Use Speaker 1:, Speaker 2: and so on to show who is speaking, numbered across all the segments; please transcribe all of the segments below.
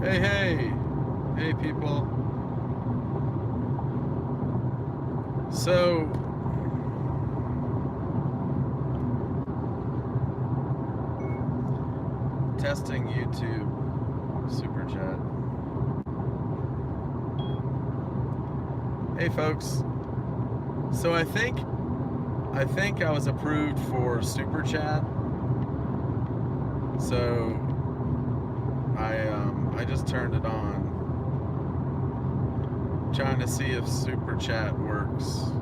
Speaker 1: Hey, hey, hey, people. So, testing YouTube Super Chat. Hey, folks. So I think I was approved for Super Chat. So I just turned it on, trying to see if Super Chat works.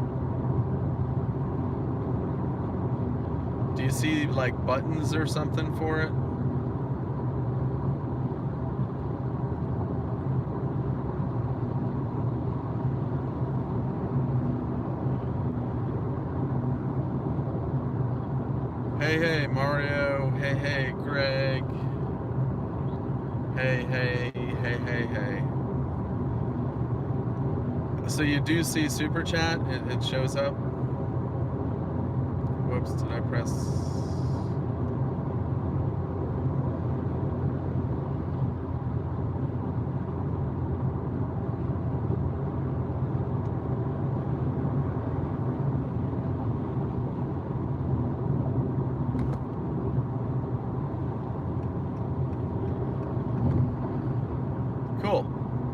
Speaker 1: Do you see like buttons or something for it? Hey, hey, Mario. Hey, hey, Greg. Hey, hey, hey, hey, hey. So you do see Super Chat? It shows up? Whoops, did I press? Cool.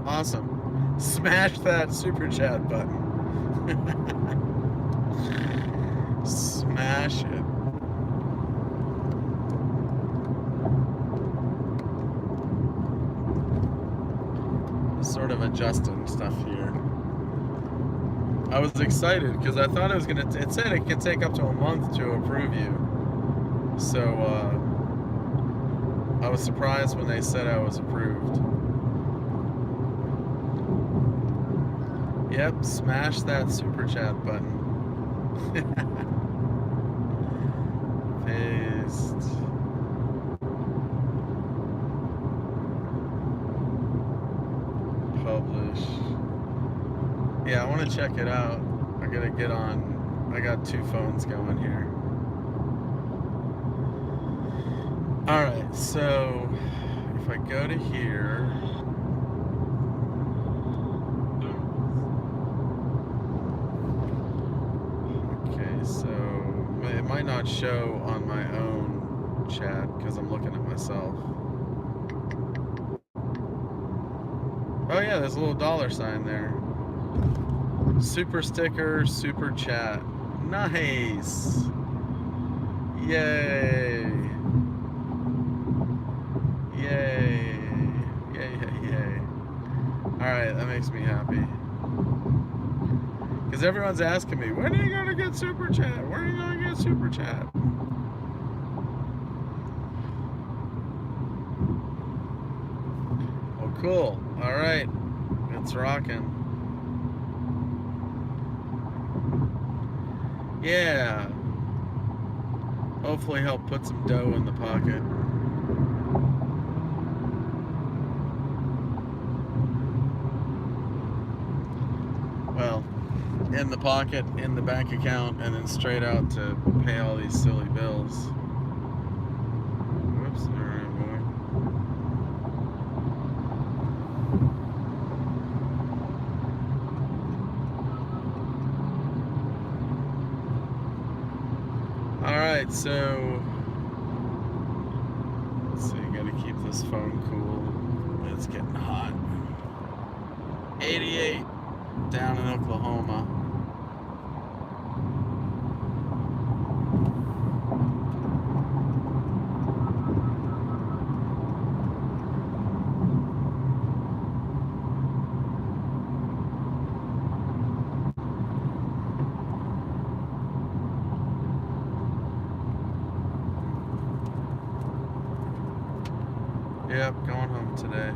Speaker 1: Awesome. Smash that Super Chat button. Smash it. Sort of adjusting stuff here. I was excited because I thought it was gonna. It said it could take up to a month to approve you. So I was surprised when they said I was approved. Yep, smash that Super Chat button. Paste. Publish. Yeah, I want to check it out. I gotta get on. I got two phones going here. Alright, so if I go to here. Okay, so it might not show on my own chat because I'm looking at myself. Oh yeah, there's a little dollar sign there. Super sticker, super chat. Nice. Yay. Yay. Yay, yay, yay. Alright, that makes me happy. Because everyone's asking me, when are you going to get super chat? When are you going to get super chat? Oh, cool. Alright. It's rocking. Yeah. Hopefully help put some dough in the pocket. Well, in the pocket, in the bank account, and then straight out to pay all these silly bills. Whoops, alright, boy. Alright, so let's see, gotta keep this phone cool. It's getting hot. 88 down in Oklahoma. Yep, going home today.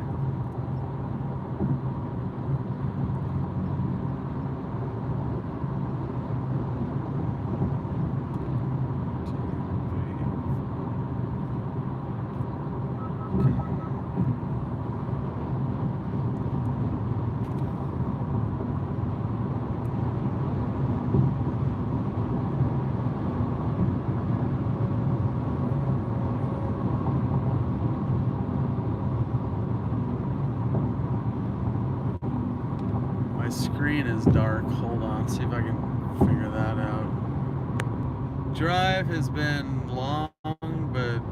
Speaker 1: screen is dark. Hold on, see if I can figure that out. Drive has been long but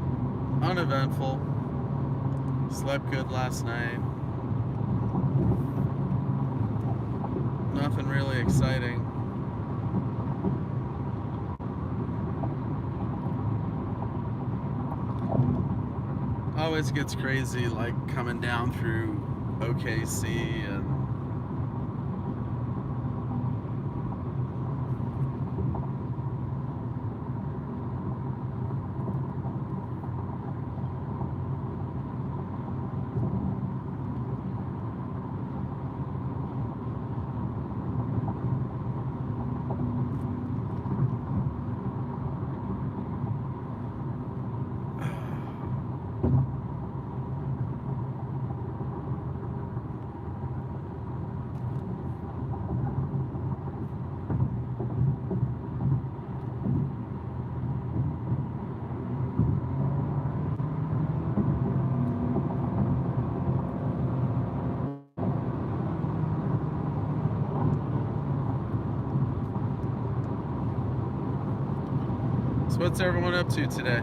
Speaker 1: uneventful. Slept good last night. Nothing really exciting. Always gets crazy, like coming down through OKC and so what's everyone up to today?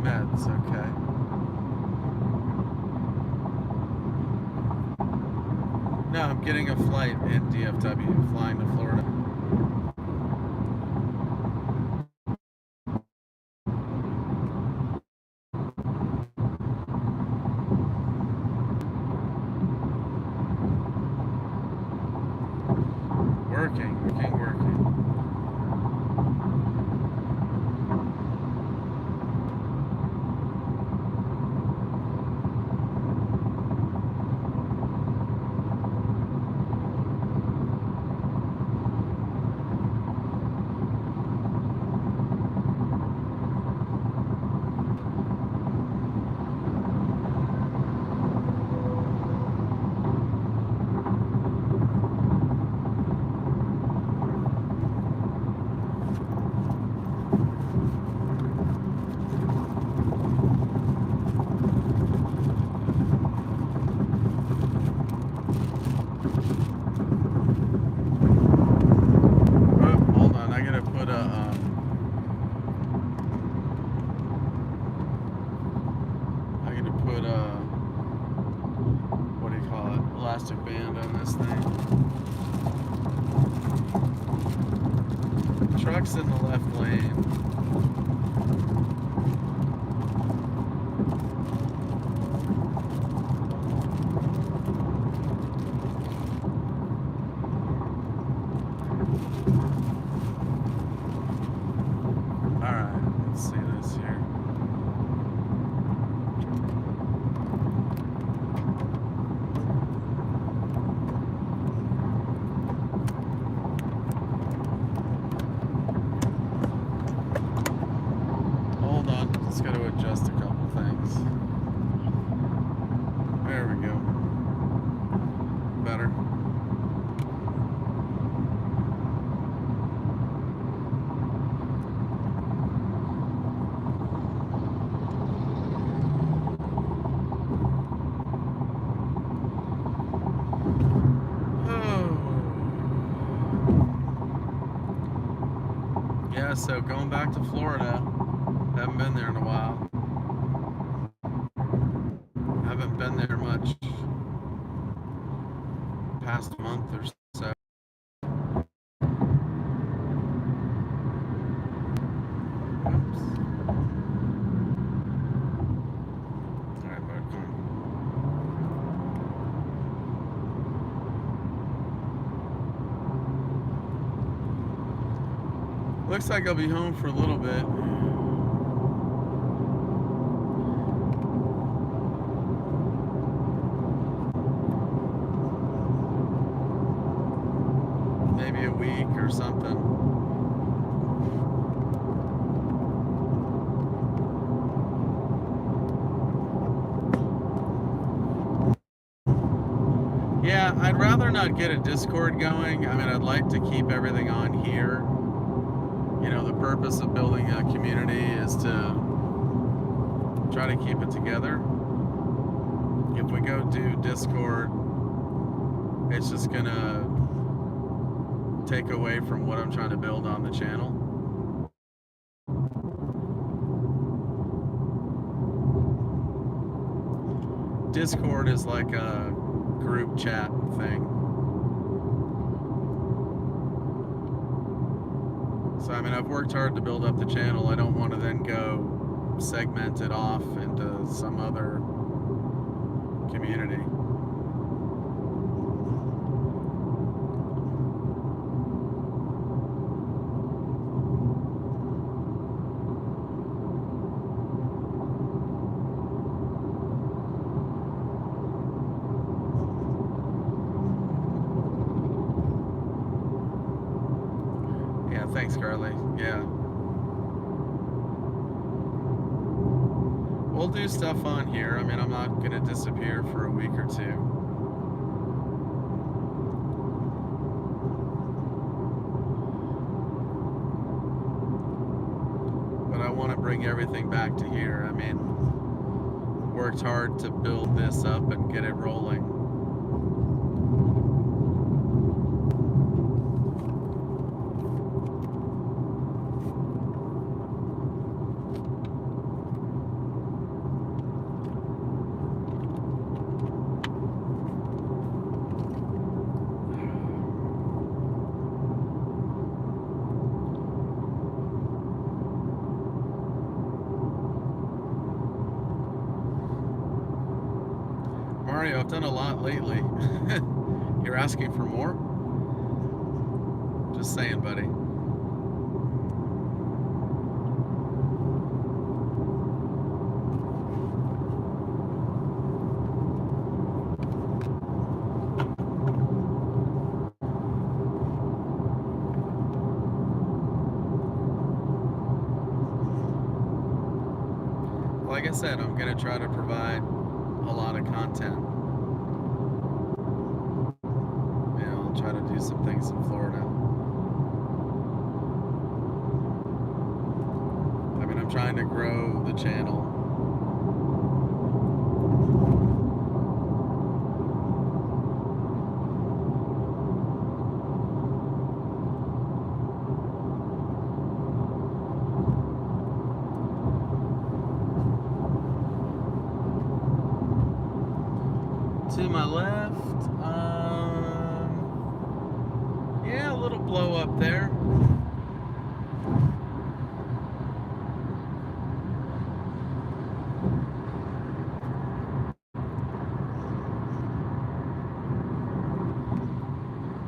Speaker 1: Meds, okay. No, I'm getting a flight in DFW, flying to Florida. Working. Elastic band on this thing. Truck's in the left lane. Alright, let's see this here. Just got to adjust a couple things. There we go. Better. Yeah, so going back to Florida. Haven't been there in a while. Haven't been there much. Past month or so. Oops. Alright, bud, come on. Looks like I'll be home for a little bit. Yeah, I'd rather not get a Discord going. I mean, I'd like to keep everything on here. You know, the purpose of building a community is to try to keep it together. If we go do Discord, it's just gonna take away from what I'm trying to build on the channel. Discord is like a group chat thing. So, I mean, I've worked hard to build up the channel. I don't want to then go segment it off into some other community. Thanks, Carly. Yeah. We'll do stuff on here. I mean, I'm not going to disappear for a week or two. But I want to bring everything back to here. I mean, worked hard to build this up and get it rolling. Mario, I've done a lot lately. You're asking for more? Just saying, buddy. Like I said, I'm going to try to provide a lot of content. You know, I'll try to do some things in Florida. I mean, I'm trying to grow the channel. To my left, yeah, a little blow up there.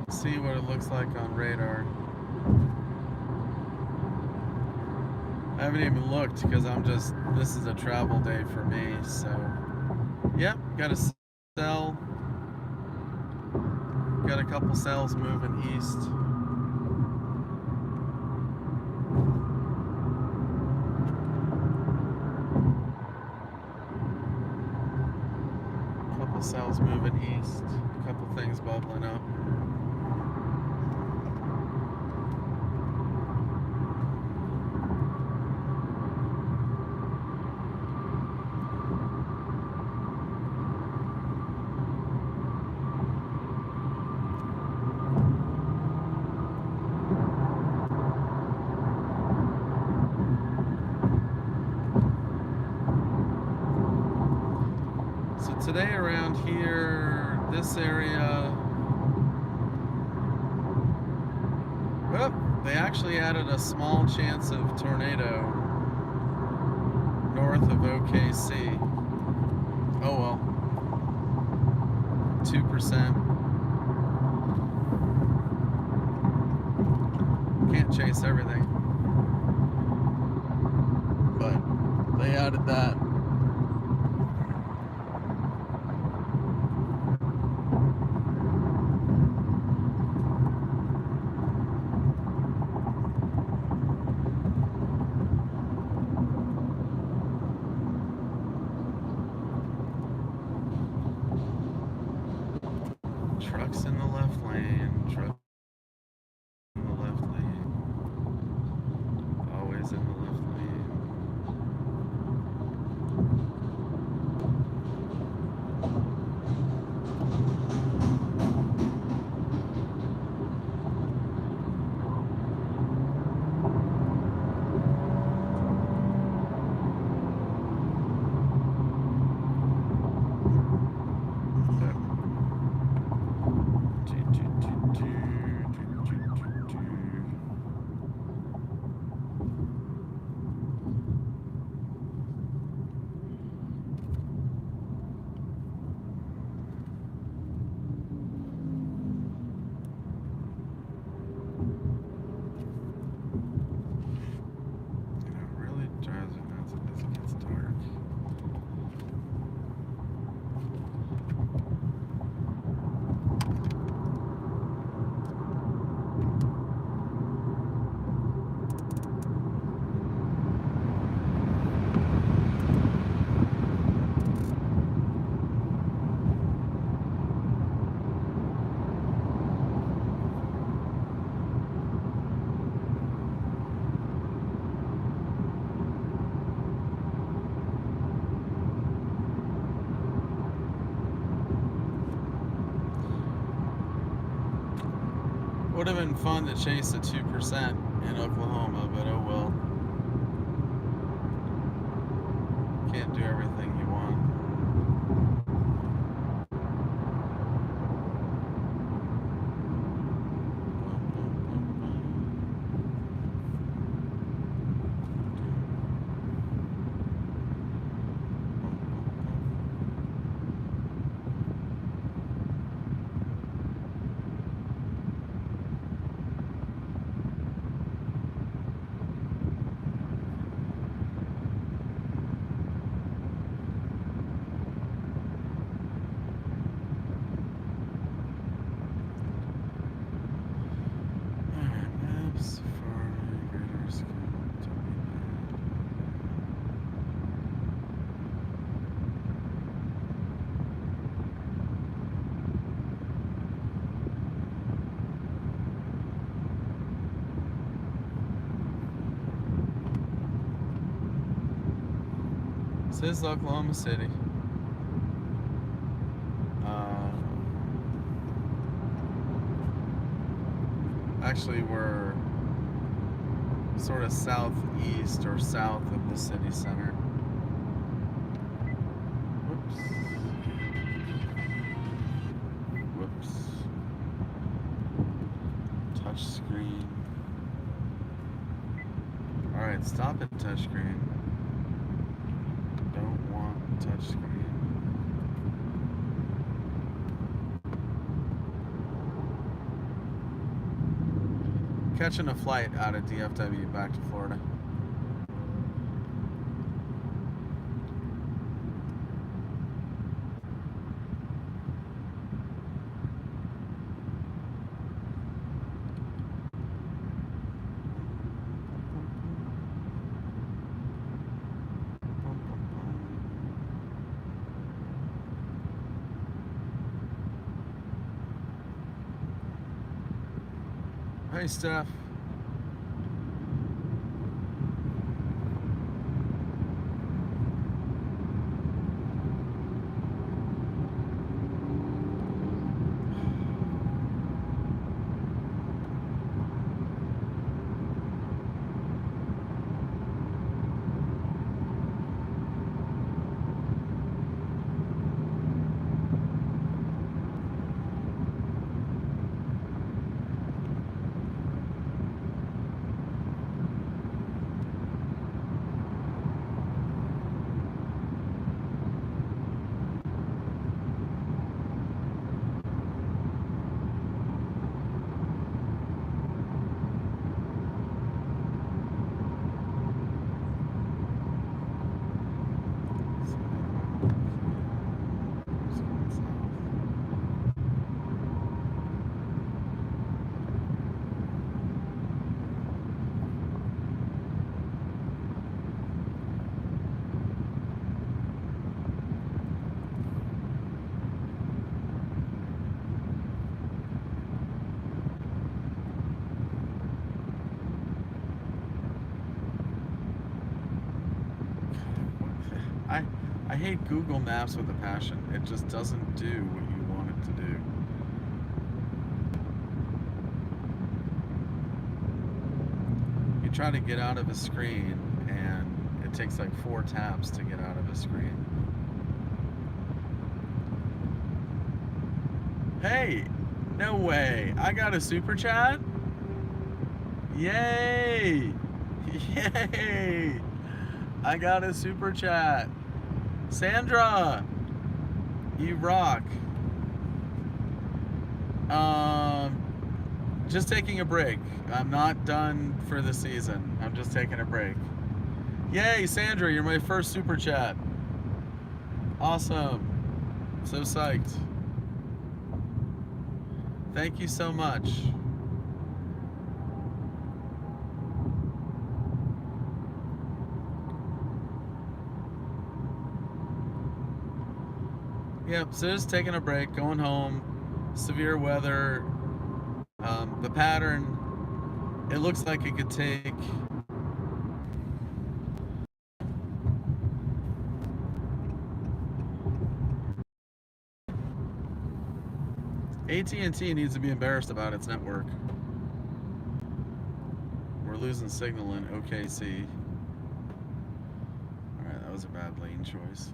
Speaker 1: See what it looks like on radar. I haven't even looked because this is a travel day for me, so yep, got a cell. Got a couple cells moving east. Couple cells moving east. A couple things bubbling up. Today around here, this area, well, they actually added a small chance of tornado north of OKC. Oh well, 2%. Can't chase everything, but they added that. Would have been fun to chase the 2% in Oklahoma, but oh well. Can't do everything you want. This is Oklahoma City. Actually, we're sort of southeast or south of the city center. Whoops. Whoops. Touch screen. Alright, stop at touch screen. Don't want touch screen. Catching a flight out of DFW back to Florida. Hey, Steph. I hate Google Maps with a passion. It just doesn't do what you want it to do. You try to get out of a screen, and it takes like 4 taps to get out of a screen. Hey, no way. I got a super chat? Yay! Yay! I got a super chat. Sandra, you rock. Just taking a break. I'm not done for the season. I'm just taking a break. Yay, Sandra, you're my first super chat. Awesome. So psyched. Thank you so much. Yep, so just taking a break, going home. Severe weather. The pattern, it looks like it could take AT&T needs to be embarrassed about its network. we're losing signal in OKC. Alright, that was a bad lane choice.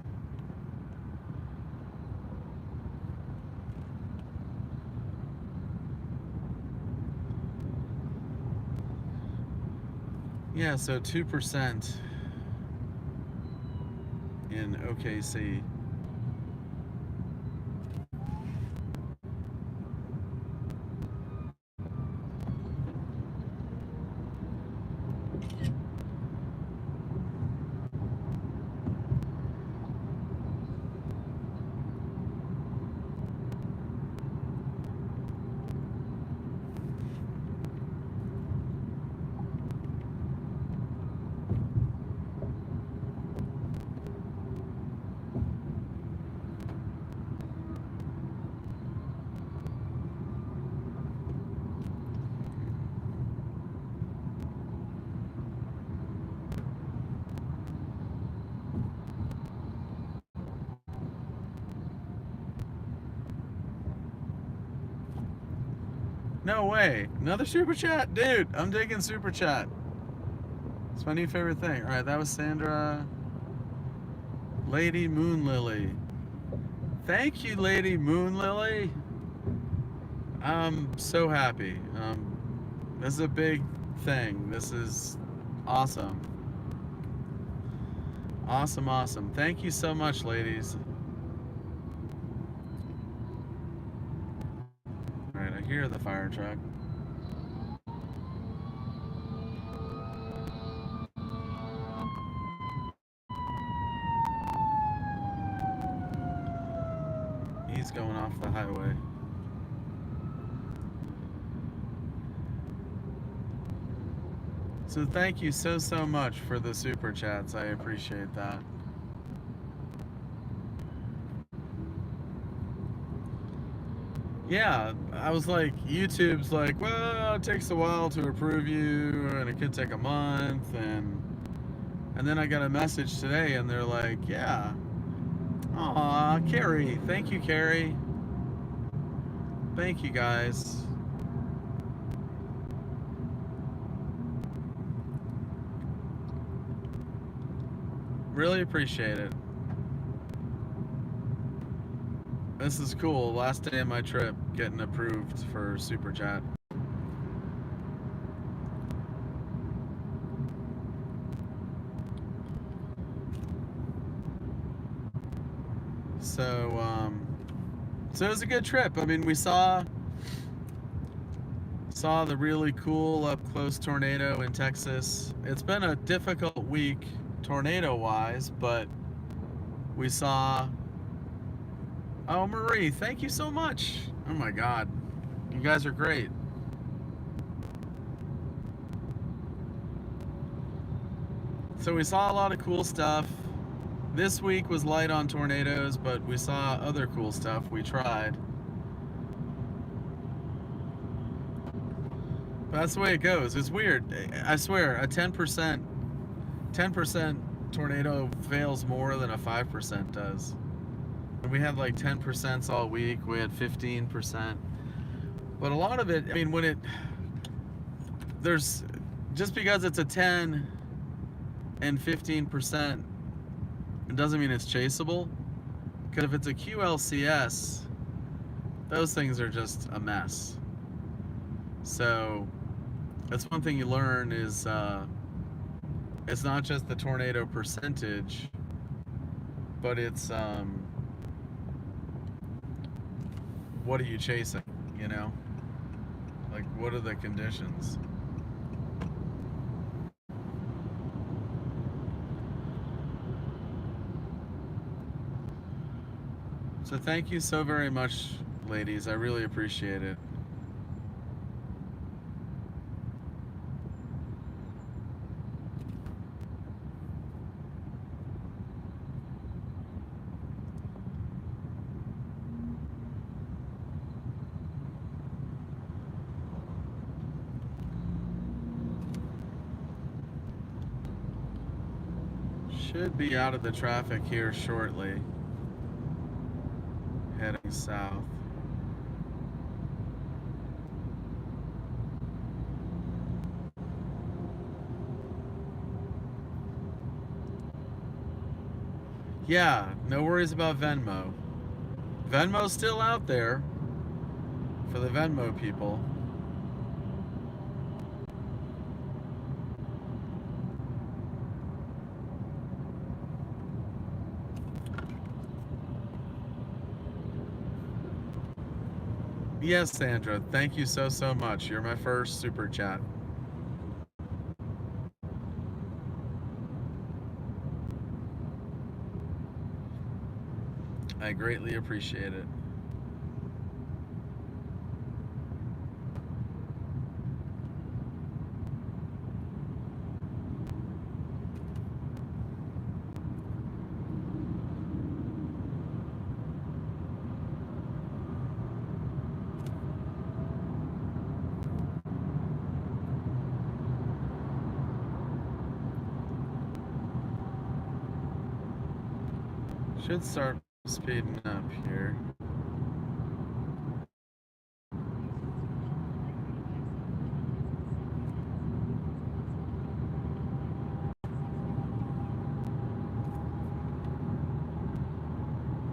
Speaker 1: Yeah, so 2% in OKC. No way. Another super chat? Dude, I'm digging super chat. It's my new favorite thing. Alright, that was Sandra. Lady Moonlily. Thank you, Lady Moonlily. I'm so happy. This is a big thing. This is awesome. Awesome, awesome. Thank you so much, ladies. Alright, I hear the fire truck. He's going off the highway. So thank you so much for the super chats. I appreciate that. Yeah, I was like, YouTube's like, well, it takes a while to approve you, and it could take a month, and then I got a message today, and they're like, yeah. Aw, Carrie. Thank you, Carrie. Thank you, guys. Really appreciate it. This is cool. Last day of my trip, getting approved for Super Chat. So it was a good trip. I mean, we saw the really cool up-close tornado in Texas. It's been a difficult week tornado-wise, but we saw... Oh, Marie, thank you so much. Oh my God. You guys are great. So we saw a lot of cool stuff. This week was light on tornadoes, but we saw other cool stuff. We tried. But that's the way it goes. It's weird. I swear, a 10% tornado fails more than a 5% does. We had like 10% all week. We had 15%. But a lot of it, I mean, there's, just because it's a 10 and 15%, it doesn't mean it's chaseable. Because if it's a QLCS, those things are just a mess. So that's one thing you learn is it's not just the tornado percentage, but it's what are you chasing, you know? Like, what are the conditions? So thank you so very much, ladies. I really appreciate it. Should be out of the traffic here shortly. Heading south. Yeah, no worries about Venmo. Venmo's still out there for the Venmo people. Yes, Sandra, thank you so much. You're my first super chat. I greatly appreciate it. Should start speeding up here.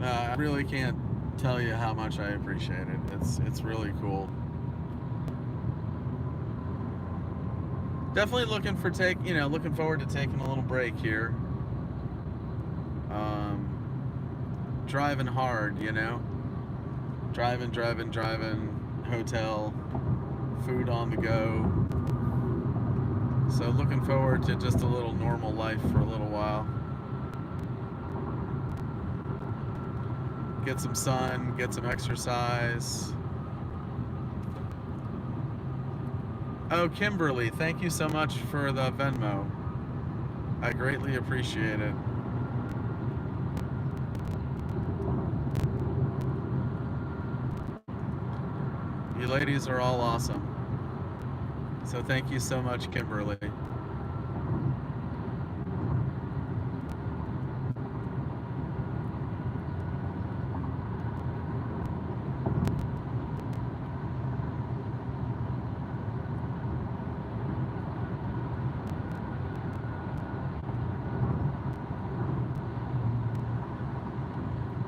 Speaker 1: I really can't tell you how much I appreciate it. It's really cool. Definitely looking forward to taking a little break here. Driving hard, driving, hotel, food on the go. So looking forward to just a little normal life for a little while. Get some sun, get some exercise. Oh, Kimberly, thank you so much for the Venmo. I greatly appreciate it. You ladies are all awesome. So thank you so much, Kimberly.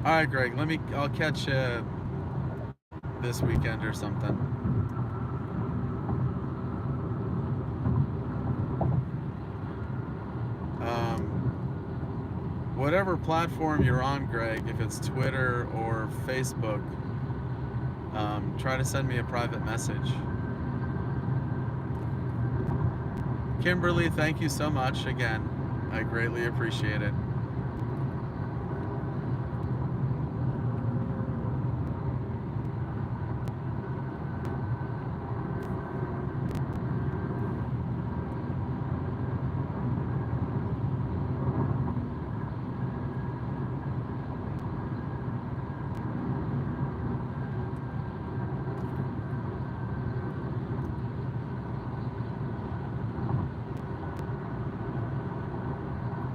Speaker 1: All right, Greg, I'll catch you this weekend or something. Whatever platform you're on, Greg, if it's Twitter or Facebook, try to send me a private message. Kimberly, thank you so much again. I greatly appreciate it.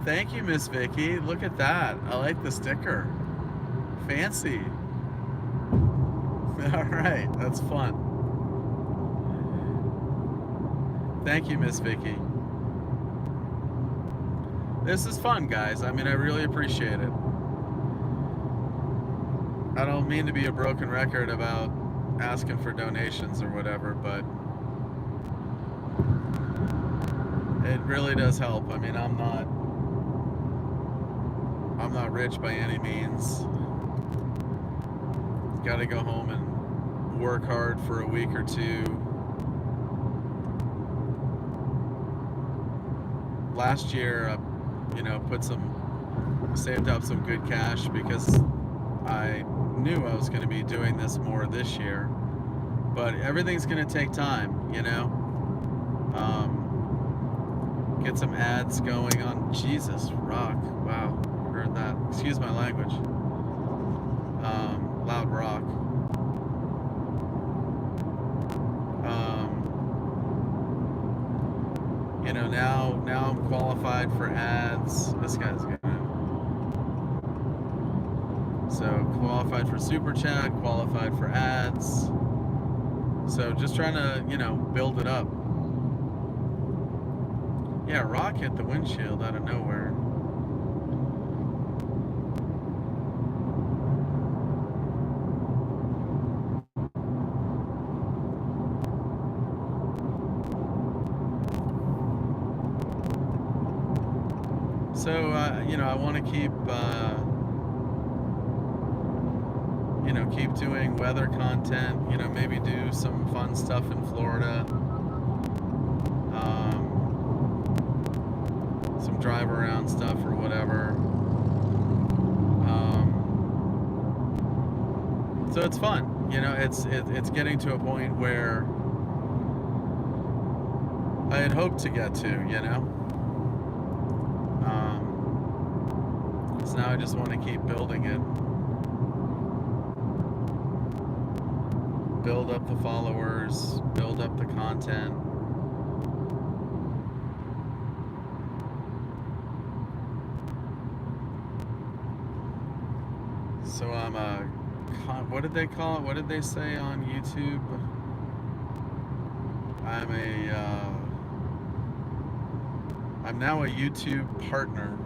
Speaker 1: Thank you, Miss Vicky. Look at that. I like the sticker. Fancy. All right, that's fun. Thank you, Miss Vicky. This is fun, guys. I mean, I really appreciate it. I don't mean to be a broken record about asking for donations or whatever, but it really does help. I mean, I'm not rich by any means. Got to go home and work hard for a week or two. Last year, saved up some good cash because I knew I was going to be doing this more this year. But everything's going to take time, Get some ads going on. Jesus, rock. Wow. Heard that. Excuse my language. Loud rock. Now I'm qualified for ads. This guy's good. So qualified for super chat, qualified for ads. So just trying to, build it up. Yeah, rock hit the windshield out of nowhere. So, I want to keep, keep doing weather content, maybe do some fun stuff in Florida, some drive around stuff or whatever. So it's fun, it's getting to a point where I had hoped to get to, so now I just want to keep building it. Build up the followers, build up the content. So I'm what did they call it? What did they say on YouTube? I'm now a YouTube partner.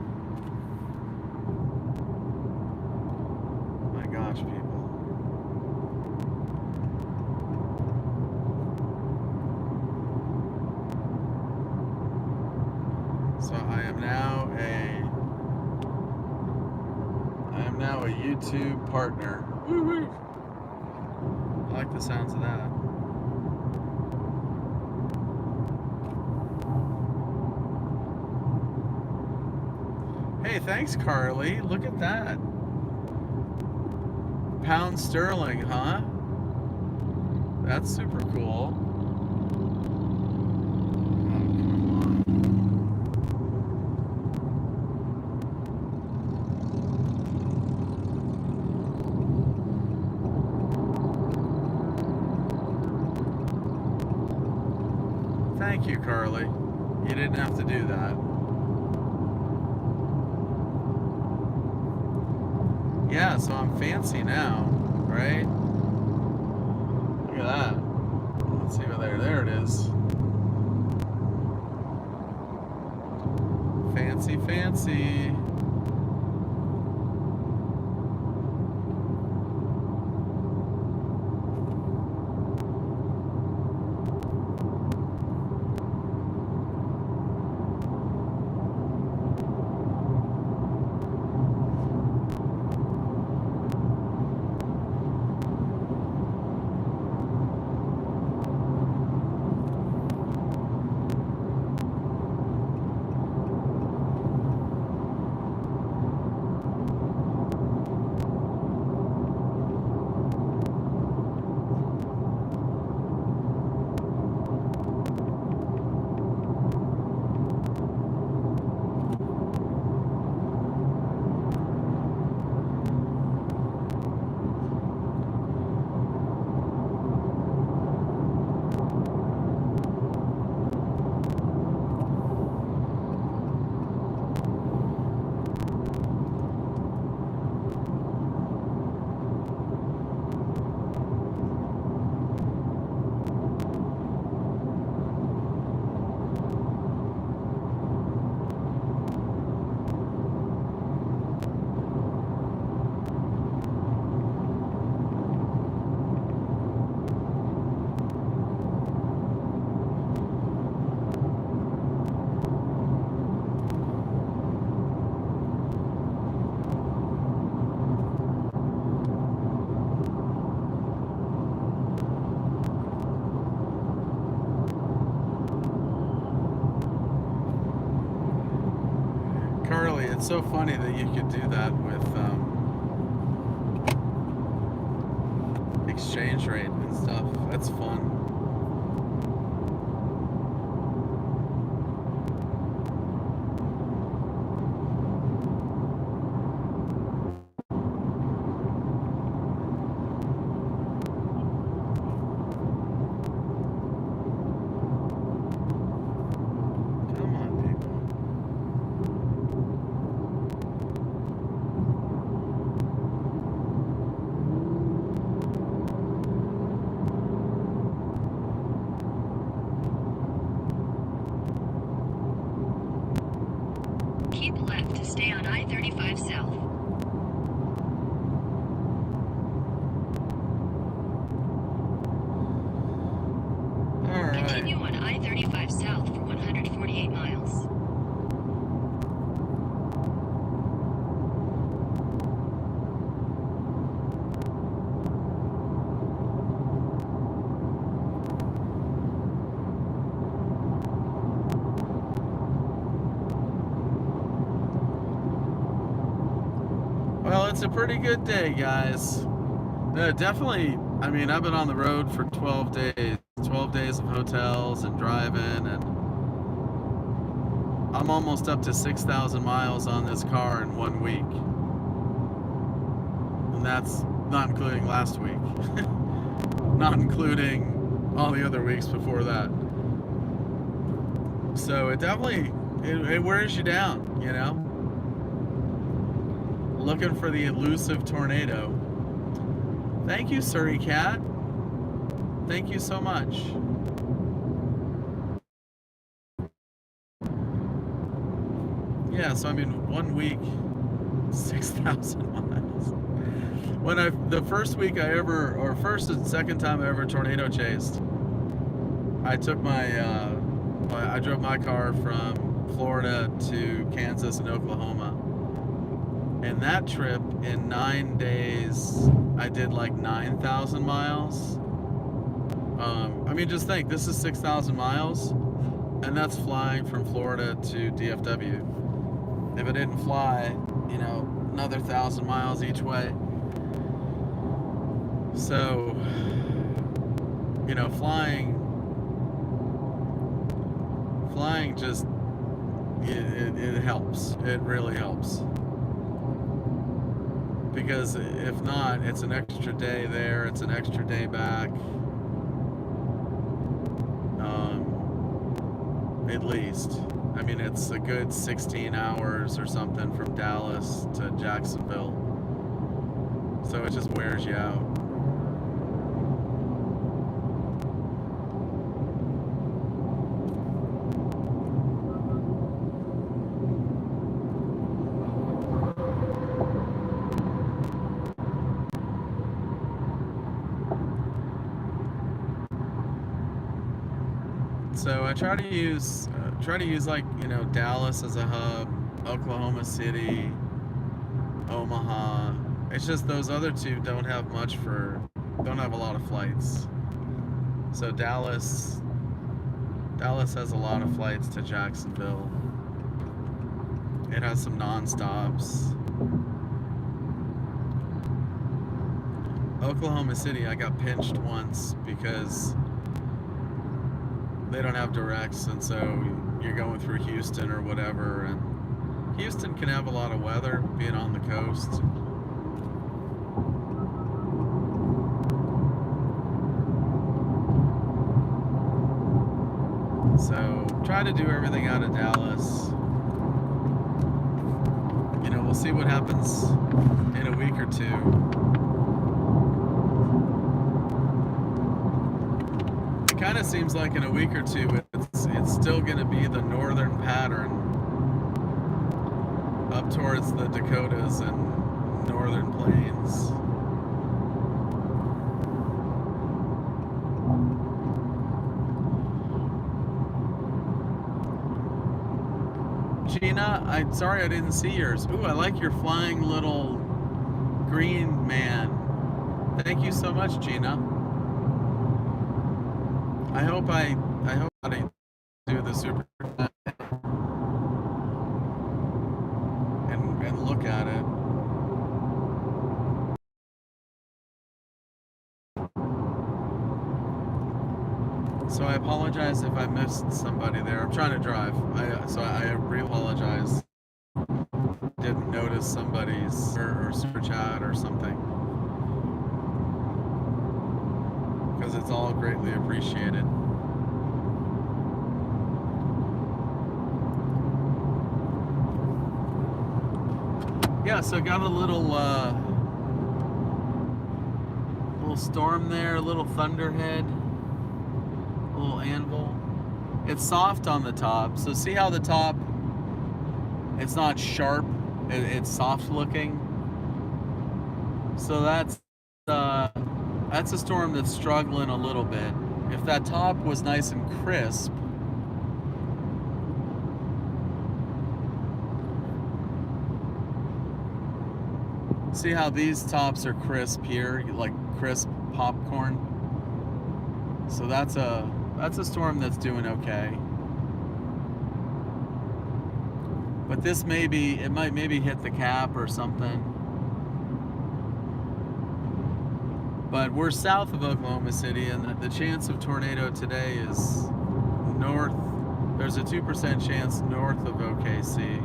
Speaker 1: My gosh, people. So I am now a YouTube partner. Woo-hoo. I like the sounds of that. Hey, thanks, Carly. Look at that. Pound sterling, huh? That's super cool. Thank you, Carly. You didn't have to do that. Yeah, so I'm fancy now, right? Look at that. Let's see what there it is. Fancy, fancy. It's so funny that you could do that with exchange rate and stuff. That's fun.
Speaker 2: Keep left to stay on I-35 South.
Speaker 1: All right.
Speaker 2: Continue on I-35 South for 148 miles.
Speaker 1: It's a pretty good day, guys. Definitely, I mean, I've been on the road for 12 days. 12 days of hotels and driving, and I'm almost up to 6,000 miles on this car in 1 week. And that's not including last week. Not including all the other weeks before that. So it definitely, it wears you down, you know? Looking for the elusive tornado. Thank you, Surrey Cat. Thank you so much. Yeah, so I mean, 1 week, 6,000 miles. The first week I ever, or first and second time I ever tornado chased, I took I drove my car from Florida to Kansas and Oklahoma. And that trip, in 9 days, I did like 9,000 miles. I mean, just think, this is 6,000 miles, and that's flying from Florida to DFW. If I didn't fly, you know, another 1,000 miles each way. So, you know, flying just, it helps. It really helps. Because if not, it's an extra day there, it's an extra day back. At least. I mean, it's a good 16 hours or something from Dallas to Jacksonville. So it just wears you out. So I try to use like, you know, Dallas as a hub, Oklahoma City, Omaha. It's just those other two don't have a lot of flights. So Dallas has a lot of flights to Jacksonville. It has some non-stops. Oklahoma City, I got pinched once because they don't have directs, and so you're going through Houston or whatever, and Houston can have a lot of weather being on the coast. So try to do everything out of Dallas. You know, we'll see what happens in a week or two. It kind of seems like in a week or two it's still going to be the northern pattern up towards the Dakotas and northern plains. Gina, I'm sorry I didn't see yours. Ooh, I like your flying little green man. Thank you so much, Gina. I hope I do the super and look at it. So I apologize if I missed somebody there. I'm trying to drive, so I re-apologize. Didn't notice somebody's or super chat or something, because it's all greatly appreciated. Yeah, so got a little storm there, a little thunderhead, a little anvil. It's soft on the top, so see how the top, it's not sharp, it's soft looking. So that's a storm that's struggling a little bit. If that top was nice and crisp, see how these tops are crisp here, like crisp popcorn. So that's a storm that's doing okay. But this it might maybe hit the cap or something. But we're south of Oklahoma City, and the chance of tornado today is north. There's a 2% chance north of OKC.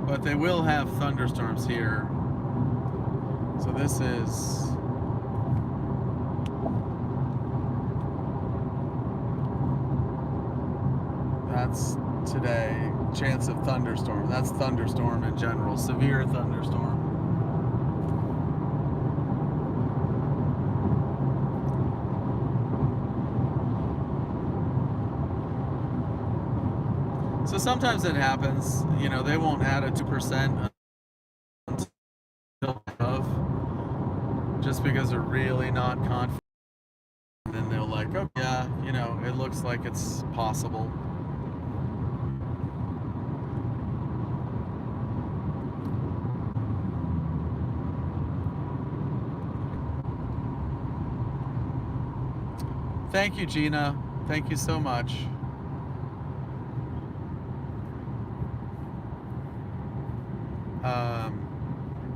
Speaker 1: But they will have thunderstorms here. So this is that's today. Chance of thunderstorm. That's thunderstorm in general. Severe thunderstorm. So sometimes it happens. You know, they won't add a 2% until of, just because they're really not confident. And then they'll like, oh yeah, you know, it looks like it's possible. Thank you, Gina. Thank you so much.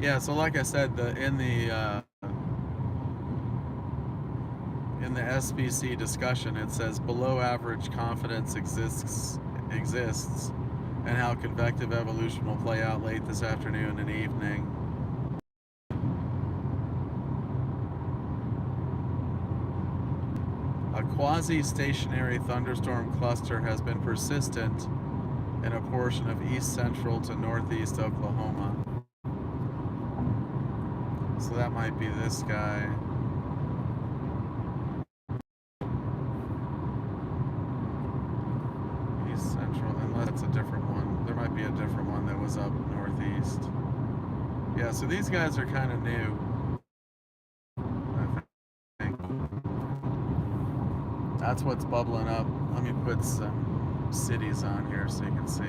Speaker 1: Yeah, so like I said, in the SBC discussion, it says below average confidence exists, and how convective evolution will play out late this afternoon and evening. A quasi-stationary thunderstorm cluster has been persistent in a portion of east central to northeast Oklahoma. So that might be this guy. East central, unless it's a different one. There might be a different one that was up northeast. Yeah, so these guys are kind of new, I think. That's what's bubbling up. Let me put some cities on here so you can see.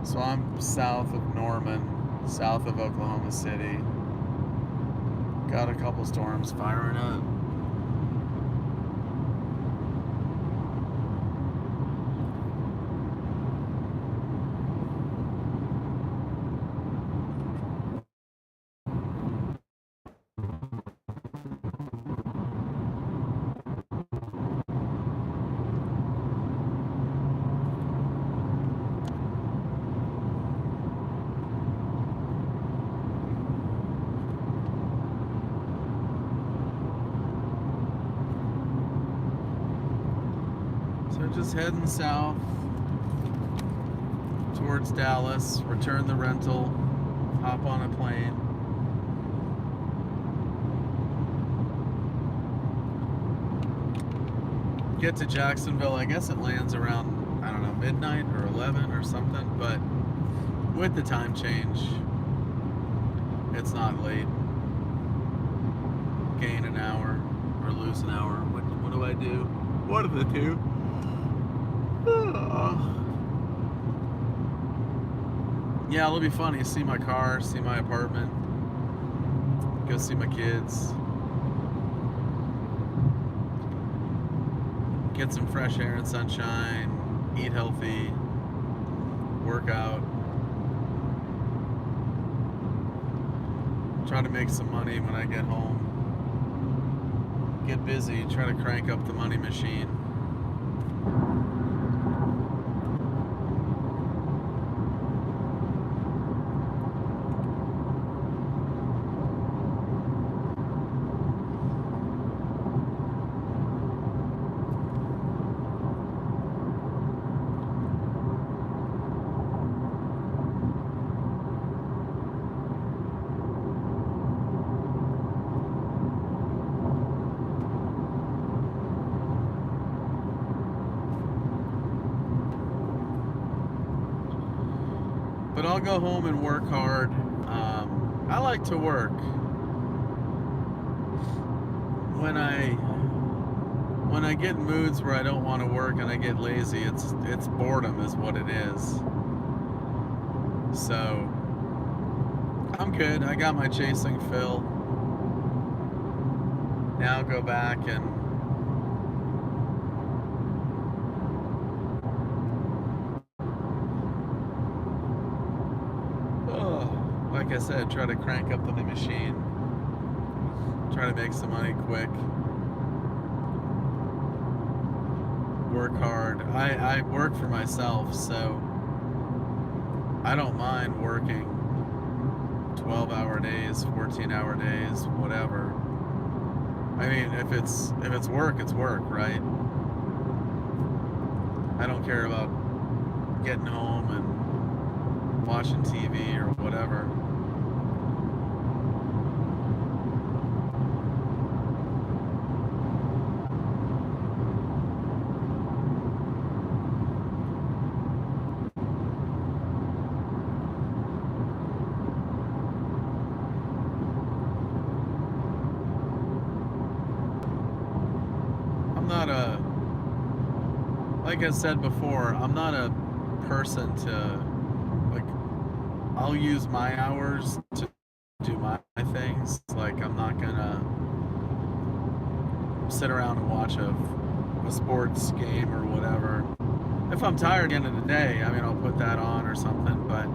Speaker 1: So I'm south of Norman, south of Oklahoma City. Got a couple storms firing up. Just heading south towards Dallas, return the rental, hop on a plane. Get to Jacksonville. I guess it lands around, I don't know, midnight or 11 or something, but with the time change, it's not late. Gain an hour or lose an hour. What do I do? One of the two. Yeah, it'll be funny. See my car, see my apartment, go see my kids, get some fresh air and sunshine, eat healthy, work out, try to make some money when I get home, get busy, try to crank up the money machine. But I'll go home and work hard. I like to work. When I get in moods where I don't want to work and I get lazy, it's boredom is what it is. So I'm good. I got my chasing fill. Now go back and like I said, try to crank up the machine, try to make some money quick, work hard. I work for myself, so I don't mind working 12-hour days, 14-hour days, whatever. I mean, if it's work, it's work, right? I don't care about getting home and watching TV or whatever. I'm not like I said before, I'm not a person to, like, I'll use my hours to do my things. Like, I'm not gonna sit around and watch a sports game or whatever. If I'm tired at the end of the day, I mean, I'll put that on or something, but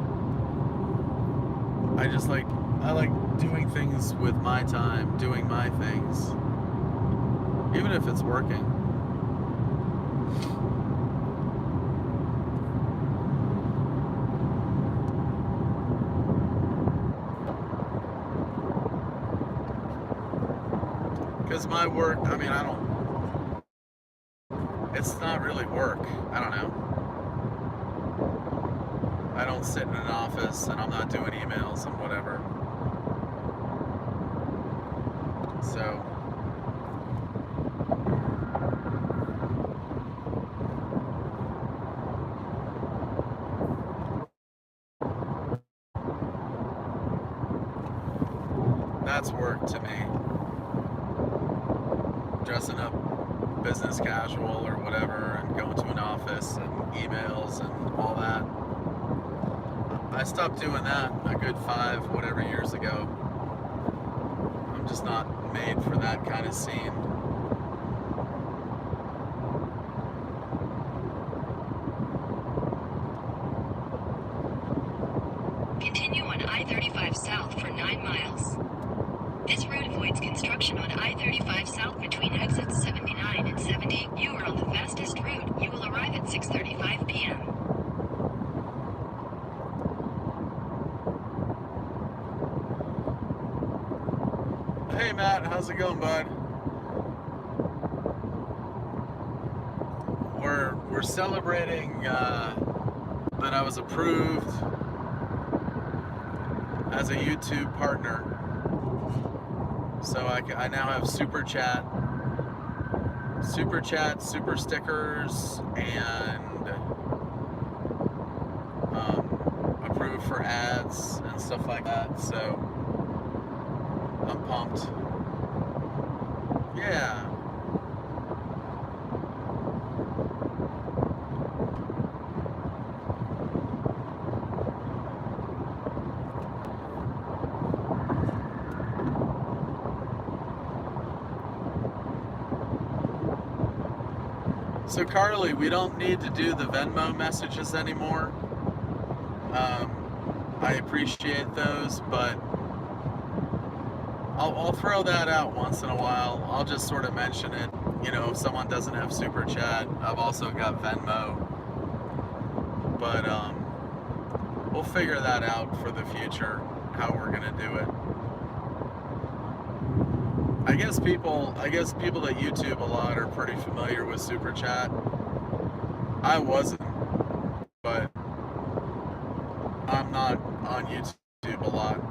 Speaker 1: I like doing things with my time, doing my things, even if it's working. Because my work, I mean, it's not really work. I don't know. I don't sit in an office and I'm not doing emails and whatever. So, that's work to me. Dressing up business casual or whatever and going to an office and emails and all that. I stopped doing that a good 5 whatever years ago. I'm just not made for that kind of scene.
Speaker 2: Continue on I-35 South for 9 miles. This route avoids construction on I-35 South between exits 79 and 70. You are on the fastest route. You will arrive at 6:35 p.m.
Speaker 1: Hey Matt, how's it going, bud? We're celebrating that I was approved as a YouTube partner. So I now have Super Chat, Super Stickers, and approved for ads and stuff like that. So I'm pumped. Yeah. So Carly, we don't need to do the Venmo messages anymore. I appreciate those, but I'll throw that out once in a while. I'll just sort of mention it. You know, if someone doesn't have Super Chat, I've also got Venmo. But we'll figure that out for the future, how we're gonna do it. I guess people that YouTube a lot are pretty familiar with Super Chat. I wasn't, but I'm not on YouTube a lot.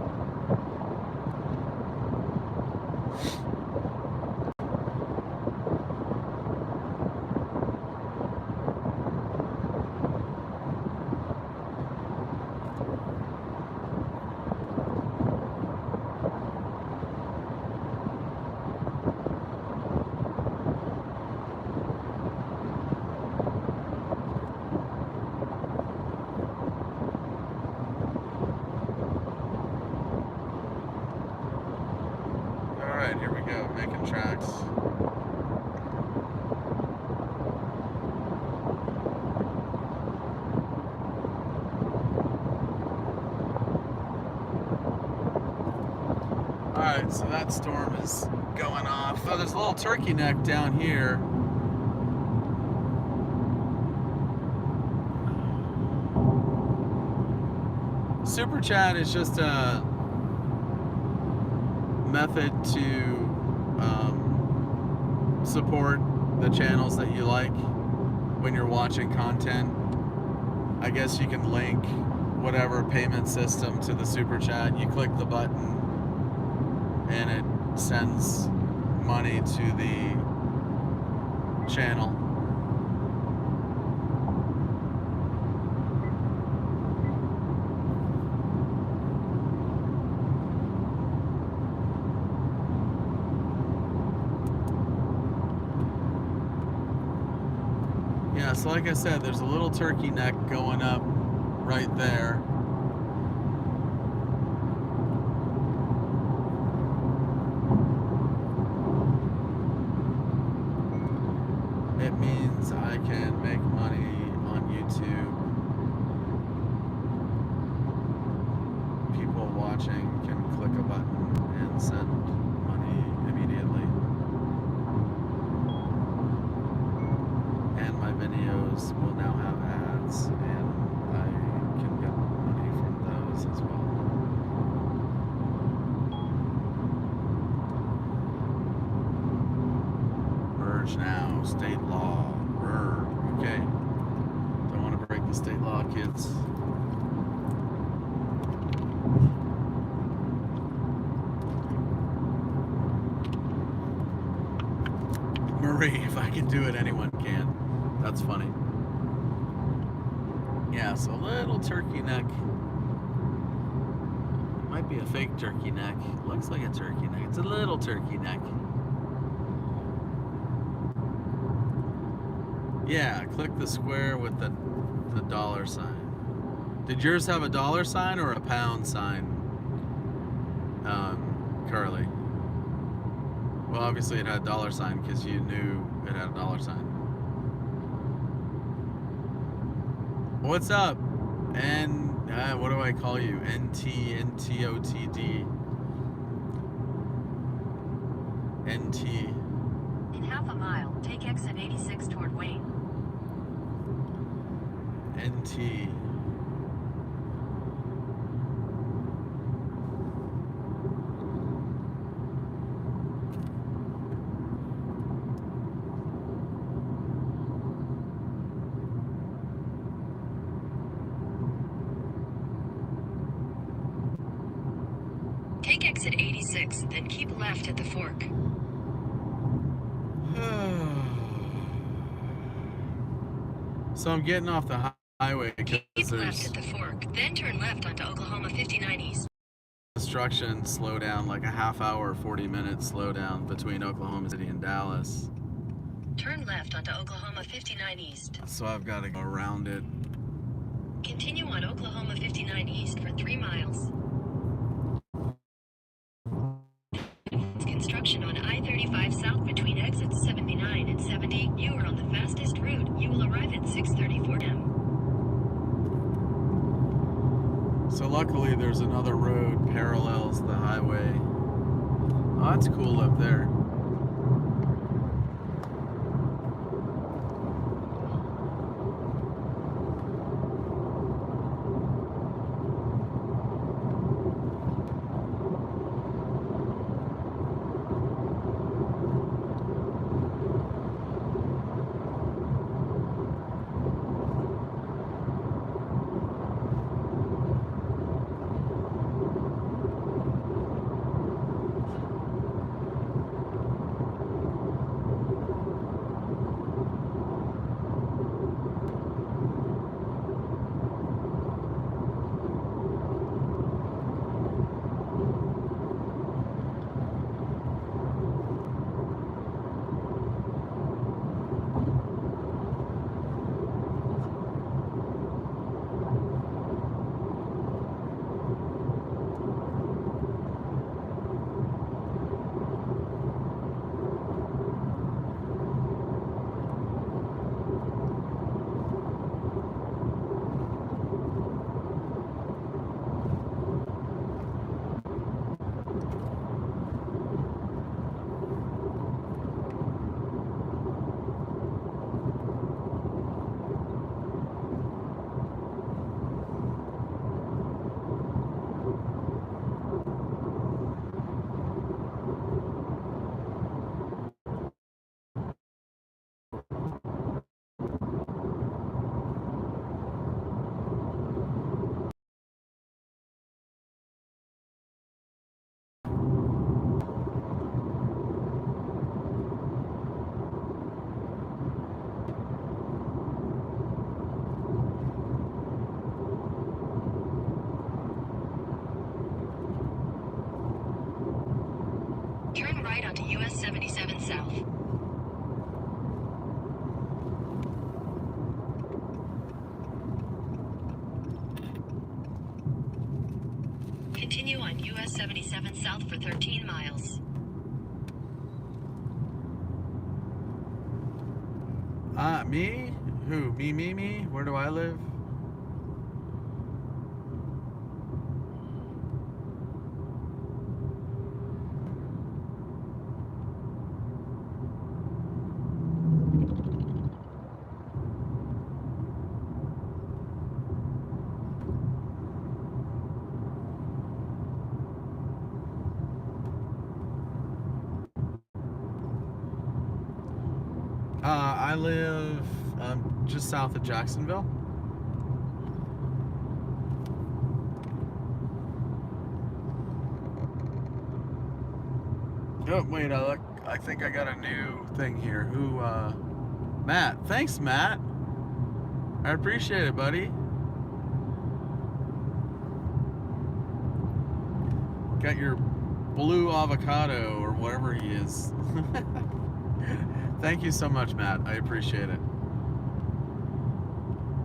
Speaker 1: Alright, so that storm is going off. Oh, there's a little turkey neck down here. Super Chat is just a method to support the channels that you like when you're watching content. I guess you can link whatever payment system to the Super Chat. You click the button and it sends money to the channel. Yeah, so like I said, there's a little turkey neck going up right there. It means I can make money on YouTube. People watching can click a button and send money immediately. And my videos will now have ads, and I can get money from those as well. Merge now, state law. Okay. Don't want to break the state law, kids. Marie, if I can do it, anyone can. That's funny. Yeah, so little turkey neck. Might be a fake turkey neck. Looks like a turkey neck. It's a little turkey neck. Yeah, click the square with the dollar sign. Did yours have a dollar sign or a pound sign, Carly? Well, obviously it had a dollar sign because you knew it had a dollar sign. What's up? What do I call you? NTOTD. NT.
Speaker 2: In half a mile, take exit 86 toward Wayne.
Speaker 1: NT.
Speaker 2: Take exit 86, then keep left at the fork.
Speaker 1: So I'm getting off the highway because
Speaker 2: Keep left
Speaker 1: there's
Speaker 2: at the fork, then turn left onto Oklahoma 59 East.
Speaker 1: construction slow down, like a half hour, 40-minute slowdown between Oklahoma City and Dallas.
Speaker 2: Turn left onto Oklahoma 59 East.
Speaker 1: So I've got to go around it.
Speaker 2: Continue on Oklahoma 59 East for 3 miles. Construction on I-35 South between exits 79 and 70. You are on the fastest route. You will arrive at 6:34 a.m.
Speaker 1: So luckily there's another road parallels the highway. Oh, that's cool up there.
Speaker 2: 77 south for 13 miles.
Speaker 1: Me? Who? Me? Where do I live? I live just south of Jacksonville. Oh, wait, I think I got a new thing here. Who, Matt. Thanks, Matt. I appreciate it, buddy. Got your blue avocado or whatever he is. Thank you so much, Matt. I appreciate it.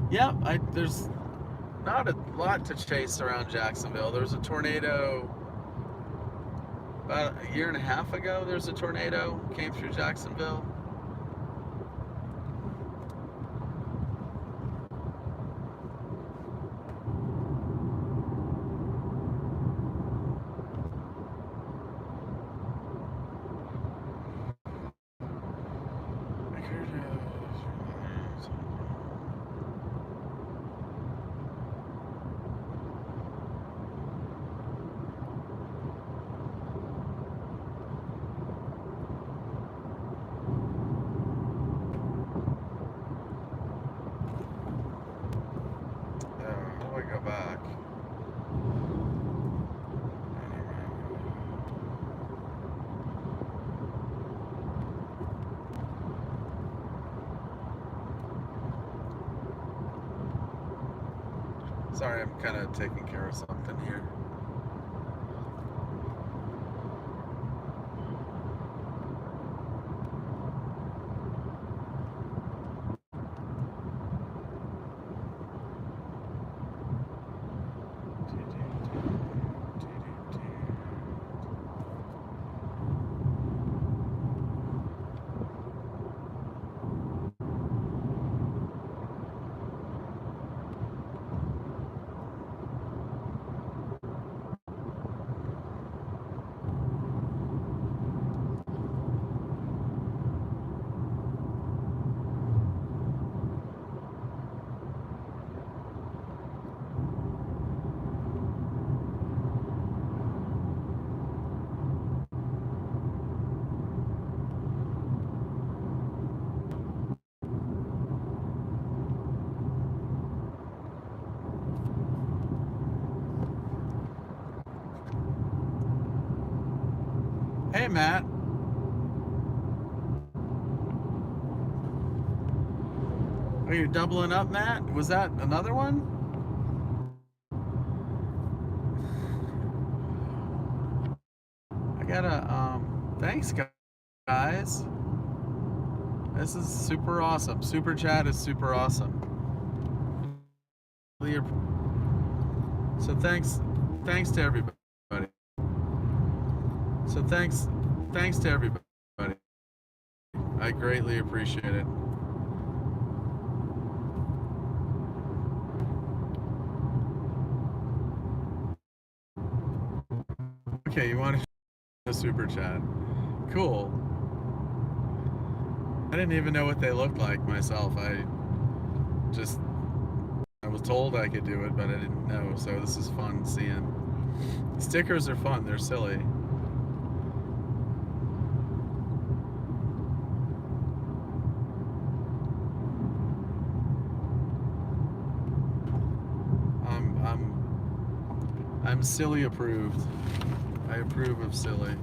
Speaker 1: Yeah, there's not a lot to chase around Jacksonville. There was a tornado about a year and a half ago. There's a tornado came through Jacksonville. How do I go back? Sorry, I'm kind of taking care of something here. Hey, Matt. Are you doubling up, Matt? Was that another one? I gotta, thanks, guys. This is super awesome. Super chat is super awesome. So thanks to everybody. So thanks to everybody. I greatly appreciate it. Okay, you want to a super chat? Cool. I didn't even know what they looked like myself. I was told I could do it, but I didn't know. So this is fun seeing. Stickers are fun. They're silly. I'm silly approved. I approve of silly.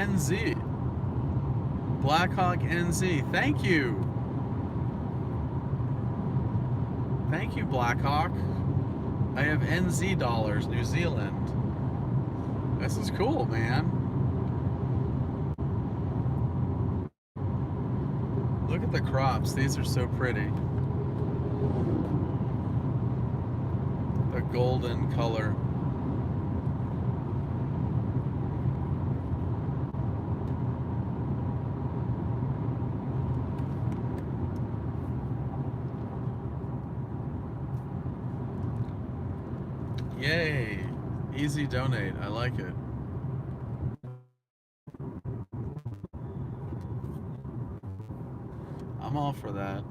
Speaker 1: NZ. Blackhawk NZ. Thank you. Thank you, Blackhawk. I have NZ dollars, New Zealand. This is cool, man. Look at the crops. These are so pretty. The golden color. Yay. Easy donate. I like it. I'm all for that.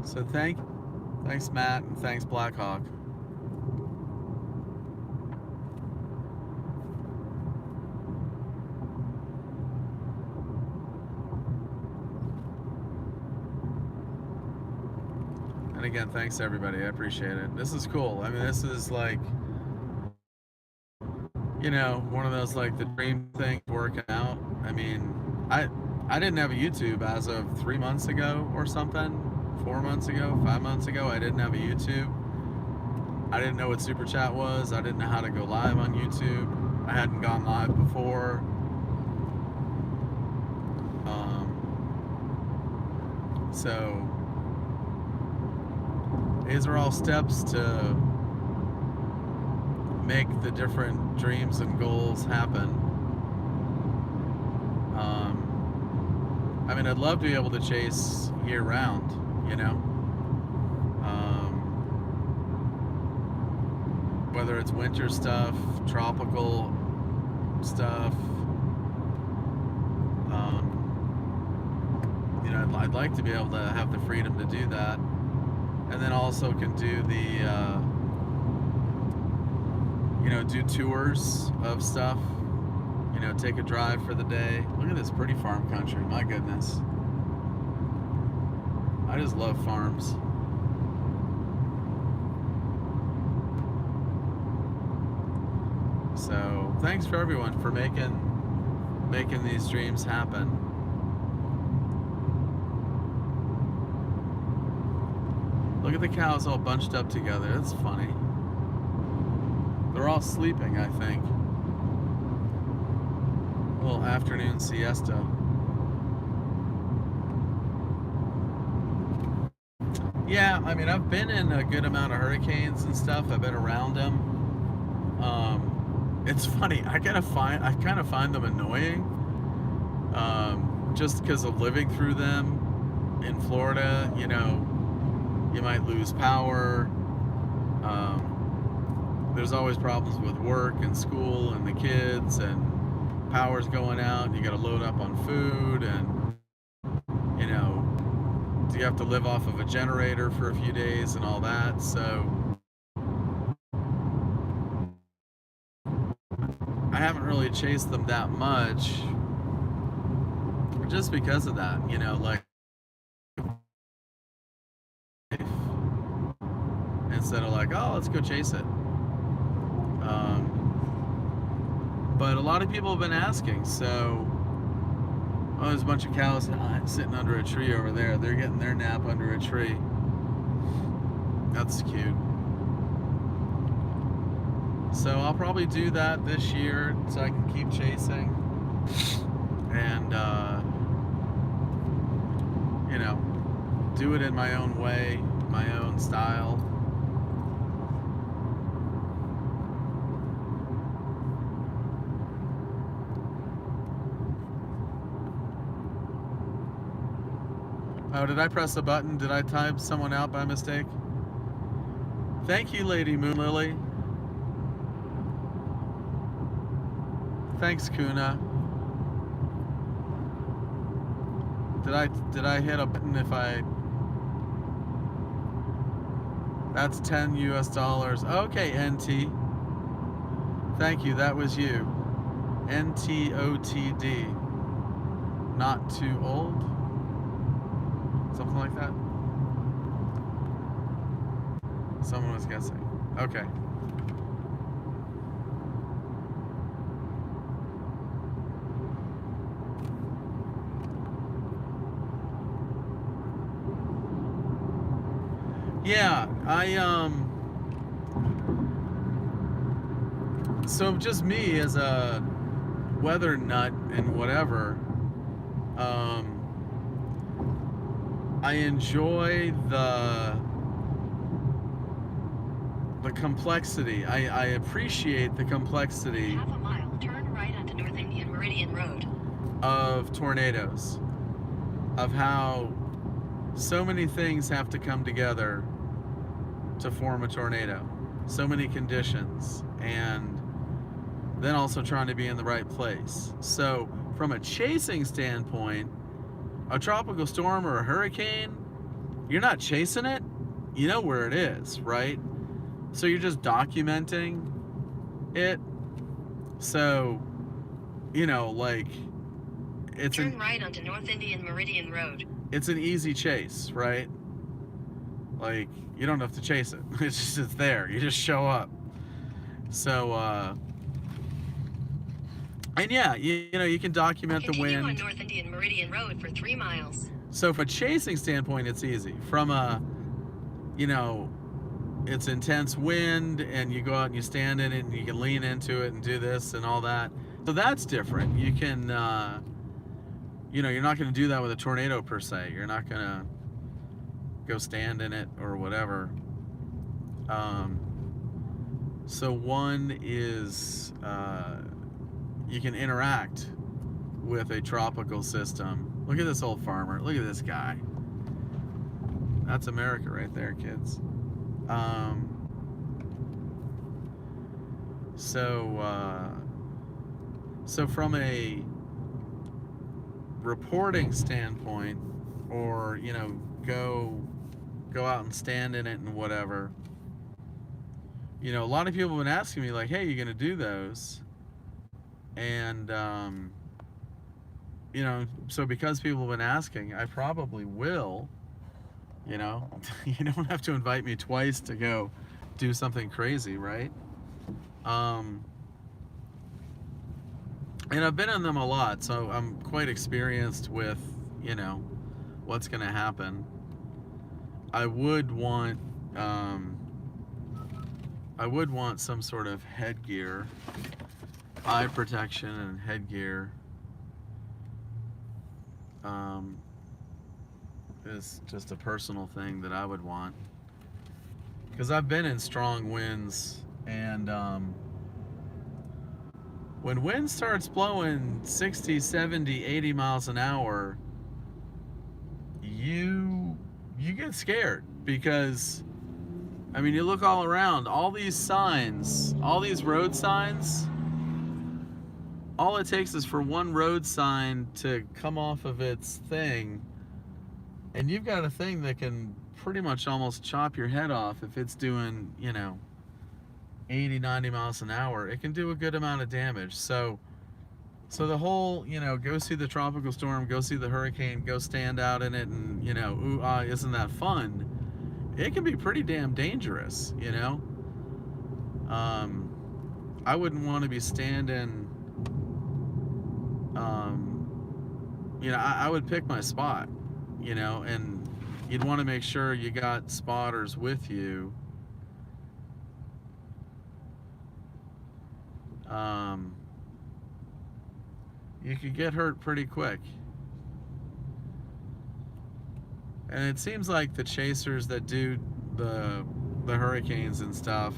Speaker 1: So thanks Matt, and thanks Blackhawk. And again, thanks everybody. I appreciate it. This is cool. I mean, this is like, you know, one of those like the dream thing working out. I mean, I didn't have a YouTube as of 3 months ago or something. 4 months ago, 5 months ago, I didn't have a YouTube. I didn't know what Super Chat was. I didn't know how to go live on YouTube. I hadn't gone live before. So these are all steps to make the different dreams and goals happen. I mean, I'd love to be able to chase year round, you know, whether it's winter stuff, tropical stuff, you know, I'd like to be able to have the freedom to do that, and then also can do the, you know, do tours of stuff, you know, take a drive for the day. Look at this pretty farm country, my goodness. I just love farms. So thanks for everyone for making these dreams happen. Look at the cows all bunched up together. That's funny. They're all sleeping, I think. A little afternoon siesta. Yeah, I mean, I've been in a good amount of hurricanes and stuff. I've been around them. It's funny. I kind of find them annoying. Just because of living through them in Florida. You know, you might lose power. There's always problems with work and school and the kids, and power's going out, and you got to load up on food, and you know, you have to live off of a generator for a few days and all that. So I haven't really chased them that much just because of that, you know, like instead of like, oh, let's go chase it. But a lot of people have been asking, so oh, there's a bunch of cows sitting under a tree over there. They're getting their nap under a tree. That's cute. So I'll probably do that this year so I can keep chasing and you know, do it in my own way, my own style. Oh, did I press a button? Did I type someone out by mistake? Thank you, Lady Moon Lily. Thanks, Kuna. Did I hit a button if I... That's 10 US dollars. Okay, NT. Thank you, that was you. NTOTD. Not too old? Something like that. Someone was guessing. Okay. Yeah, so just me as a weather nut and whatever, I enjoy the complexity. I appreciate the complexity
Speaker 2: Half a mile, turn right onto North Indian Meridian Road.
Speaker 1: of tornadoes, of how so many things have to come together to form a tornado. So many conditions, and then also trying to be in the right place. So from a chasing standpoint, a tropical storm or a hurricane, you're not chasing it, you know where it is, right? So you're just documenting it. So, you know, like,
Speaker 2: Turn right onto North Indian Meridian Road.
Speaker 1: It's an easy chase, right? Like, you don't have to chase it. It's there. You just show up. So, and yeah, you know, you can document the wind.
Speaker 2: Continue on North Indian Meridian Road for 3 miles.
Speaker 1: So from a chasing standpoint, it's easy. From a, you know, it's intense wind and you go out and you stand in it and you can lean into it and do this and all that. So that's different. You can, you know, you're not going to do that with a tornado per se. You're not going to go stand in it or whatever. So one is, you can interact with a tropical system. Look at this old farmer. Look at this guy. That's America right there, kids. So from a reporting standpoint, or, you know, go out and stand in it and whatever, you know, a lot of people have been asking me, like, hey, you gonna do those? And you know, so because people have been asking, I probably will. You know, you don't have to invite me twice to go do something crazy, right? And I've been in them a lot, so I'm quite experienced with, you know, what's going to happen. I would want some sort of headgear, eye protection and headgear. Is just a personal thing that I would want, because I've been in strong winds, and when wind starts blowing 60, 70, 80 miles an hour, you get scared, because I mean, you look all around, all these signs, all these road signs, all it takes is for one road sign to come off of its thing, and you've got a thing that can pretty much almost chop your head off if it's doing, you know, 80, 90 miles an hour. It can do a good amount of damage. So the whole, you know, go see the tropical storm, go see the hurricane, go stand out in it, and, you know, ooh, isn't that fun? It can be pretty damn dangerous, you know? I wouldn't want to be standing, you know, I would pick my spot, you know, and you'd want to make sure you got spotters with you. You could get hurt pretty quick. And it seems like the chasers that do the hurricanes and stuff,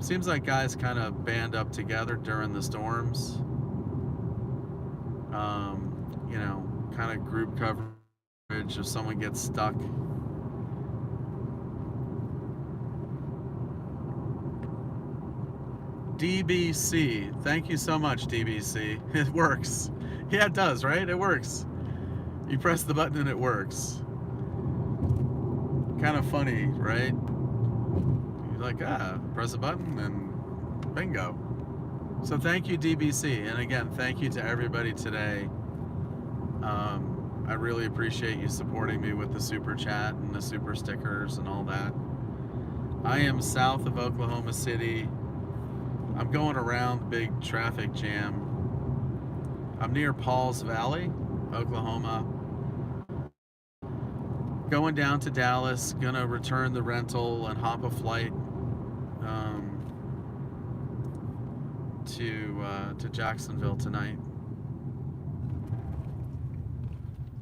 Speaker 1: seems like guys kind of band up together during the storms. You know, kind of group coverage if someone gets stuck. DBC, thank you so much, DBC. It works. Yeah, it does, right? It works. You press the button and it works. Kind of funny, right? You're like, press a button and bingo. So thank you, DBC. And again, thank you to everybody today. I really appreciate you supporting me with the super chat and the super stickers and all that. I am south of Oklahoma City. I'm going around the big traffic jam. I'm near Pauls Valley, Oklahoma. Going down to Dallas, gonna return the rental and hop a flight to Jacksonville tonight.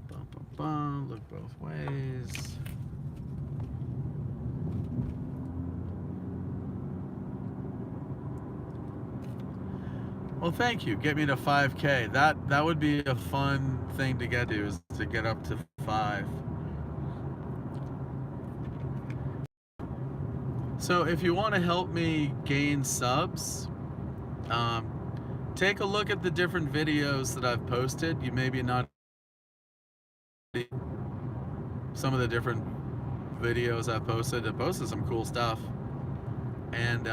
Speaker 1: Bum, bum, bum. Look both ways. Well, thank you. Get me to 5K. That would be a fun thing to get to, is to get up to 5. So if you want to help me gain subs, take a look at the different videos that I've posted. You maybe not some of the different videos I've posted. I posted some cool stuff, and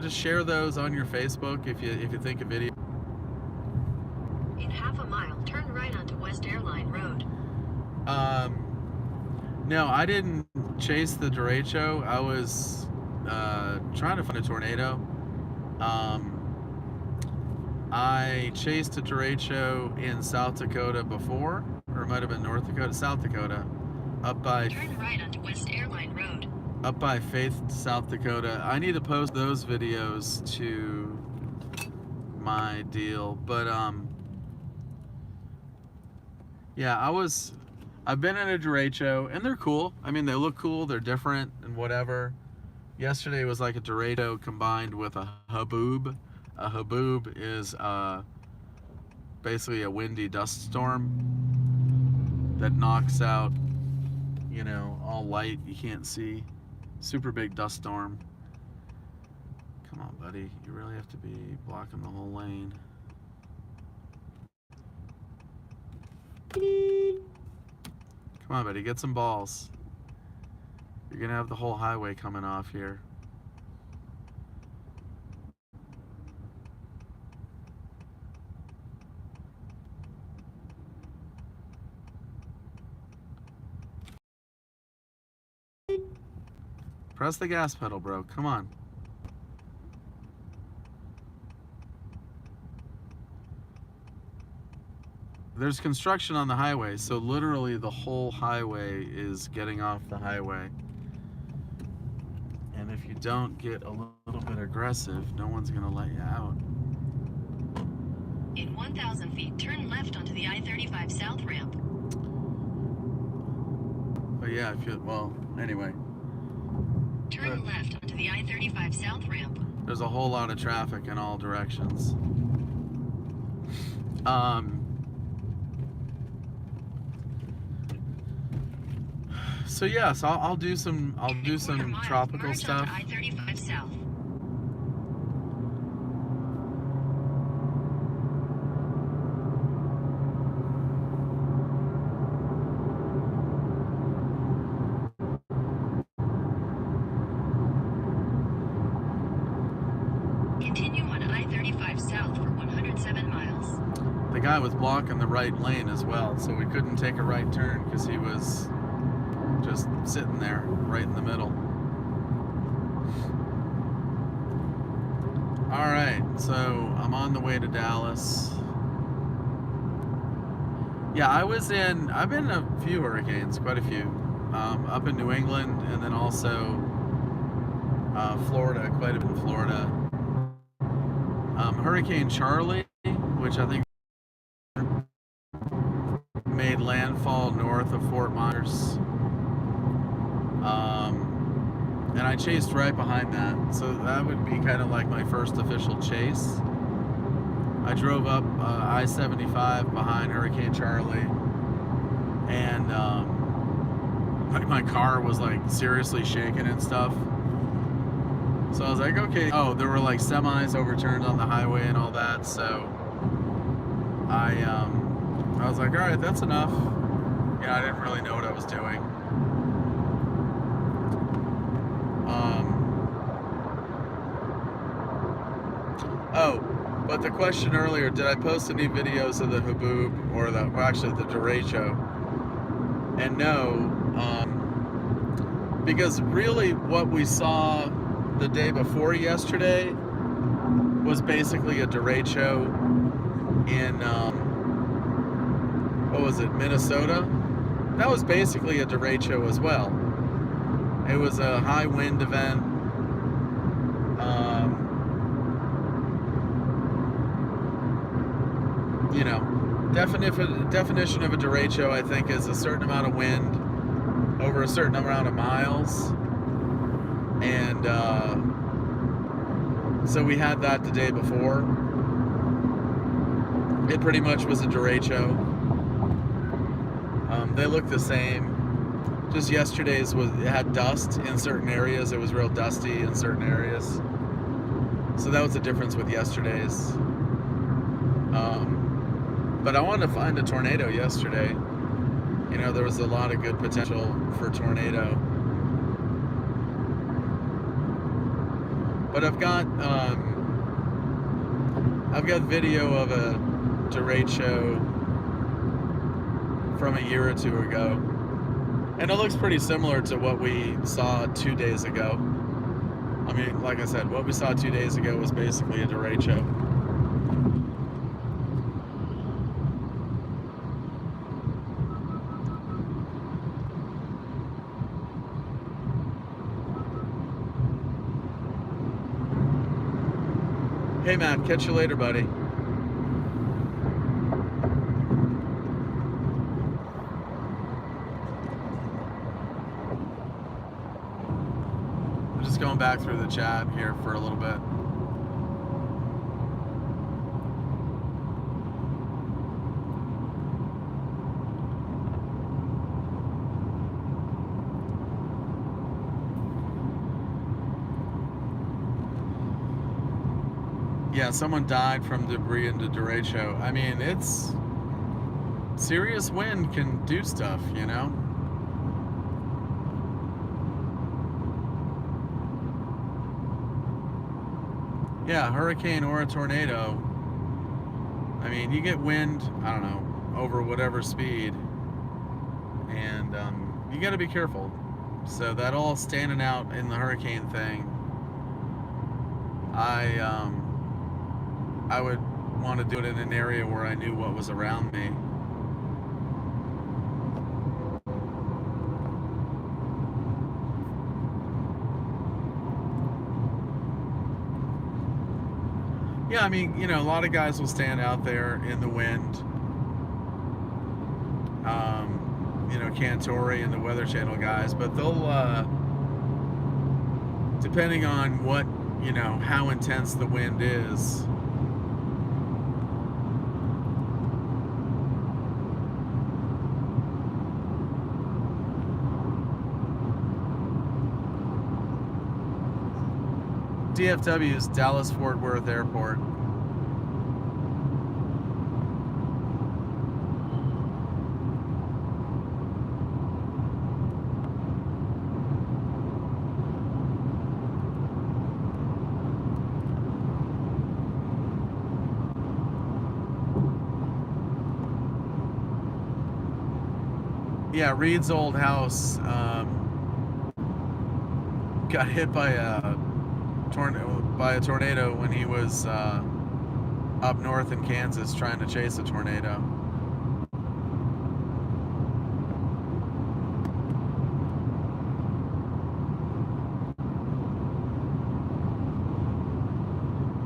Speaker 1: just share those on your Facebook if you think a video.
Speaker 2: In half a mile, turn right onto West Airline Road.
Speaker 1: No, I didn't chase the derecho. I was trying to find a tornado. I chased a derecho in South Dakota before, or it might have been North Dakota, South Dakota, up by.
Speaker 2: Turn right onto West Airline Road.
Speaker 1: Up by Faith, South Dakota. I need to post those videos to my deal, but yeah, I've been in a derecho, and they're cool. I mean, they look cool, they're different, and whatever. Yesterday was like a derecho combined with a haboob. A haboob is basically a windy dust storm that knocks out, all light you can't see. Super big dust storm. Come on, buddy. You really have to be blocking the whole lane. Come on, buddy. Get some balls. You're going to have the whole highway coming off here. Press the gas pedal, bro. Come on. There's construction on the highway, so literally the whole highway is getting off the highway. And if you don't get a little bit aggressive, no one's going to let you out.
Speaker 2: In 1,000 feet, turn left onto the I-35 South ramp.
Speaker 1: But yeah, anyway.
Speaker 2: Turn left onto the I-35 South ramp.
Speaker 1: There's a whole lot of traffic in all directions. So yes, I'll do some tropical stuff.
Speaker 2: I-35 South. Continue on I-35 South for 107 miles.
Speaker 1: The guy was blocking the right lane as well, so we couldn't take a right turn because he was just sitting there right in the middle. All right, so I'm on the way to Dallas. Yeah, I've been in a few hurricanes, quite a few, up in New England, and then also Florida, quite a bit in Florida. Hurricane Charlie, which I think made landfall north of Fort Myers. And I chased right behind that, so that would be kind of like my first official chase. I drove up I-75 behind Hurricane Charlie, and my car was like seriously shaking and stuff. So I was like, okay. Oh, there were like semis overturned on the highway and all that. So I was like, all right, that's enough. I didn't really know what I was doing. But the question earlier, did I post any videos of the Haboob or actually the derecho? And no, because really what we saw the day before yesterday was basically a derecho in, what was it, Minnesota? That was basically a derecho as well. It was a high wind event. You know, definition of a derecho, I think, is a certain amount of wind over a certain amount of miles. And so we had that the day before. It pretty much was a derecho. They look the same. Just yesterday's it had dust in certain areas. It was real dusty in certain areas. So that was the difference with yesterday's. But I wanted to find a tornado yesterday. You know, there was a lot of good potential for tornado. But I've got video of a derecho from a year or two ago, and it looks pretty similar to what we saw 2 days ago. I mean, like I said, what we saw 2 days ago was basically a derecho. Hey Matt, catch you later, buddy. I'm just going back through the chat here for a little bit. Yeah, someone died from debris into derecho. I mean, it's serious wind can do stuff, you know? Yeah, hurricane or a tornado. I mean, you get wind, I don't know, over whatever speed, and you got to be careful. So that all standing out in the hurricane thing, I would want to do it in an area where I knew what was around me. Yeah, I mean, you know, a lot of guys will stand out there in the wind. You know, Cantori and the Weather Channel guys, but they'll, depending on what, you know, how intense the wind is, DFW is Dallas Fort Worth Airport. Yeah, Reed's old house got hit by a tornado when he was up north in Kansas trying to chase a tornado.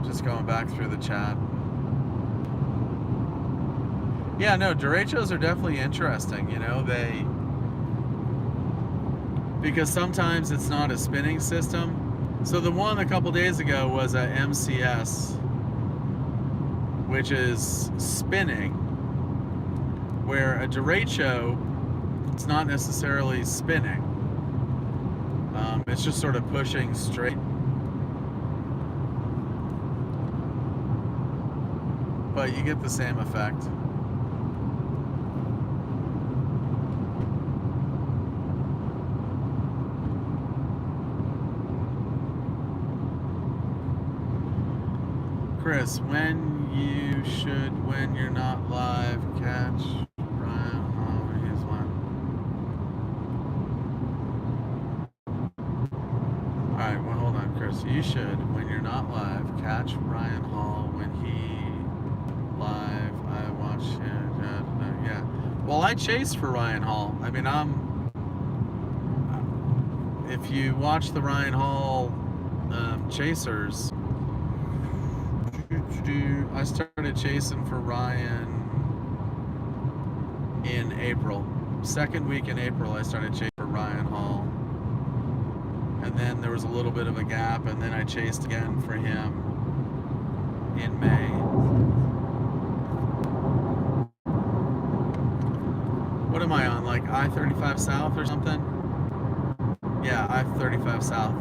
Speaker 1: Just going back through the chat. Yeah, no, derechos are definitely interesting, you know, because sometimes it's not a spinning system. So the one a couple days ago was a MCS, which is spinning, where a derecho, it's not necessarily spinning. It's just sort of pushing straight. But you get the same effect. Chris, when You should, when you're not live, catch Ryan Hall when he's live. Alright, well, hold on, Chris. You should, when you're not live, catch Ryan Hall when he live. I watch him. Yeah. Well, I chase for Ryan Hall. I mean, if you watch the Ryan Hall Chasers, I started chasing for Ryan in April. Second week in April, I started chasing for Ryan Hall. And then there was a little bit of a gap, and then I chased again for him in May. What am I on, like I-35 South or something? Yeah, I-35 South.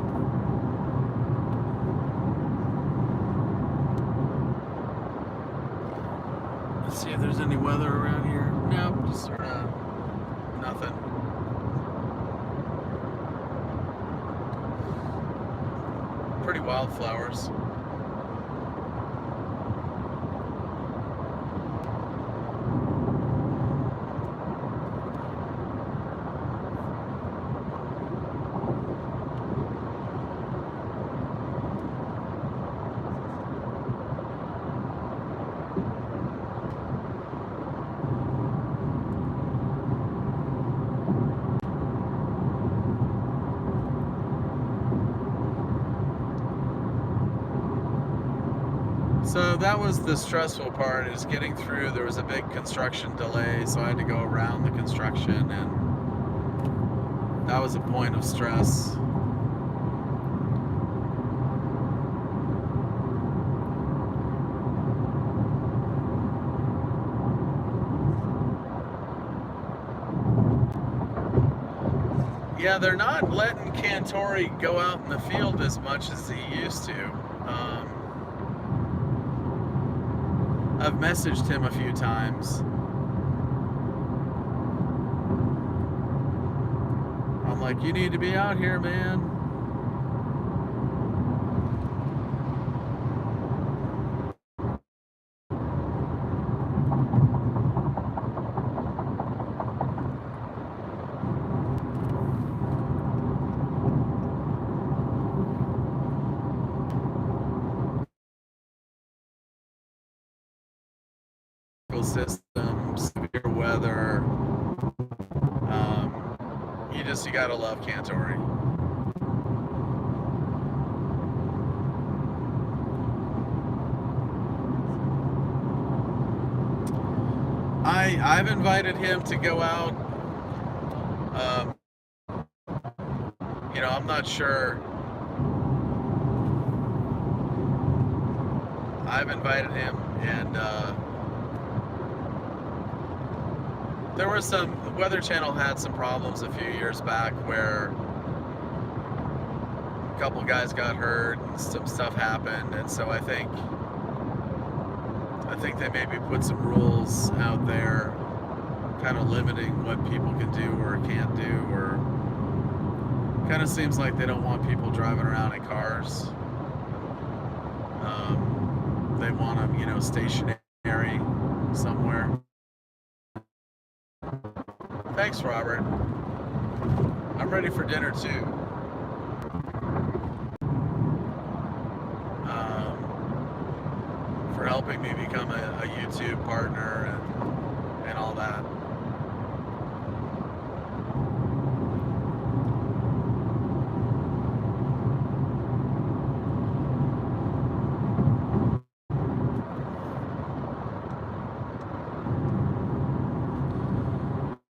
Speaker 1: Let's see if there's any weather around here. Nope, just sort of nothing. Pretty wildflowers. So that was the stressful part, is getting through. There was a big construction delay, so I had to go around the construction, and that was a point of stress. Yeah, they're not letting Cantori go out in the field as much as he used to. I've messaged him a few times. I'm like, you need to be out here, man. System, severe weather. You gotta love Cantori. I've invited him to go out. I'm not sure. I've invited him, and there was the Weather Channel had some problems a few years back where a couple guys got hurt and some stuff happened, and so I think they maybe put some rules out there kind of limiting what people can do or can't do, or kind of seems like they don't want people driving around in cars. They want them, stationary somewhere. Thanks, Robert. I'm ready for dinner too. For helping me become a YouTube partner and all that.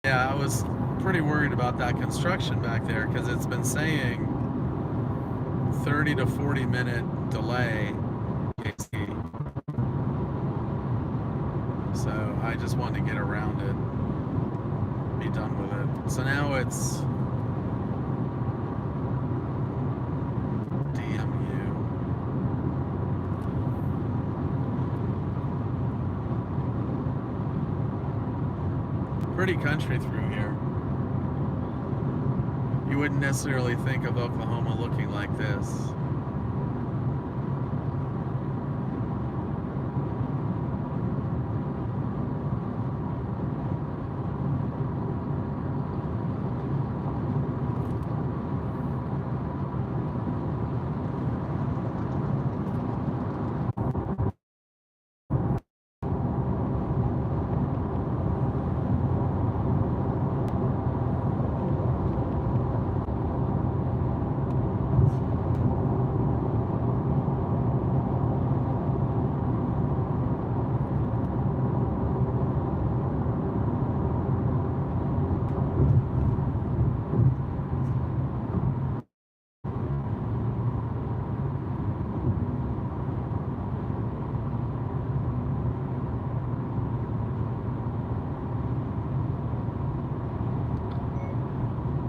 Speaker 1: Yeah, I was pretty worried about that construction back there because it's been saying 30 to 40 minute delay. So I just wanted to get around it, be done with it. So now it's DMU. Pretty country through here. You wouldn't necessarily think of Oklahoma looking like this.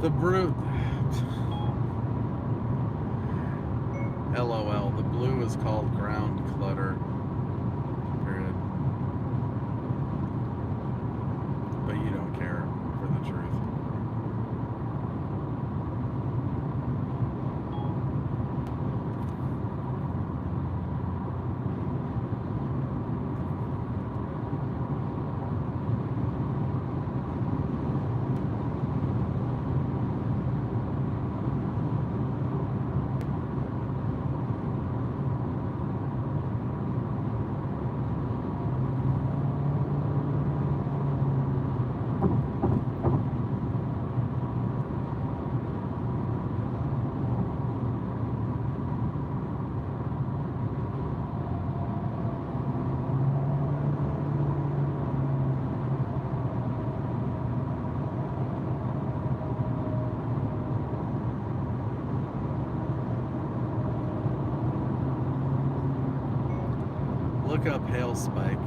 Speaker 1: The brute. LOL. The blue is called ground clutter. Period. But you don't care for the truth. Look up hail spike.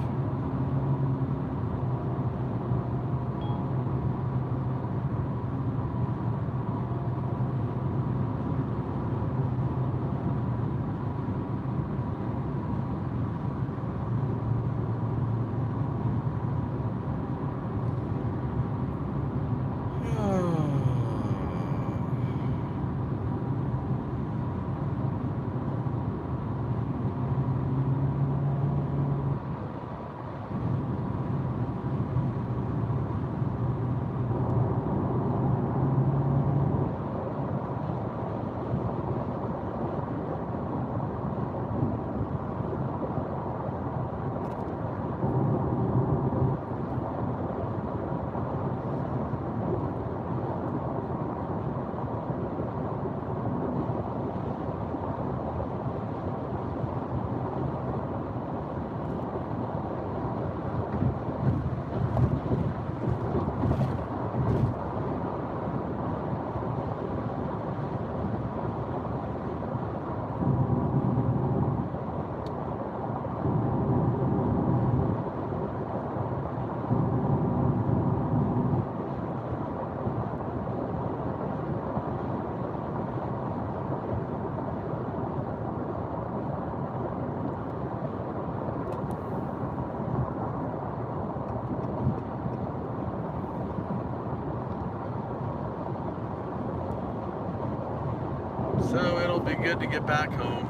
Speaker 1: So it'll be good to get back home.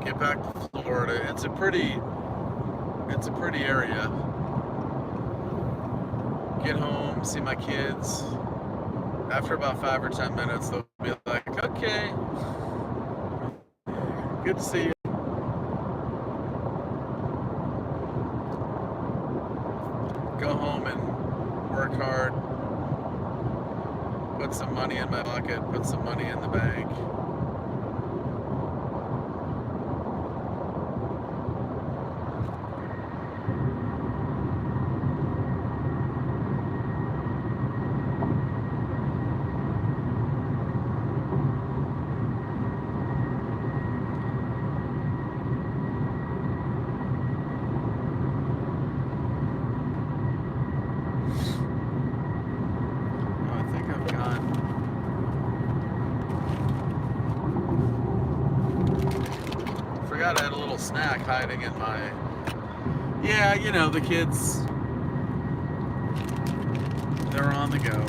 Speaker 1: Get back to Florida. It's a pretty area. Get home, see my kids. After about 5 or 10 minutes, they'll be like, okay, good to see you. Go home and work hard. Put some money in my pocket, put some money in the bank. I had a little snack hiding in my... Yeah, you know, the kids, they're on the go.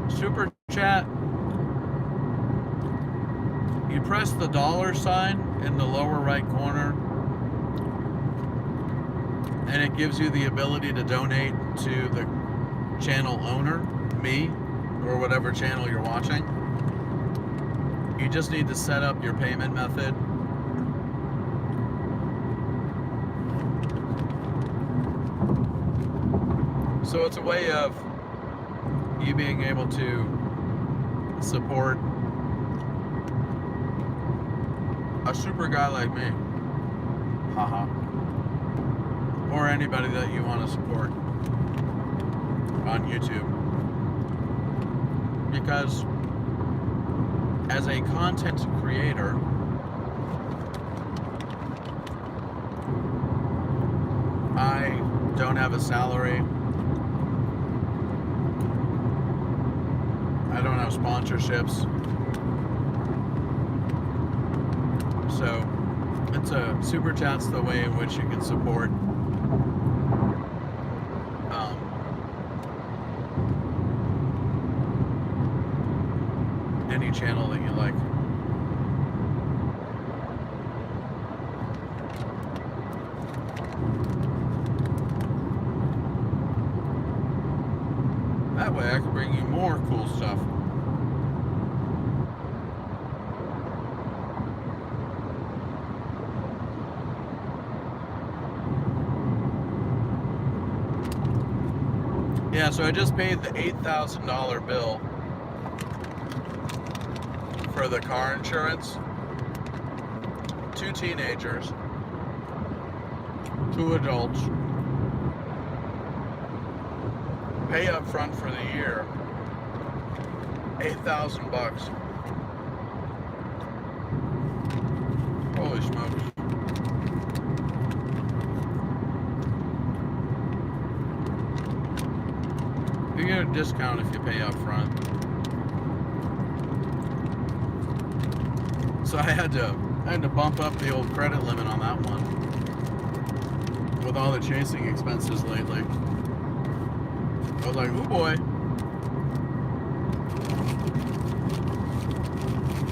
Speaker 1: Super chat. You press the $ in the lower right corner, and it gives you the ability to donate to the channel owner, me, or whatever channel you're watching. You just need to set up your payment method. So it's a way of you being able to support a super guy like me. Haha. Or anybody that you want to support on YouTube. Because as a content creator, I don't have a salary. I don't have sponsorships. So it's a super chat's the way in which you can support any channel that you like. That way I can bring you more cool stuff. Yeah, so I just paid the $8,000 bill for the car insurance. 2 teenagers, 2 adults. Pay up front for the year, $8,000. Holy smokes. You get a discount if you pay up front. So I had to bump up the old credit limit on that one with all the chasing expenses lately. I was like, oh boy.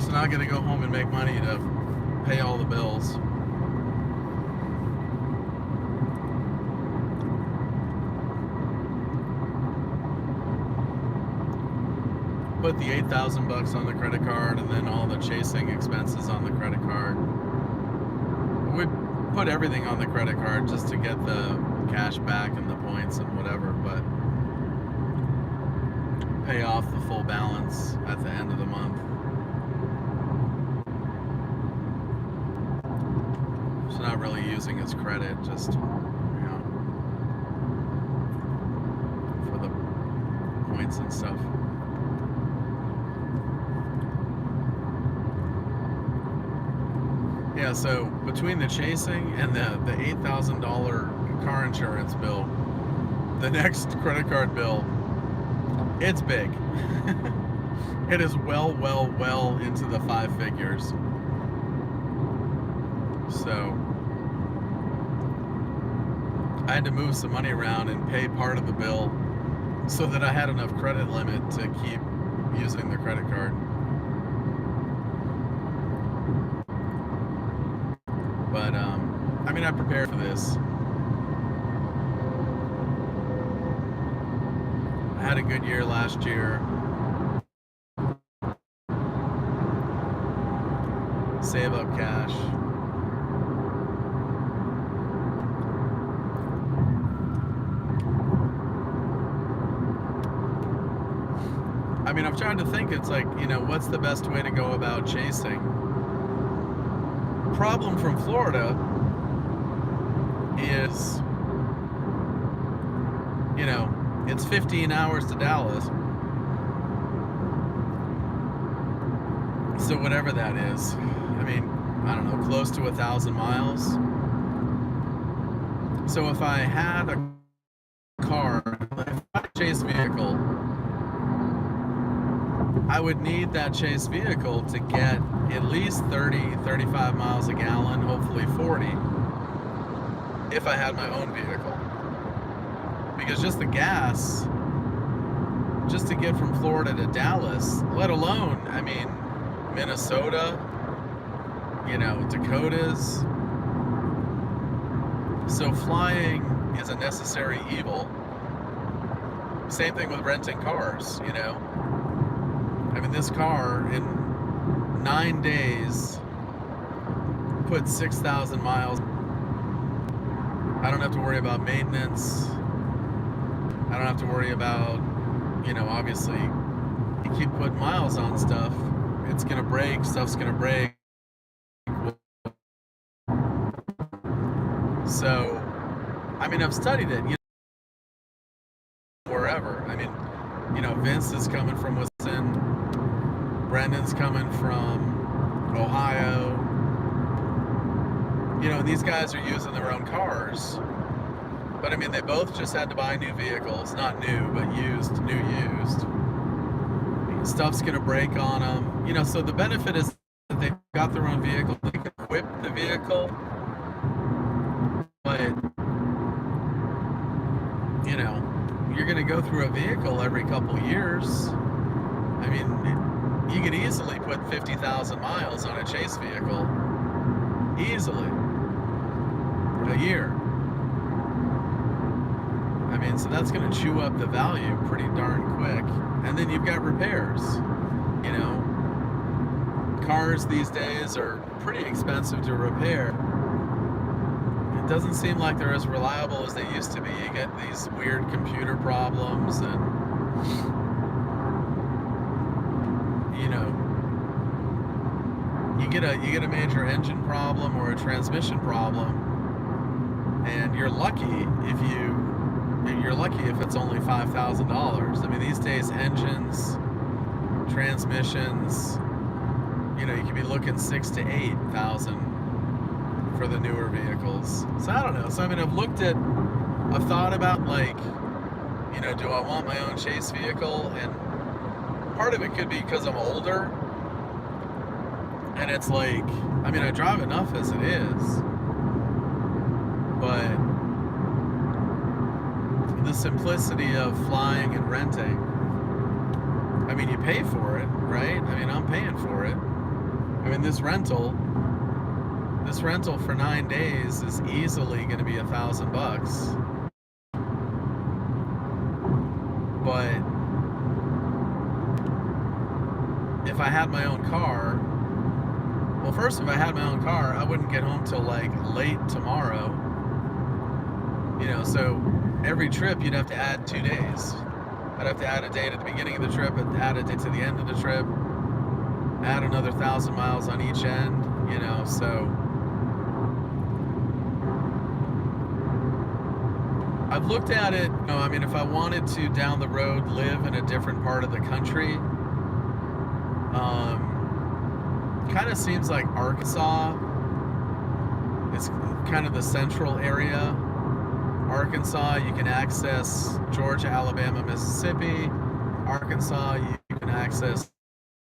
Speaker 1: So now I gotta go home and make money to pay all the bills. Put the $8,000 on the credit card and then all the chasing expenses on the credit card. We put everything on the credit card just to get the cash back and the points and whatever, but pay off the full balance at the end of the month. So not really using as credit, just, for the points and stuff. Yeah, so between the chasing and the $8,000 car insurance bill, the next credit card bill, it's big. It is well into the 5 figures. So I had to move some money around and pay part of the bill so that I had enough credit limit to keep using the credit card. But, I mean, I prepared for this. I had a good year last year. Save up cash. I mean, I'm trying to think, it's like, what's the best way to go about chasing? Problem from Florida is, it's 15 hours to Dallas. So whatever that is, I mean, I don't know, close to 1,000 miles. So if I had a car, if I had a chase vehicle, I would need that chase vehicle to get at least 30, 35 miles a gallon, hopefully 40, if I had my own vehicle. Because just the gas, just to get from Florida to Dallas, let alone, I mean, Minnesota, Dakotas. So flying is a necessary evil. Same thing with renting cars, I mean, this car in 9 days put 6,000 miles. I don't have to worry about maintenance. I don't have to worry about, obviously, you keep putting miles on stuff, it's gonna break, stuff's gonna break. So, I mean, I've studied it, wherever. I mean, Vince is coming from Wisconsin, Brendan's coming from Ohio. These guys are using their own cars. But I mean, they both just had to buy new vehicles. Not new, but used. Stuff's gonna break on them. So the benefit is that they've got their own vehicle. They can equip the vehicle. But, you're gonna go through a vehicle every couple years. I mean, you could easily put 50,000 miles on a chase vehicle. Easily. A year. I mean, so that's going to chew up the value pretty darn quick. And then you've got repairs. Cars these days are pretty expensive to repair. It doesn't seem like they're as reliable as they used to be. You get these weird computer problems and, you get a major engine problem or a transmission problem, and you're lucky if it's only $5,000. I mean, these days engines, transmissions, you could be looking $6,000 to $8,000 for the newer vehicles. So I don't know. So I mean, I've thought about, like, do I want my own chase vehicle? And part of it could be because I'm older. And it's like, I mean, I drive enough as it is, but the simplicity of flying and renting, I mean, you pay for it, right? I mean, I'm paying for it. I mean, this rental for 9 days is easily going to be $1,000. But if I had my own car, well, first, if I had my own car, I wouldn't get home till like late tomorrow. So every trip you'd have to add 2 days. I'd have to add a date at the beginning of the trip, add a date to the end of the trip, add another 1,000 miles on each end, so I've looked at it, I mean, if I wanted to down the road live in a different part of the country, kind of seems like Arkansas is kind of the central area. Arkansas, you can access Georgia, Alabama, Mississippi. Arkansas, you can access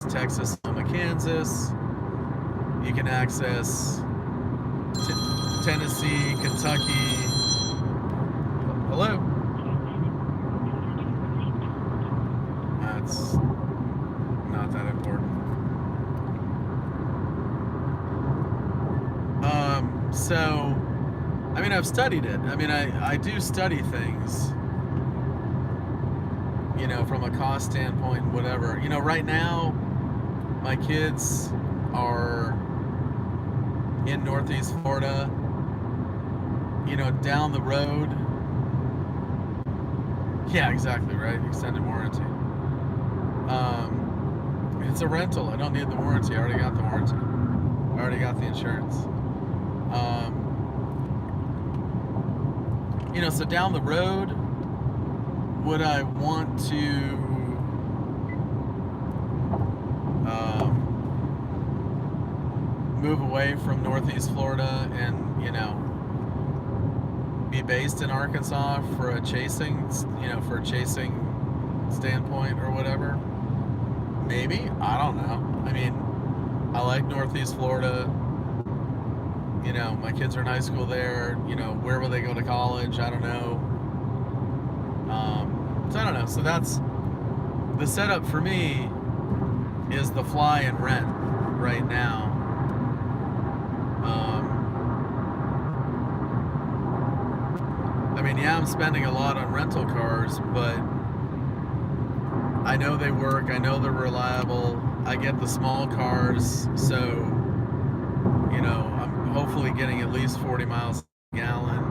Speaker 1: Texas, Oklahoma, Kansas. You can access Tennessee, Kentucky. Hello? That's not that important. So, I mean, I've studied it. I mean, I do study things, from a cost standpoint, whatever. Right now, my kids are in Northeast Florida, down the road. Yeah, exactly, right? Extended warranty. It's a rental. I don't need the warranty. I already got the warranty. I already got the insurance. So down the road, would I want to move away from Northeast Florida and, be based in Arkansas for a chasing standpoint or whatever? Maybe. I don't know. I mean, I like Northeast Florida. My kids are in high school there. Where will they go to college? I don't know. So I don't know. So that's the setup for me, is the fly and rent right now. I mean, yeah, I'm spending a lot on rental cars, but I know they work. I know they're reliable. I get the small cars, so I'm hopefully getting at least 40 miles a gallon.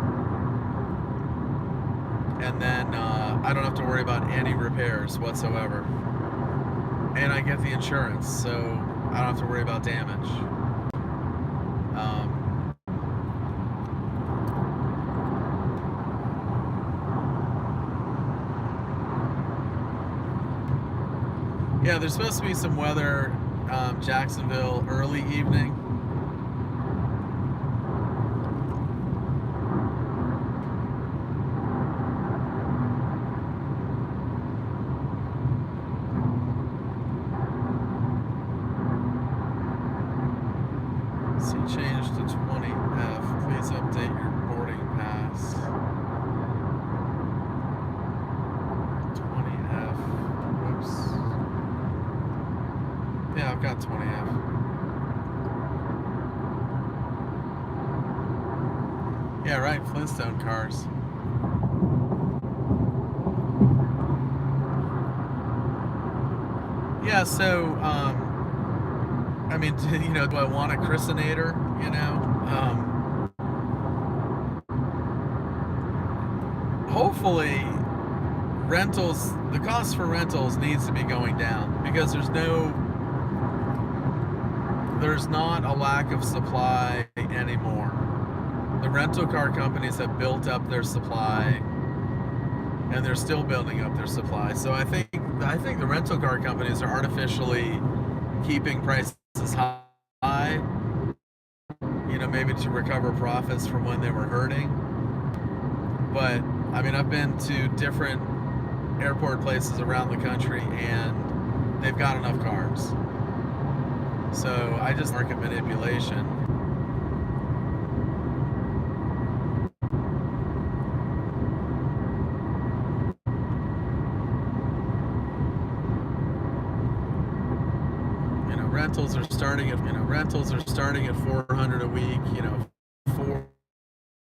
Speaker 1: And then I don't have to worry about any repairs whatsoever. And I get the insurance, so I don't have to worry about damage. there's supposed to be some weather, Jacksonville, early evening. See, change to 20F. Please update your boarding pass. 20F. Whoops. Yeah, I've got 20F. Yeah, right, Flintstone cars. Yeah, so, I mean, you know, do I want a christenator, you know? Hopefully, rentals, the cost for rentals needs to be going down because there's not a lack of supply anymore. The rental car companies have built up their supply and they're still building up their supply. So I think the rental car companies are artificially keeping prices high, you know, maybe to recover profits from when they were hurting. But I mean, I've been to different airport places around the country and they've got enough cars. So I just market manipulation. Rentals are starting at 400 a week, you know,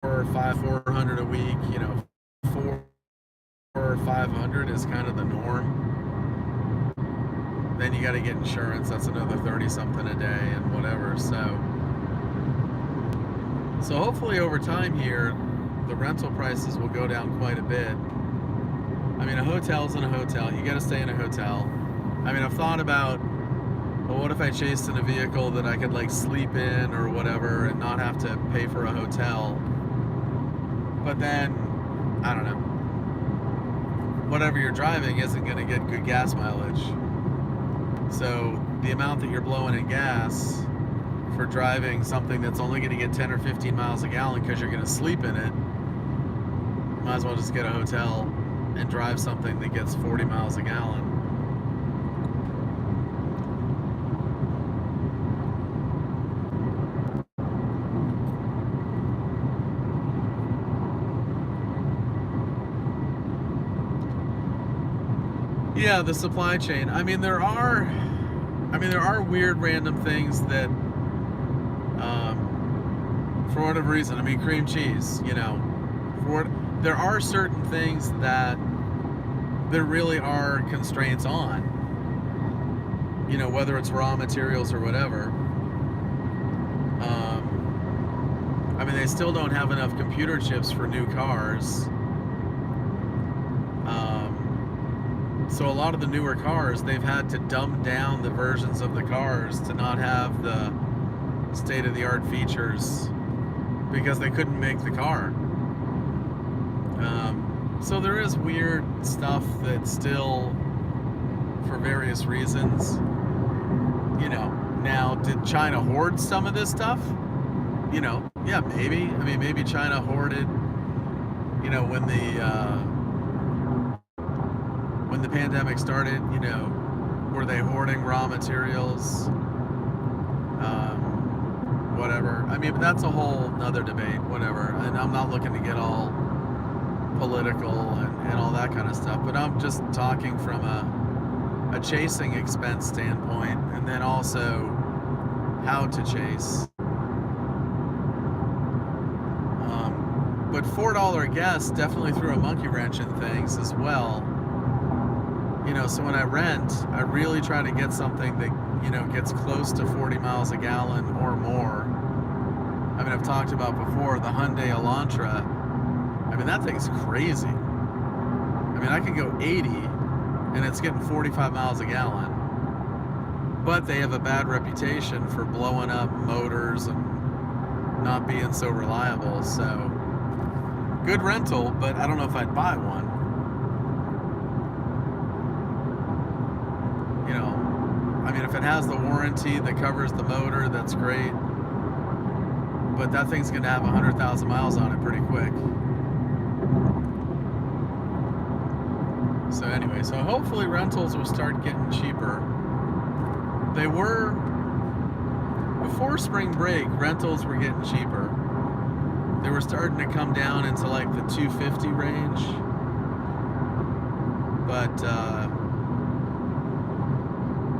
Speaker 1: 400 a week, you know, 400 or 500 is kind of the norm. Then you got to get insurance, that's another 30 something a day and whatever. So hopefully over time here the rental prices will go down quite a bit. I mean, a hotel's in a hotel, you got to stay in a hotel. I mean, I've thought about, well, what if I chased in a vehicle that I could like sleep in or whatever and not have to pay for a hotel? But then, I don't know, whatever you're driving isn't going to get good gas mileage. So the amount that you're blowing in gas for driving something that's only going to get 10 or 15 miles a gallon because you're going to sleep in it, might as well just get a hotel and drive something that gets 40 miles a gallon. Yeah, the supply chain. I mean, there are weird random things that, for whatever reason, I mean, cream cheese, you know, there are certain things that there really are constraints on, you know, whether it's raw materials or whatever. I mean, they still don't have enough computer chips for new cars. So a lot of the newer cars, they've had to dumb down the versions of the cars to not have the state-of-the-art features because they couldn't make the car. So there is weird stuff that still, for various reasons, you know. Now, did China hoard some of this stuff? You know, yeah, maybe. I mean, maybe China hoarded, you know, when the pandemic started, you know, were they hoarding raw materials? Whatever. I mean, but that's a whole nother debate, whatever. And I'm not looking to get all political and all that kind of stuff, but I'm just talking from a chasing expense standpoint, and then also how to chase. But $4 gas definitely threw a monkey wrench in things as well. You know, so when I rent, I really try to get something that, you know, gets close to 40 miles a gallon or more. I mean, I've talked about before the Hyundai Elantra. I mean, that thing's crazy. I mean, I can go 80 and it's getting 45 miles a gallon. But they have a bad reputation for blowing up motors and not being so reliable. So, good rental, but I don't know if I'd buy one. You know, I mean, if it has the warranty that covers the motor, that's great. But that thing's going to have 100,000 miles on it pretty quick. So anyway, so hopefully rentals will start getting cheaper. They were, before spring break, rentals were getting cheaper. They were starting to come down into like the 250 range. But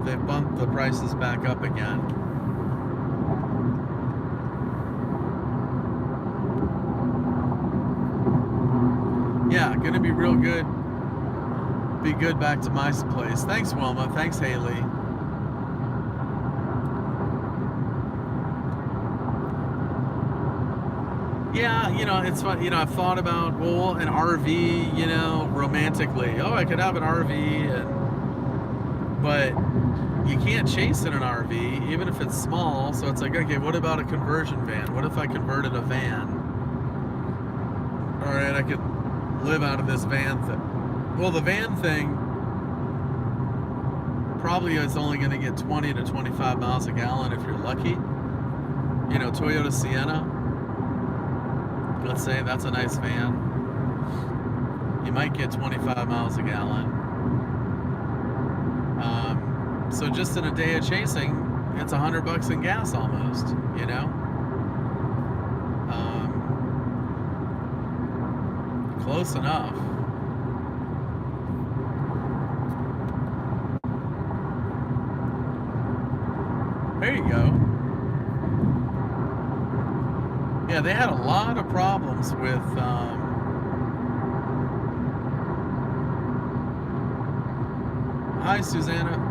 Speaker 1: they've bumped the prices back up again. Yeah, gonna be real good. Be good back to my place. Thanks, Wilma. Thanks, Haley. Yeah, you know, it's fun. You know, I've thought about, well, an RV, you know, romantically. Oh, I could have an RV, but you can't chase in an RV, even if it's small. So it's like, okay, what about a conversion van? What if I converted a van? All right, I could live out of this van thing. Well, the van thing probably is only going to get 20 to 25 miles a gallon if you're lucky. You know, Toyota Sienna, let's say that's a nice van. You might get 25 miles a gallon. So just in a day of chasing, it's $100 in gas almost, you know? Close enough. There you go. Yeah, they had a lot of problems with hi, Susanna.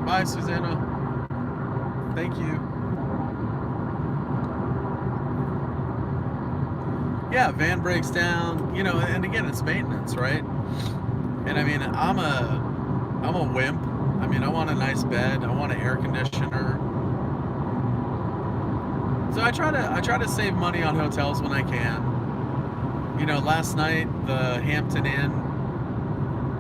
Speaker 1: Bye, Susanna. Thank you. Yeah, van breaks down, you know, and again, it's maintenance, right? And I mean, I'm a wimp. I mean, I want a nice bed. I want an air conditioner. So I try to save money on hotels when I can. You know, last night the Hampton Inn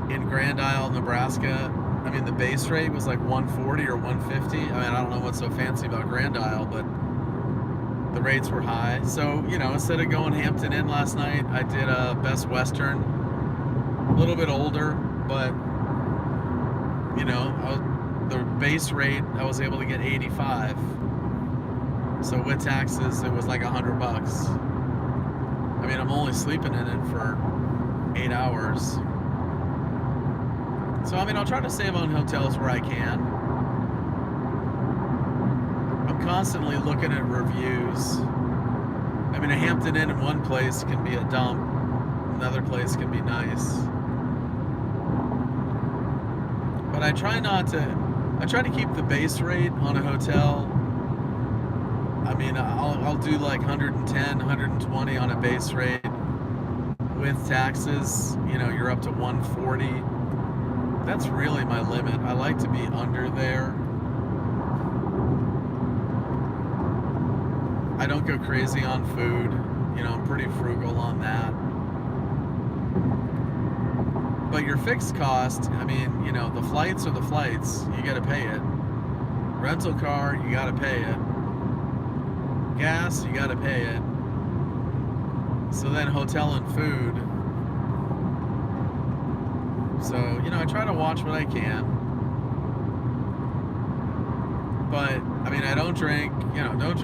Speaker 1: in Grand Isle, Nebraska, I mean, the base rate was like 140 or 150. I mean, I don't know what's so fancy about Grand Isle, but the rates were high. So, you know, instead of going Hampton Inn last night, I did a Best Western, a little bit older, but you know, the base rate, I was able to get 85. So with taxes, it was like $100. I mean, I'm only sleeping in it for 8 hours. So, I mean, I'll try to save on hotels where I can. I'm constantly looking at reviews. I mean, a Hampton Inn in one place can be a dump. Another place can be nice. But I try to keep the base rate on a hotel. I mean, I'll do like 110, 120 on a base rate. With taxes, you know, you're up to 140. That's really my limit. I like to be under there. I don't go crazy on food. You know, I'm pretty frugal on that. But your fixed cost, I mean, you know, the flights are the flights. You got to pay it. Rental car, you got to pay it. Gas, you got to pay it. So then hotel and food. So, you know, I try to watch what I can. But, I mean, I don't drink, you know, don't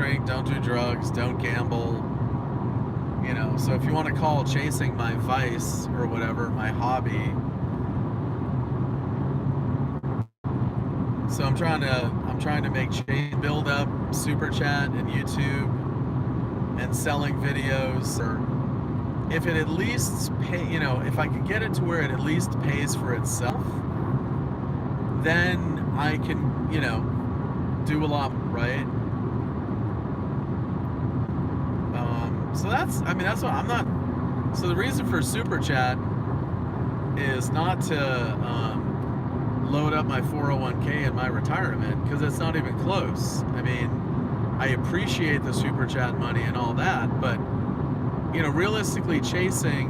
Speaker 1: do drugs, don't gamble. You know, so if you want to call chasing my vice or whatever, my hobby. So I'm trying to build up Super Chat and YouTube and selling videos, or if it at least pay, you know, if I could get it to where it at least pays for itself, then I can, you know, do a lot, right? So that's, I mean, that's what I'm not. So the reason for Super Chat is not to load up my 401k and my retirement, because it's not even close. I mean, I appreciate the Super Chat money and all that, but you know, realistically, chasing,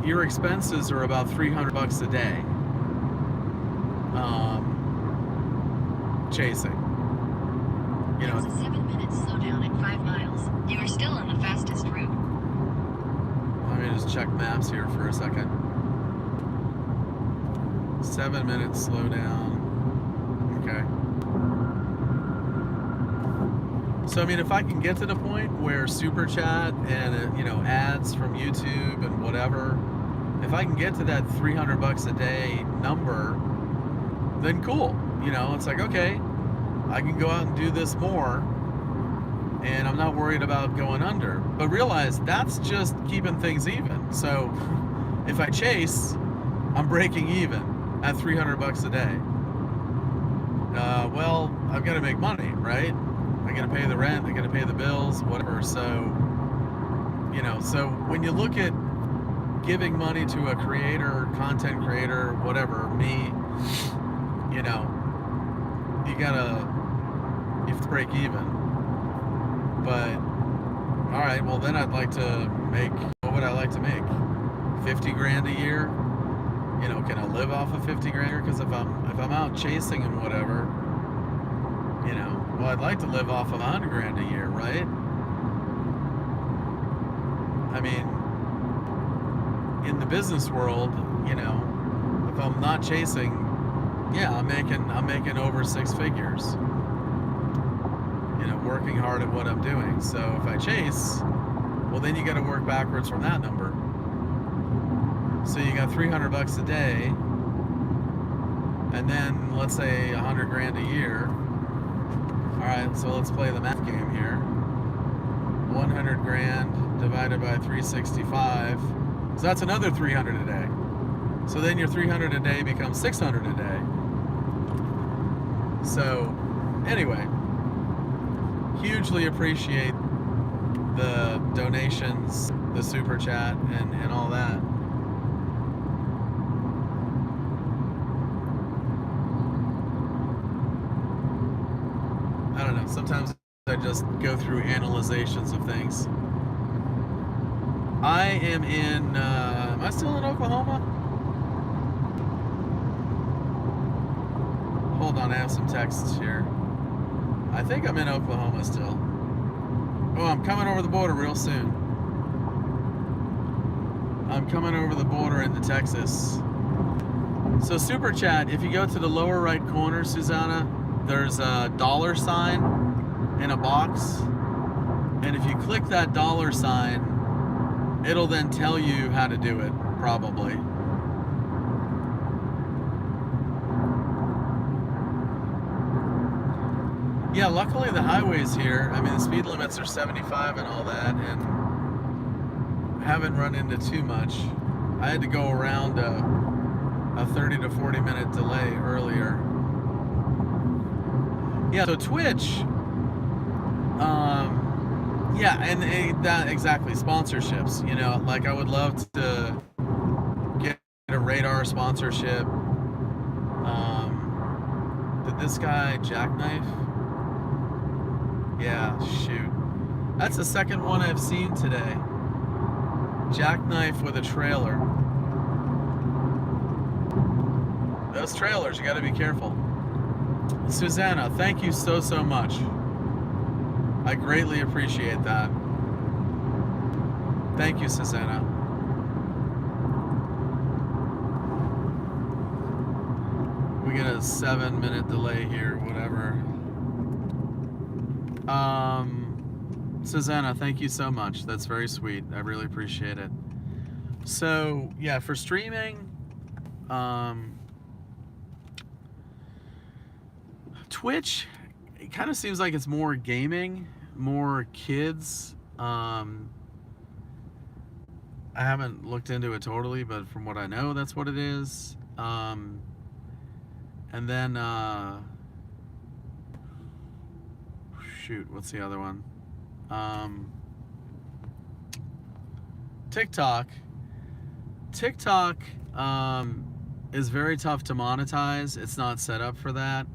Speaker 1: your expenses are about $300 a day. chasing. You know,
Speaker 2: It's a 7-minute slowdown at 5 miles. You are still on the fastest route.
Speaker 1: let me just check maps here for a second. 7-minute slowdown. Okay. So I mean, if I can get to the point where super chat and you know, ads from YouTube and whatever, if I can get to that $300 a day number, then cool. You know, it's like, okay, I can go out and do this more, and I'm not worried about going under. But realize that's just keeping things even. So if I chase, I'm breaking even at $300 a day. Well, I've got to make money, right? I got to pay the rent, I got to pay the bills, whatever. So, you know, so when you look at giving money to a creator, content creator, whatever, me, you know, you have to break even. But all right, well then I'd like to make, what would I like to make? 50 grand a year? You know, can I live off of 50 grand a year? Because if I'm out chasing and whatever, you know, well, I'd like to live off of 100 grand a year, right? I mean, in the business world, you know, if I'm not chasing, yeah, I'm making over 6 figures. You know, working hard at what I'm doing. So if I chase, well, then you got to work backwards from that number. So you got $300 a day, and then let's say 100 grand a year. All right, so let's play the math game here. 100 grand divided by 365. So that's another 300 a day. So then your 300 a day becomes 600 a day. So anyway, hugely appreciate the donations, the super chat, and all that. I don't know, sometimes I just go through analyzations of things. I am in, am I still in Oklahoma? Hold on, I have some texts here. I think I'm in Oklahoma still. Oh, I'm coming over the border real soon. I'm coming over the border into Texas. So super chat, if you go to the lower right corner, Susanna, there's a $sign in a box. And if you click that $sign, it'll then tell you how to do it, probably. Yeah, luckily the highways here, I mean, the speed limits are 75 and all that, and haven't run into too much. I had to go around a 30 to 40 minute delay earlier. Yeah, so Twitch, yeah, and that exactly, sponsorships, you know, like I would love to get a radar sponsorship. Did this guy jackknife? Yeah, shoot. That's the second one I've seen today. Jackknife with a trailer. Those trailers, you gotta be careful. Susanna, thank you so much. I greatly appreciate that. Thank you, Susanna. We get a 7-minute delay here, whatever. Susanna, thank you so much. That's very sweet. I really appreciate it. So, yeah, for streaming, Twitch, it kind of seems like it's more gaming, more kids. I haven't looked into it totally, but from what I know, that's what it is. And then, shoot, what's the other one? TikTok. TikTok is very tough to monetize. It's not set up for that.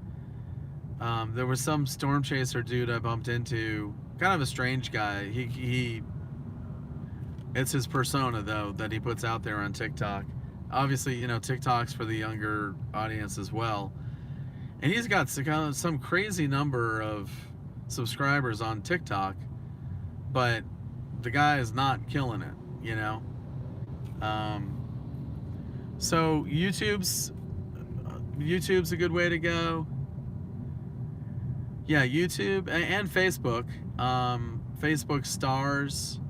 Speaker 1: There was some storm chaser dude I bumped into, kind of a strange guy. It's his persona though that he puts out there on TikTok. Obviously, you know, TikTok's for the younger audience as well. And he's got some crazy number of subscribers on TikTok, but the guy is not killing it, you know. So YouTube's a good way to go. Yeah, YouTube and Facebook. Facebook stars.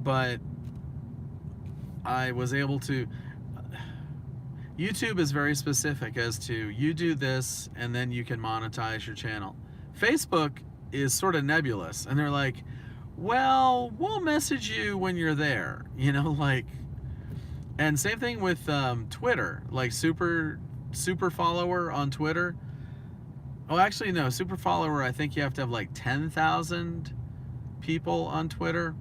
Speaker 1: But I was able to. YouTube is very specific as to you do this and then you can monetize your channel. Facebook is sort of nebulous, and they're like, well, we'll message you when you're there, you know, like. And same thing with Twitter, like super follower on Twitter. Oh, actually no, super follower, I think you have to have like 10,000 people on Twitter.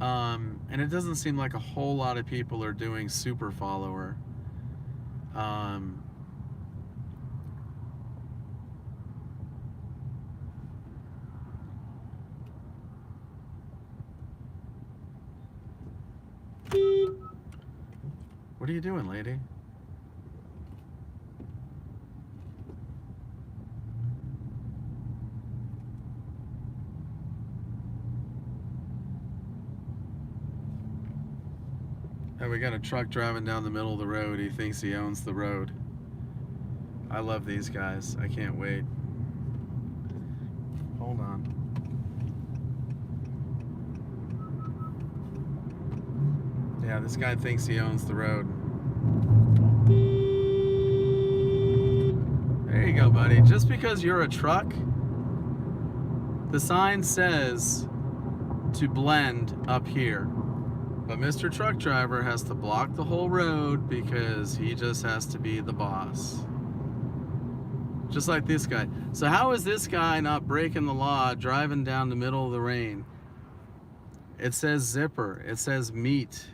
Speaker 1: And it doesn't seem like a whole lot of people are doing super follower. What are you doing, lady? Oh, we got a truck driving down the middle of the road. He thinks he owns the road. I love these guys. I can't wait. Hold on. Yeah, this guy thinks he owns the road. There you go, buddy. Just because you're a truck, the sign says to blend up here. But Mr. Truck Driver has to block the whole road because he just has to be the boss. Just like this guy. So how is this guy not breaking the law driving down the middle of the rain? It says zipper. It says meet.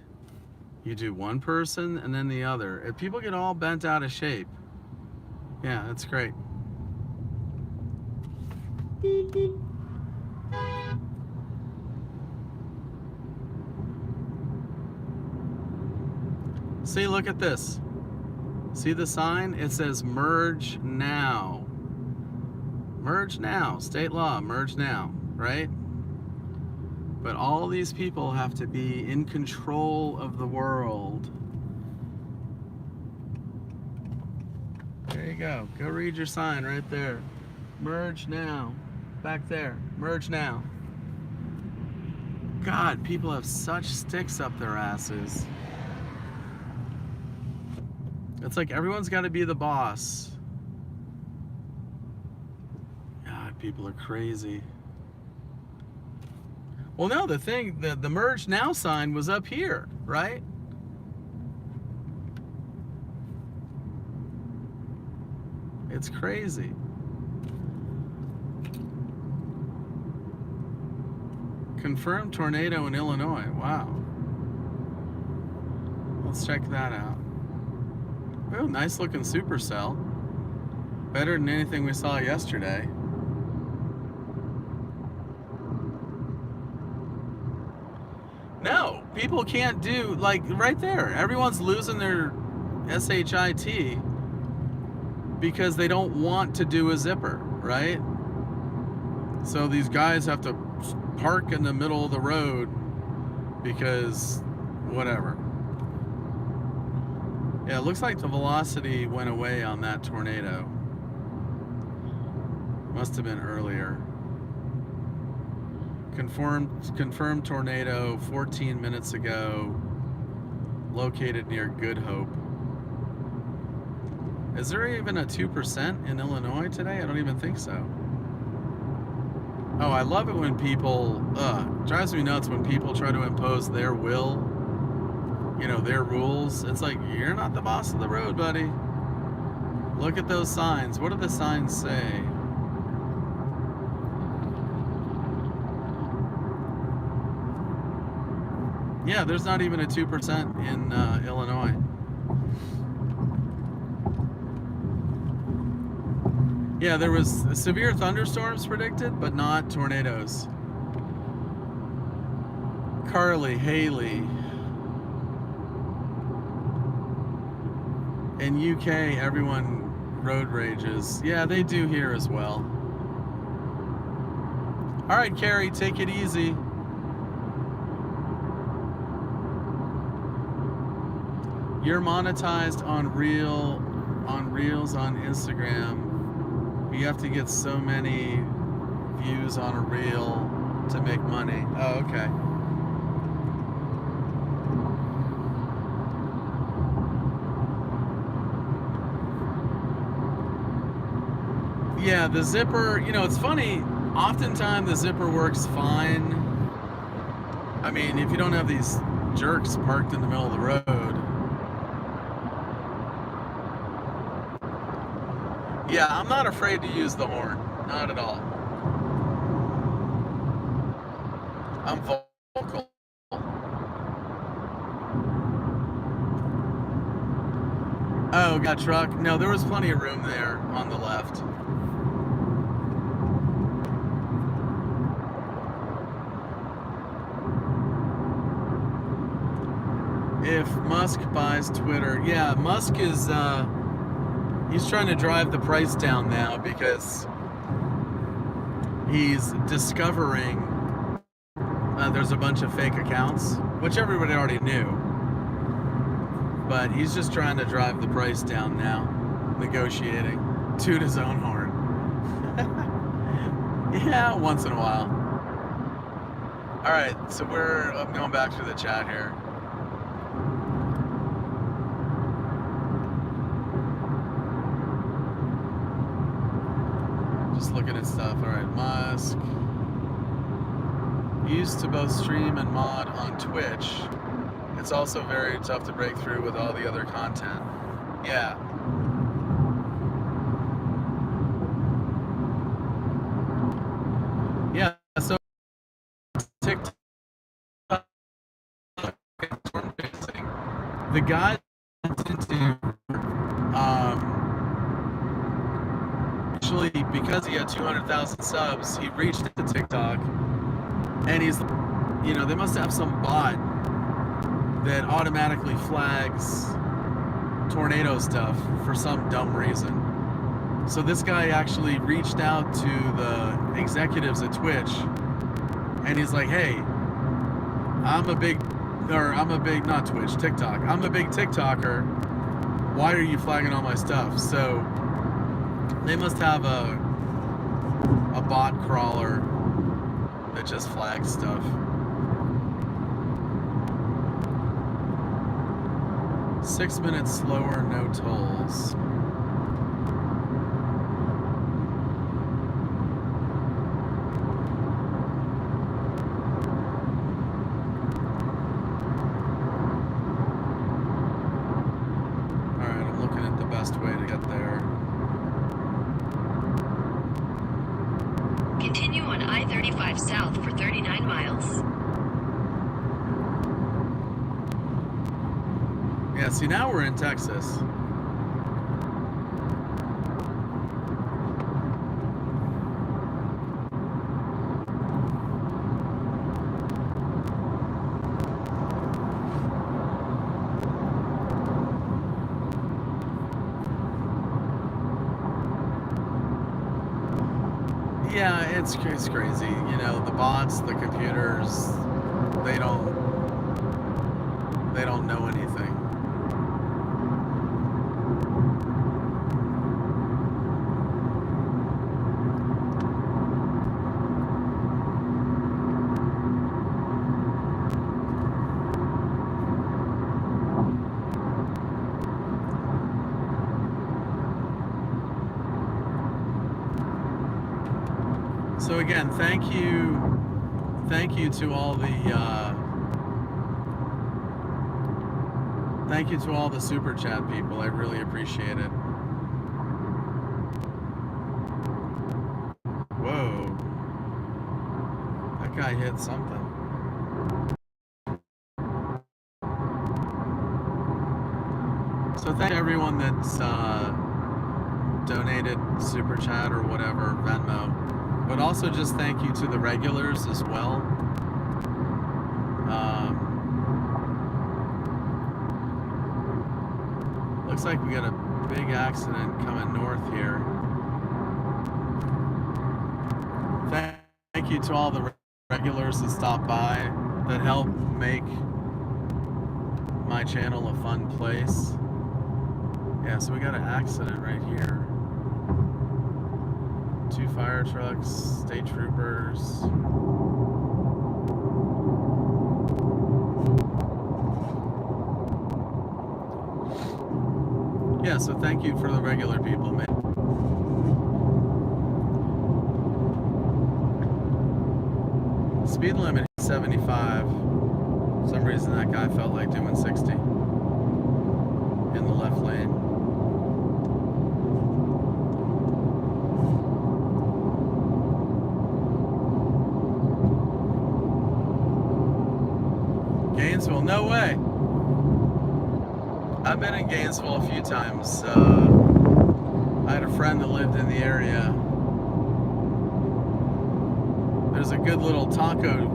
Speaker 1: You do one person and then the other. If people get all bent out of shape. Yeah, that's great. See, look at this. See the sign? It says merge now. Merge now. State law, merge now, right? But all these people have to be in control of the world. There you go. Go read your sign right there. Merge now. Back there. Merge now. God, people have such sticks up their asses. It's like everyone's got to be the boss. God, people are crazy. Well, no, the merge now sign was up here, right? It's crazy. Confirmed tornado in Illinois. Wow. Let's check that out. Oh, nice looking supercell. Better than anything we saw yesterday. No, people can't do, like, right there. Everyone's losing their SHIT because they don't want to do a zipper, right? So these guys have to park in the middle of the road because whatever. Yeah, it looks like the velocity went away on that tornado. Must have been earlier. Confirmed tornado 14 minutes ago, located near Good Hope. Is there even a 2% in Illinois today? I don't even think so. Oh, I love it when people, drives me nuts when people try to impose their will, you know, their rules. It's like, you're not the boss of the road, buddy. Look at those signs. What do the signs say? Yeah, there's not even a 2% in Illinois. Yeah, there was severe thunderstorms predicted, but not tornadoes. Carly, Haley. In UK, everyone road rages. Yeah, they do here as well. All right, Carrie, take it easy. You're monetized on Reels on Instagram. You have to get so many views on a reel to make money. Oh, okay. Yeah, the zipper, you know, it's funny. Oftentimes the zipper works fine. I mean, if you don't have these jerks parked in the middle of the road. Yeah, I'm not afraid to use the horn. Not at all. I'm vocal. Oh, got truck? No, there was plenty of room there on the left. If Musk buys Twitter, yeah, Musk is, he's trying to drive the price down now because he's discovering there's a bunch of fake accounts, which everybody already knew. But he's just trying to drive the price down now, negotiating, toot his own horn. Yeah, once in a while. All right, so I'm going back through the chat here. Just looking at stuff. All right, Musk used to both stream and mod on Twitch. It's also very tough to break through with all the other content. Yeah. Yeah, so TikTok, the guy into actually, because he had 200,000 subs, he reached into TikTok, and he's, you know, they must have some bot that automatically flags tornado stuff for some dumb reason. So this guy actually reached out to the executives at Twitch, and he's like, hey, not Twitch, TikTok. I'm a big TikToker. Why are you flagging all my stuff? So they must have a bot crawler that just flags stuff. Six minutes slower, no tolls. Alright, I'm looking at the best way to get there.
Speaker 2: Continue on I-35 south for 39 miles.
Speaker 1: Yeah, see, now we're in Texas. Yeah, it's crazy. You know, the bots, the computers, they don't know anything. So again, thank you to all the super chat people. I really appreciate it. Whoa, that guy hit something. So thank everyone that's donated super chat or whatever, Venmo. But also just thank you to the regulars as well. Look Looks like we got a big accident coming north here. Thank you to all the regulars that stop by that help make my channel a fun place. Yeah, so we got an accident right here. 2 fire trucks, state troopers. Yeah, so thank you for the regular people, man. Speed limit is 75. For some reason that guy felt like doing 60 in the left lane. Gainesville, no way. I've been in Gainesville a few times. I had a friend that lived in the area. There's a good little taco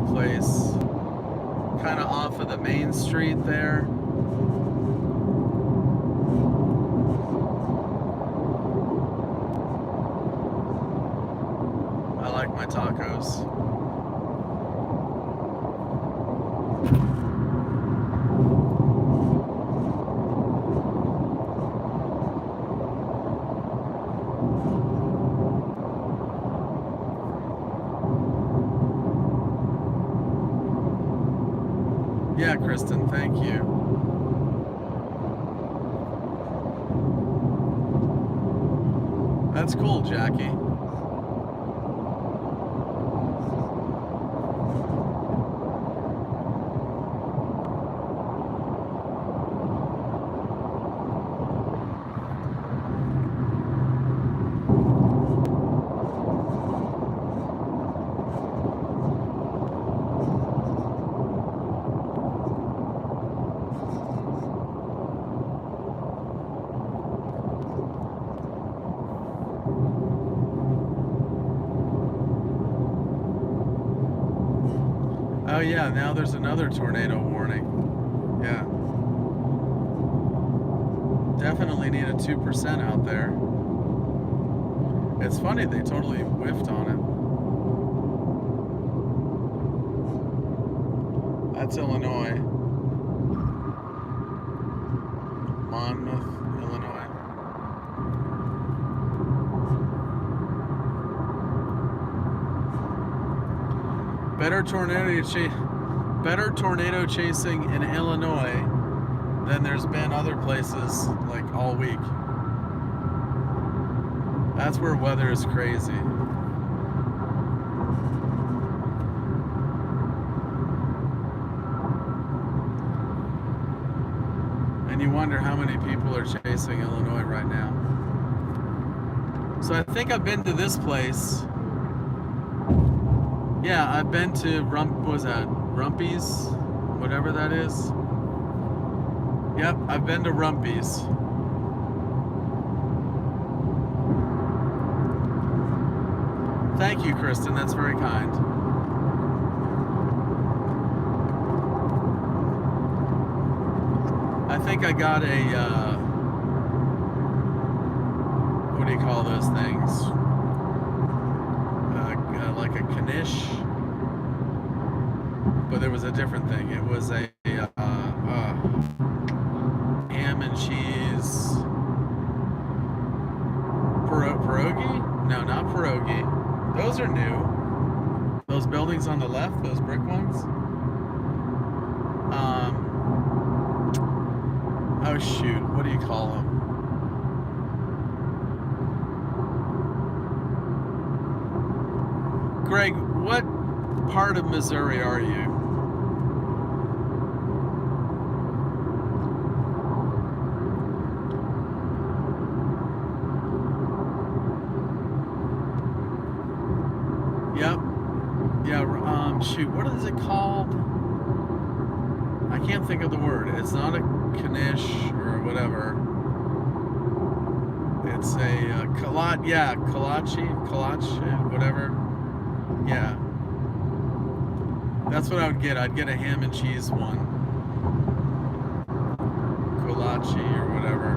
Speaker 1: place kind of off of the main street there. I like my tacos. Yeah, Kristen, thank you. That's cool, Jackie. Oh yeah, now there's another tornado warning. Yeah. Definitely need a 2% out there. It's funny, they totally whiffed on it. That's Illinois. Monmouth, Illinois. Better tornado chasing in Illinois than there's been other places like all week. That's where weather is crazy. And you wonder how many people are chasing Illinois right now. So I think I've been to this place. Yeah, I've been to Rumpy's? Whatever that is. Yep, I've been to Rumpy's. Thank you, Kristen. That's very kind. I think I got a, what do you call those things? Like a knish, but there was a different thing. It was a ham and cheese pierogi? No, not pierogi. Those are new. Those buildings on the left, those brick ones. Oh shoot, what do you call them? Greg, what part of Missouri are you? Yep. Yeah, shoot, what is it called? I can't think of the word. It's not a knish or whatever. It's a kolache, whatever. Yeah. That's what I would get. I'd get a ham and cheese one. Kolachi or whatever.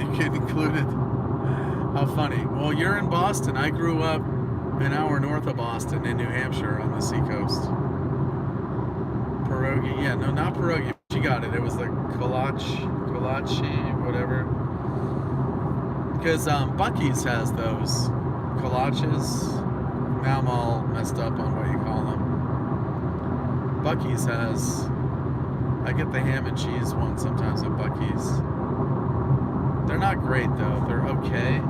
Speaker 1: You get included. How funny. Well, you're in Boston. I grew up an hour north of Boston in New Hampshire on the seacoast. Pierogi. Yeah, no, not pierogi. She got it. It was like kolachi, whatever. Because Buc-ee's has those kolaches. Now I'm all messed up on what you call them. Buc-ee's has. I get the ham and cheese one sometimes at Buc-ee's. They're not great though. They're okay.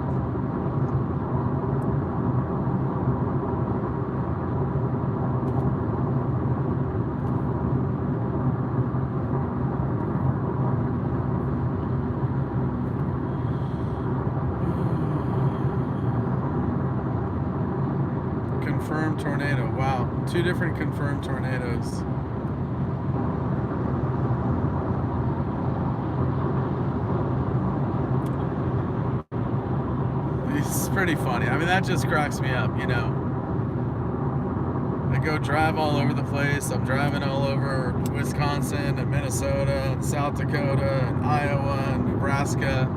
Speaker 1: Confirmed tornado. Wow. 2 different confirmed tornadoes. It's pretty funny. I mean, that just cracks me up, you know. I go drive all over the place. I'm driving all over Wisconsin and Minnesota and South Dakota and Iowa and Nebraska.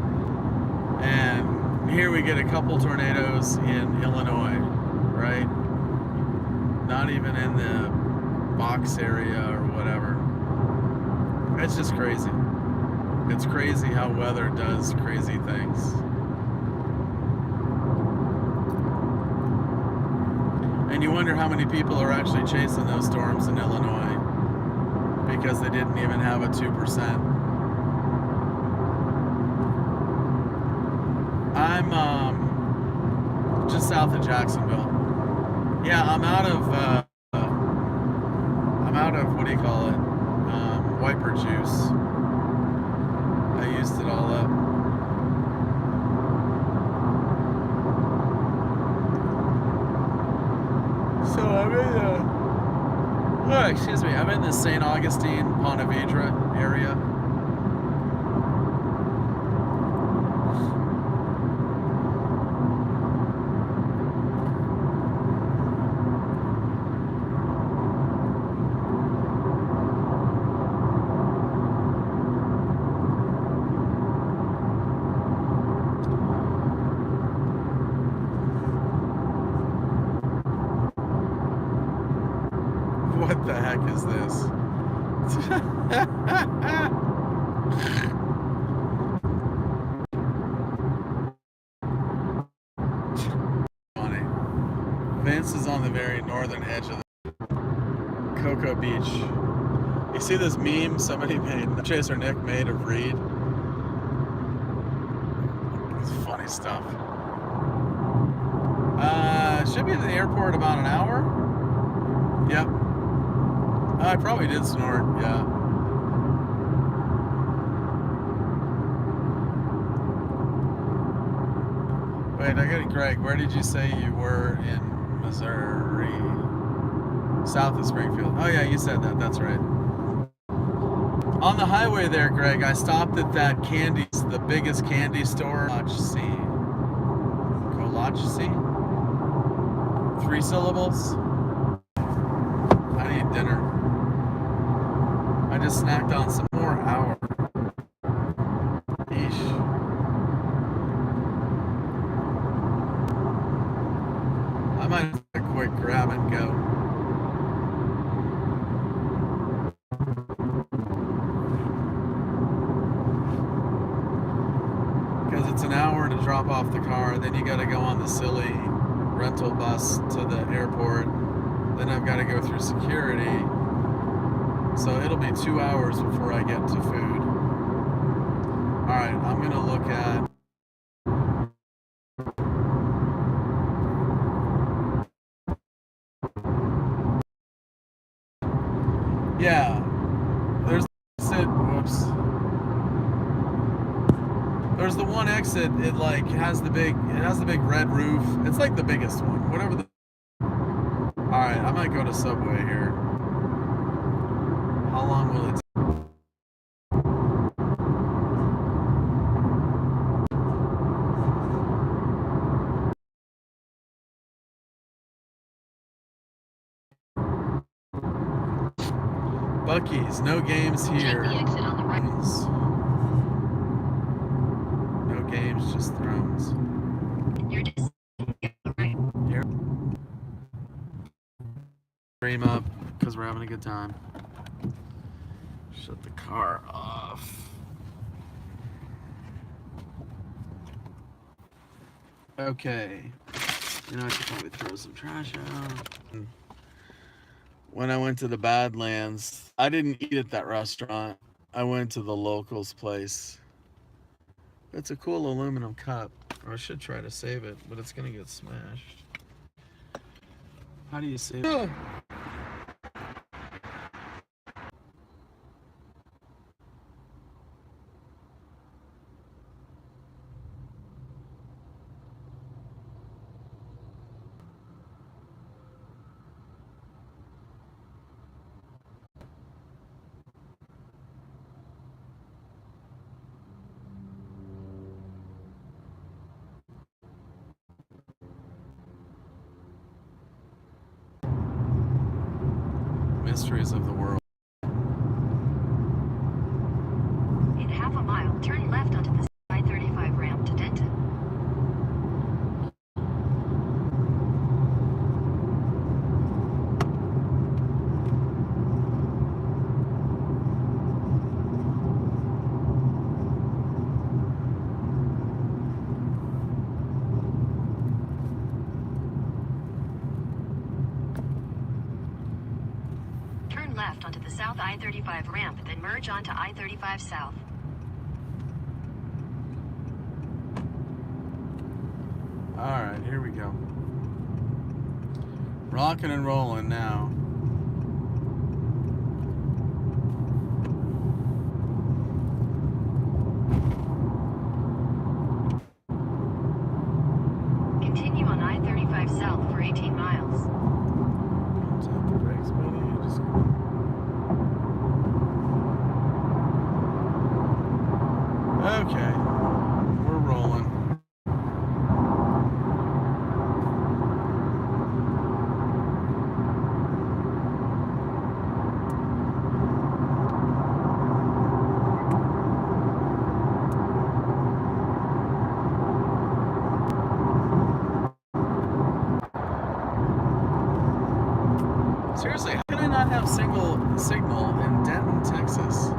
Speaker 1: And here we get a couple tornadoes in Illinois, right? Not even in the box area or whatever. It's just crazy. It's crazy how weather does crazy things. And you wonder how many people are actually chasing those storms in Illinois because they didn't even have a 2%. I'm just south of Jacksonville. Yeah, I'm out of what do you call it? Wiper juice. I used it all up. So I'm in the St. Augustine, Ponte Vedra area. What the heck is this? Funny. Vince is on the very northern edge of the Cocoa Beach. You see this meme somebody made, Chaser Nick made of Reed? It's funny stuff. Should be at the airport about an hour. Yep. I probably did snort, yeah. Wait, I got it, Greg. Where did you say you were in Missouri? South of Springfield. Oh yeah, you said that. That's right. On the highway there, Greg, I stopped at that the biggest candy store. Kolachi? 3 syllables? I need dinner. I just snacked on some more hour. Eesh. I might have a quick grab and go. Because it's an hour to drop off the car, then you gotta go on the silly rental bus to the airport. Then I've got to go through security. So it'll be 2 hours before I get to food. Alright, I'm going to look at... Yeah. There's the exit. Whoops. There's the one exit. It like has the big red roof. It's like the biggest one. Whatever the... Alright, I might go to Subway here. How long will it take? Buc-ee's, no games
Speaker 2: Take
Speaker 1: here.
Speaker 2: the exit on the right.
Speaker 1: No games, just thrones.
Speaker 2: Your right.
Speaker 1: Here. Frame up, because we're having a good time. Shut the car off. Okay. You know, I could probably throw some trash out. When I went to the Badlands, I didn't eat at that restaurant. I went to the locals place. It's a cool aluminum cup. Or I should try to save it, but it's gonna get smashed. How do you save it? Mysteries of the world.
Speaker 2: In half a mile, turn left onto the I-35 ramp to Denton. Turn left onto the South I-35 ramp, then merge onto I-35 South.
Speaker 1: Alright, here we go. Rocking and rolling now.
Speaker 2: Continue on I-35 South for 18 miles.
Speaker 1: Tap the brakes, buddy. Just... Okay. We're rolling. Seriously, how can I not have signal in Denton, Texas?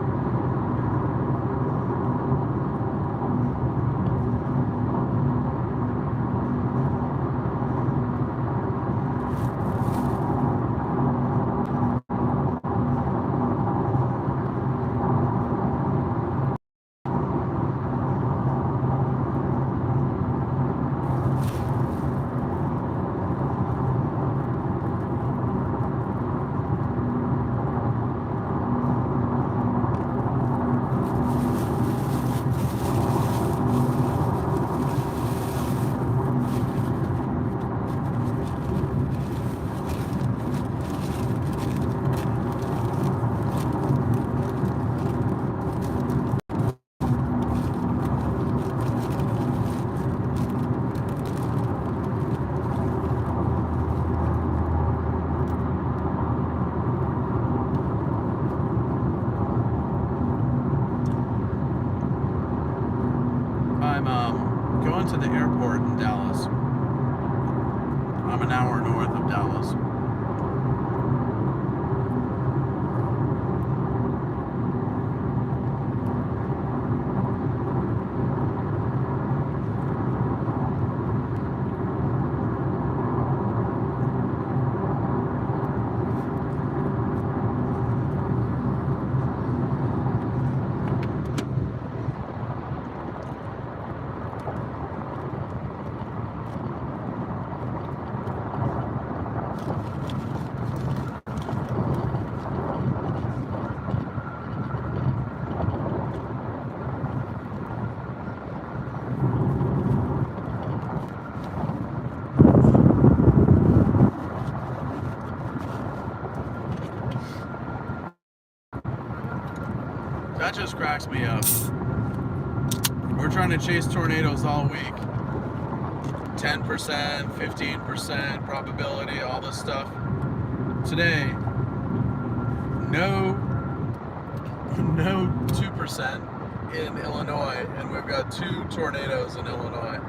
Speaker 1: I'm going to the airport in Dallas. I'm an hour north of Dallas. That just cracks me up. We're trying to chase tornadoes all week. 10%, 15% probability, all this stuff. Today, no no 2% in Illinois, and we've got 2 tornadoes in Illinois.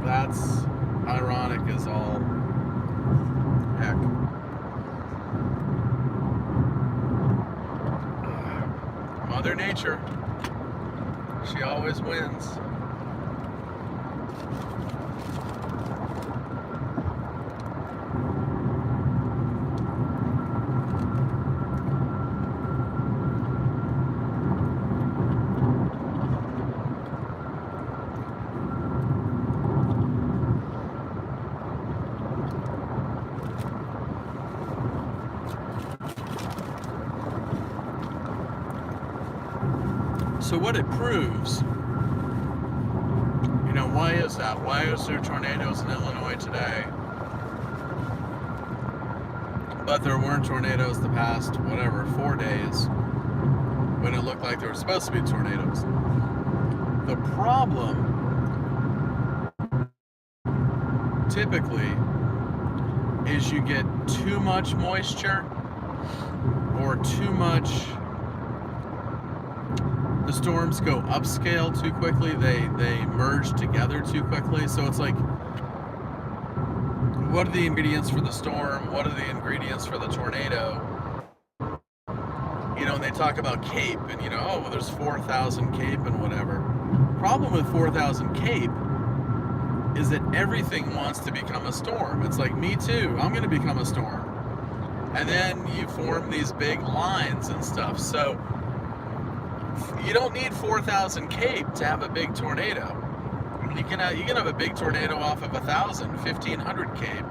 Speaker 1: That's ironic as all heck. Mother Nature, she always wins. So what it proves, why is that? Why is there tornadoes in Illinois today, but there weren't tornadoes the past, 4 days, when it looked like there were supposed to be tornadoes? The problem, typically, is you get too much moisture or too much. The storms go upscale too quickly. They merge together too quickly. So it's like, what are the ingredients for the storm? What are the ingredients for the tornado? And they talk about CAPE and, there's 4,000 CAPE and whatever. Problem with 4,000 CAPE is that everything wants to become a storm. It's like, me too, I'm going to become a storm. And then you form these big lines and stuff. So you don't need 4,000 CAPE to have a big tornado. You can have a big tornado off of 1,000, 1,500 CAPE.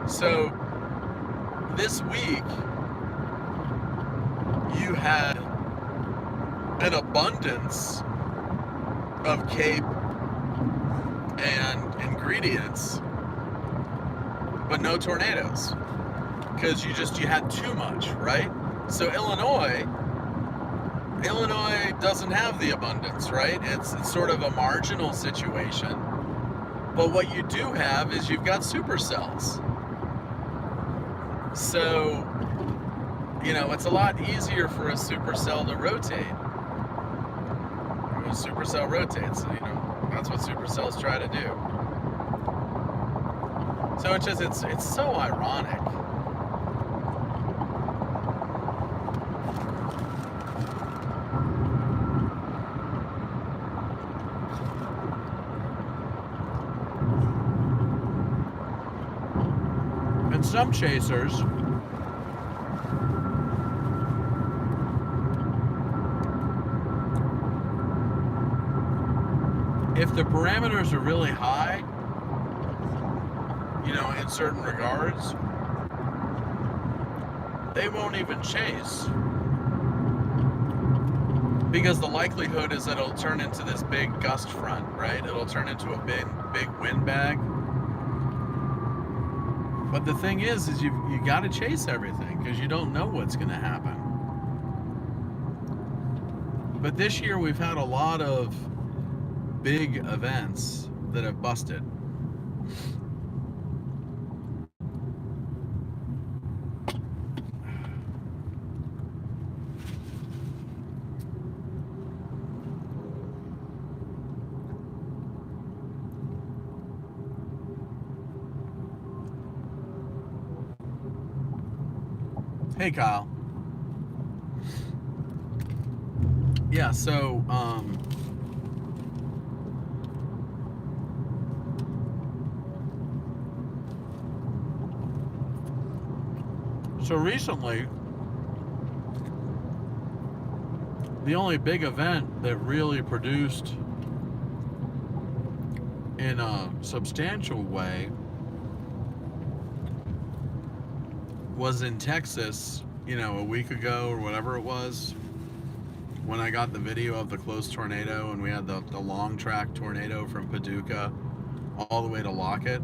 Speaker 1: So this week you had an abundance of CAPE and ingredients, but no tornadoes, because you had too much, right? So Illinois doesn't have the abundance, right? It's sort of a marginal situation. But what you do have is you've got supercells. So, it's a lot easier for a supercell to rotate. When a supercell rotates, that's what supercells try to do. So it's so ironic. And some chasers if the parameters are really high, in certain regards, they won't even chase. Because the likelihood is that it'll turn into this big gust front, right? It'll turn into a big wind bag. But the thing is you got to chase everything because you don't know what's going to happen. But this year we've had a lot of big events that have busted. Hey, Kyle. Yeah, so, recently, the only big event that really produced in a substantial way was in Texas, a week ago or whatever it was, when I got the video of the close tornado and we had the long track tornado from Paducah all the way to Lockett.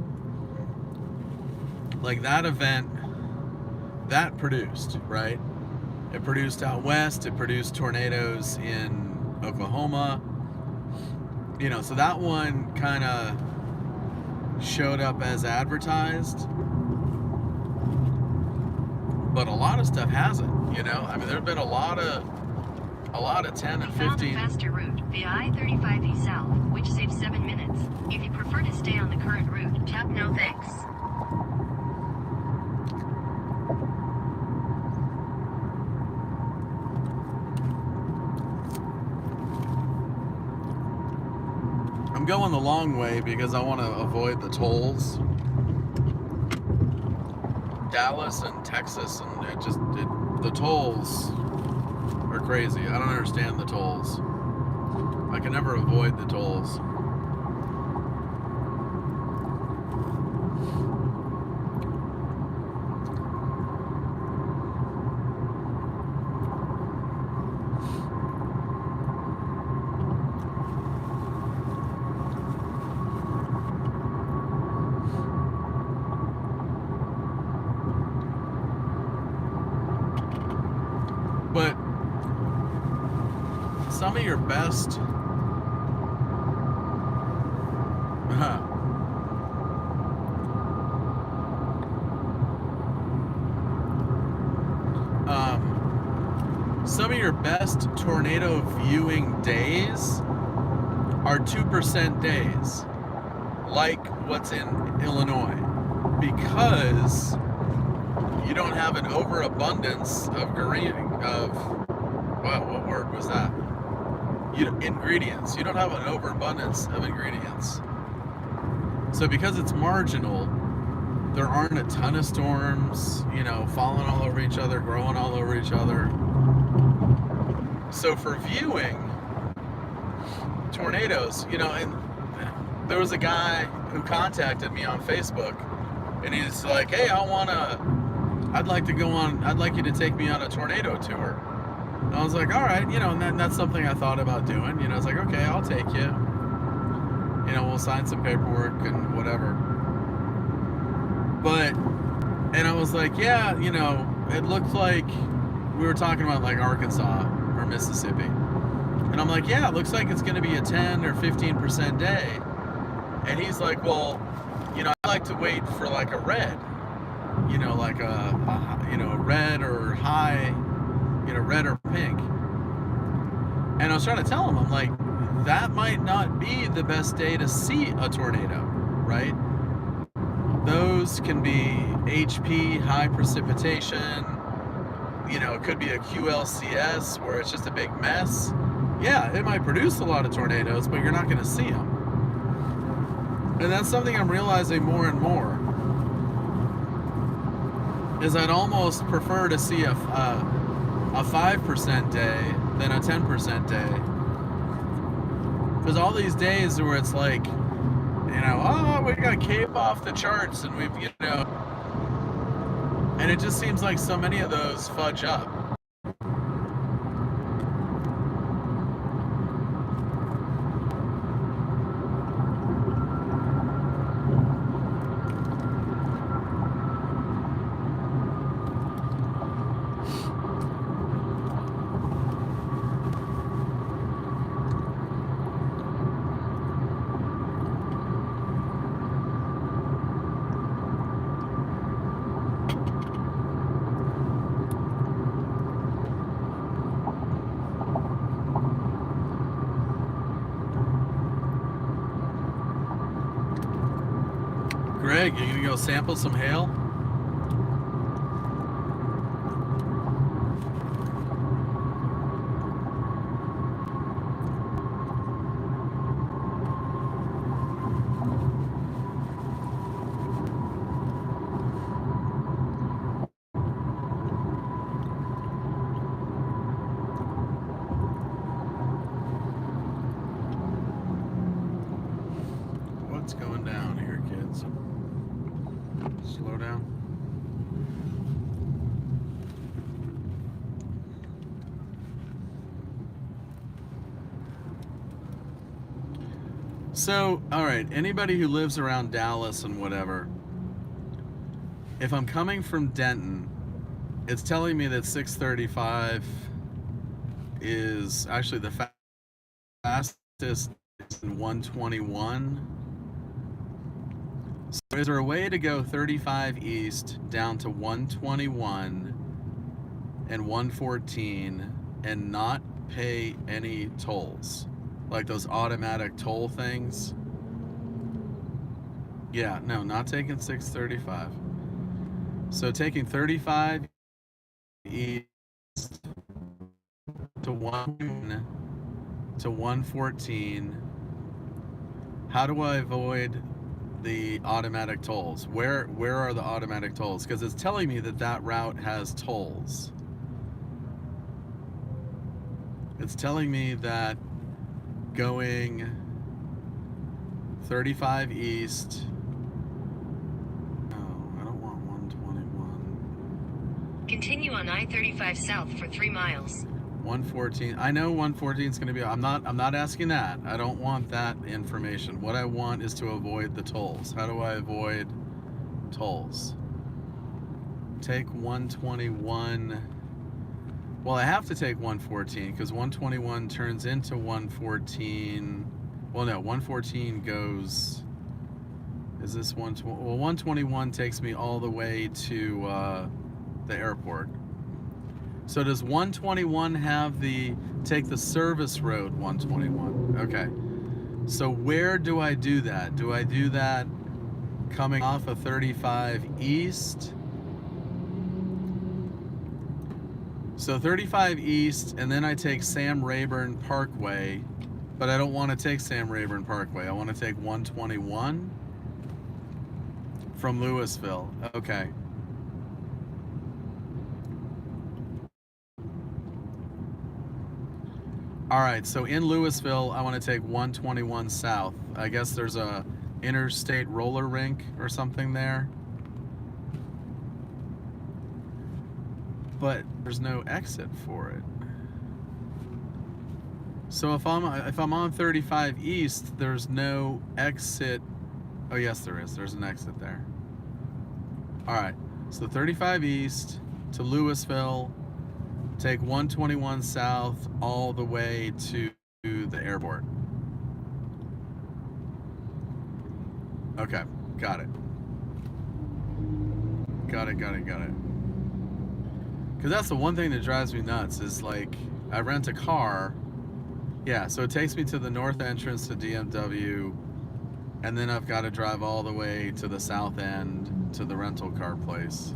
Speaker 1: Like that event, that produced, right? It produced out west, it produced tornadoes in Oklahoma. So that one kind of showed up as advertised. but a lot of stuff hasn't. You know, I mean, there've been a lot of 10 and 15.
Speaker 2: We found a faster route via I-35E South, which saves 7 minutes. If you prefer to stay on the current route, tap no thanks.
Speaker 1: I'm going the long way because I want to avoid the tolls. Dallas and Texas, and the tolls are crazy. I don't understand the tolls. I can never avoid the tolls. But some of your best some of your best tornado viewing days are 2% days, like what's in Illinois, because you don't have an overabundance of what word was that? Ingredients. You don't have an overabundance of ingredients. So because it's marginal, there aren't a ton of storms, you know, falling all over each other, growing all over each other. So for viewing tornadoes, you know, and there was a guy who contacted me on Facebook, and he's like, hey, I'd like you to take me on a tornado tour. And I was like, all right, you know, and that's something I thought about doing. You know, it's like, okay, I'll take you. You know, we'll sign some paperwork and whatever. And I was like, yeah, you know, it looked like we were talking about like Arkansas or Mississippi. And I'm like, yeah, it looks like it's going to be a 10 or 15% day. And he's like, well, you know, I like to wait for like a red. You know, like a red or high, you know, red or pink. And I was trying to tell him, I'm like, that might not be the best day to see a tornado, right? Those can be HP, high precipitation. You know, it could be a QLCS where it's just a big mess. Yeah, it might produce a lot of tornadoes, but you're not going to see them. And that's something I'm realizing more and more. Is I'd almost prefer to see a 5% day than a 10% day. Because all these days where it's like, you know, oh, we got Cape off the charts, and we've, you know, and it just seems like so many of those fudge up. Greg, you gonna go sample some hail? What's going down here, kids? Slow down. So, all right, anybody who lives around Dallas and whatever, if I'm coming from Denton, it's telling me that 635 is actually the fastest in 121. So is there a way to go 35 east down to 121 and 114 and not pay any tolls, like those automatic toll things. Yeah, no, not taking 635. So taking 35 east to 114. How do I avoid the automatic tolls? Where are the automatic tolls? Because it's telling me that that route has tolls. It's telling me that going 35 east. No, I don't want 121.
Speaker 2: Continue on I-35 south for 3 miles.
Speaker 1: 114. I know 114 is going to be. I'm not asking that. I don't want that information. What I want is to avoid the tolls. How do I avoid tolls? Take 121. Well, I have to take 114 because 121 turns into 114. Well, no, 114 goes. Is this 120? Well, 121 takes me all the way to the airport. So does 121 have take the service road 121? Okay. So where do I do that? Do I do that coming off of 35 east? So 35 east, and then I take Sam Rayburn Parkway, but I don't want to take Sam Rayburn Parkway. I want to take 121 from Louisville. Okay. All right, so in Louisville, I want to take 121 south. I guess there's a interstate roller rink or something there. But there's no exit for it. So if I'm on 35 east, there's no exit. Oh yes, there is. There's an exit there. All right, so 35 east to Louisville, take 121 south all the way to the airport. Okay, got it. Got it. Because that's the one thing that drives me nuts is like, I rent a car. Yeah, so it takes me to the north entrance to DFW, and then I've got to drive all the way to the south end to the rental car place.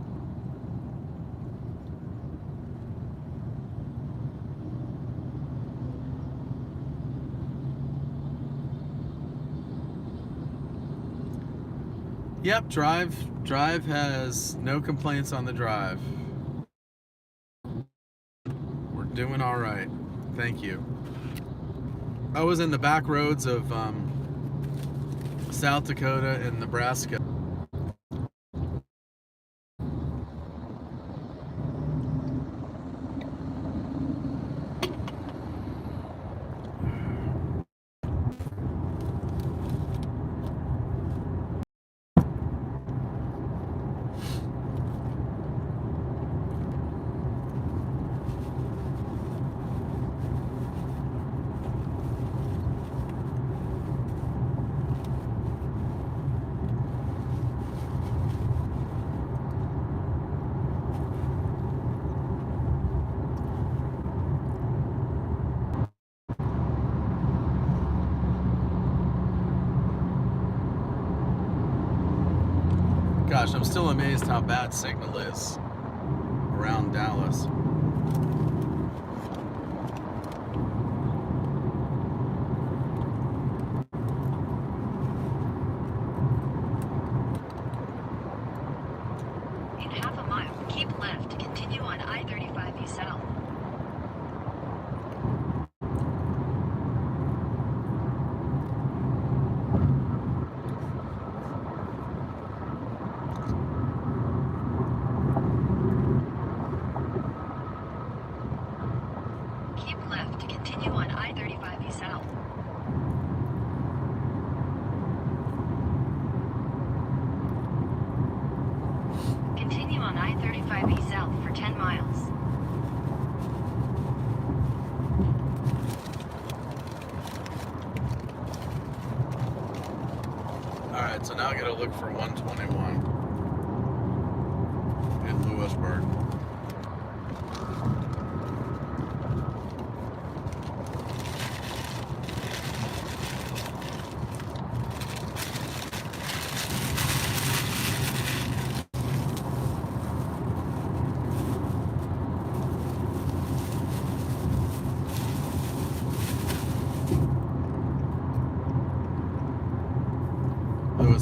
Speaker 1: Yep, drive has no complaints on the drive. We're doing all right. Thank you. I was in the back roads of South Dakota and Nebraska. Gosh, I'm still amazed how bad signal is around Dallas.
Speaker 2: In half a mile, keep left to continue on I-35 east south. Keep left to continue on I-35 east south. Continue on I-35 east south for 10 miles.
Speaker 1: Alright, so now I gotta look for 121 in Lewisburg.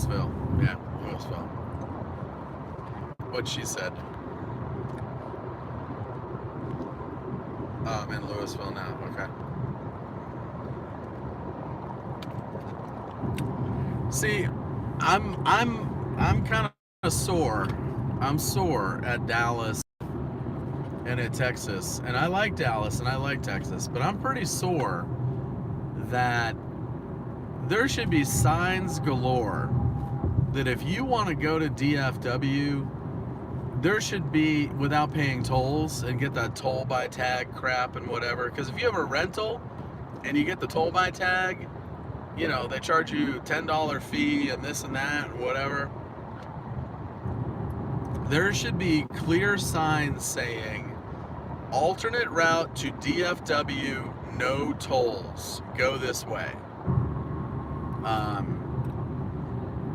Speaker 1: Louisville. Yeah, Louisville. What she said. Oh, I'm in Louisville now. Okay. See, I'm kind of sore. I'm sore at Dallas and at Texas, and I like Dallas and I like Texas, but I'm pretty sore that there should be signs galore that if you want to go to DFW, there should be without paying tolls and get that toll by tag crap and whatever. Because if you have a rental and you get the toll by tag, you know, they charge you $10 fee and this and that and whatever. There should be clear signs saying alternate route to DFW, no tolls, go this way.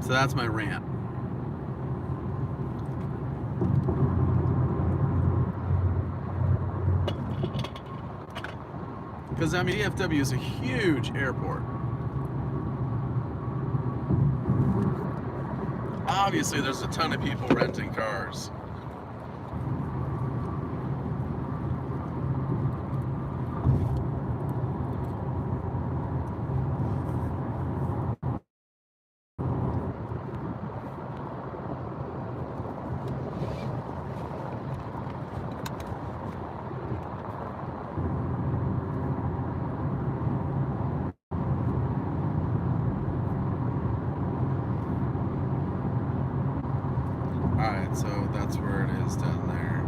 Speaker 1: So that's my rant. Because, I mean, DFW is a huge airport. Obviously, there's a ton of people renting cars. Alright, so that's where it is down there.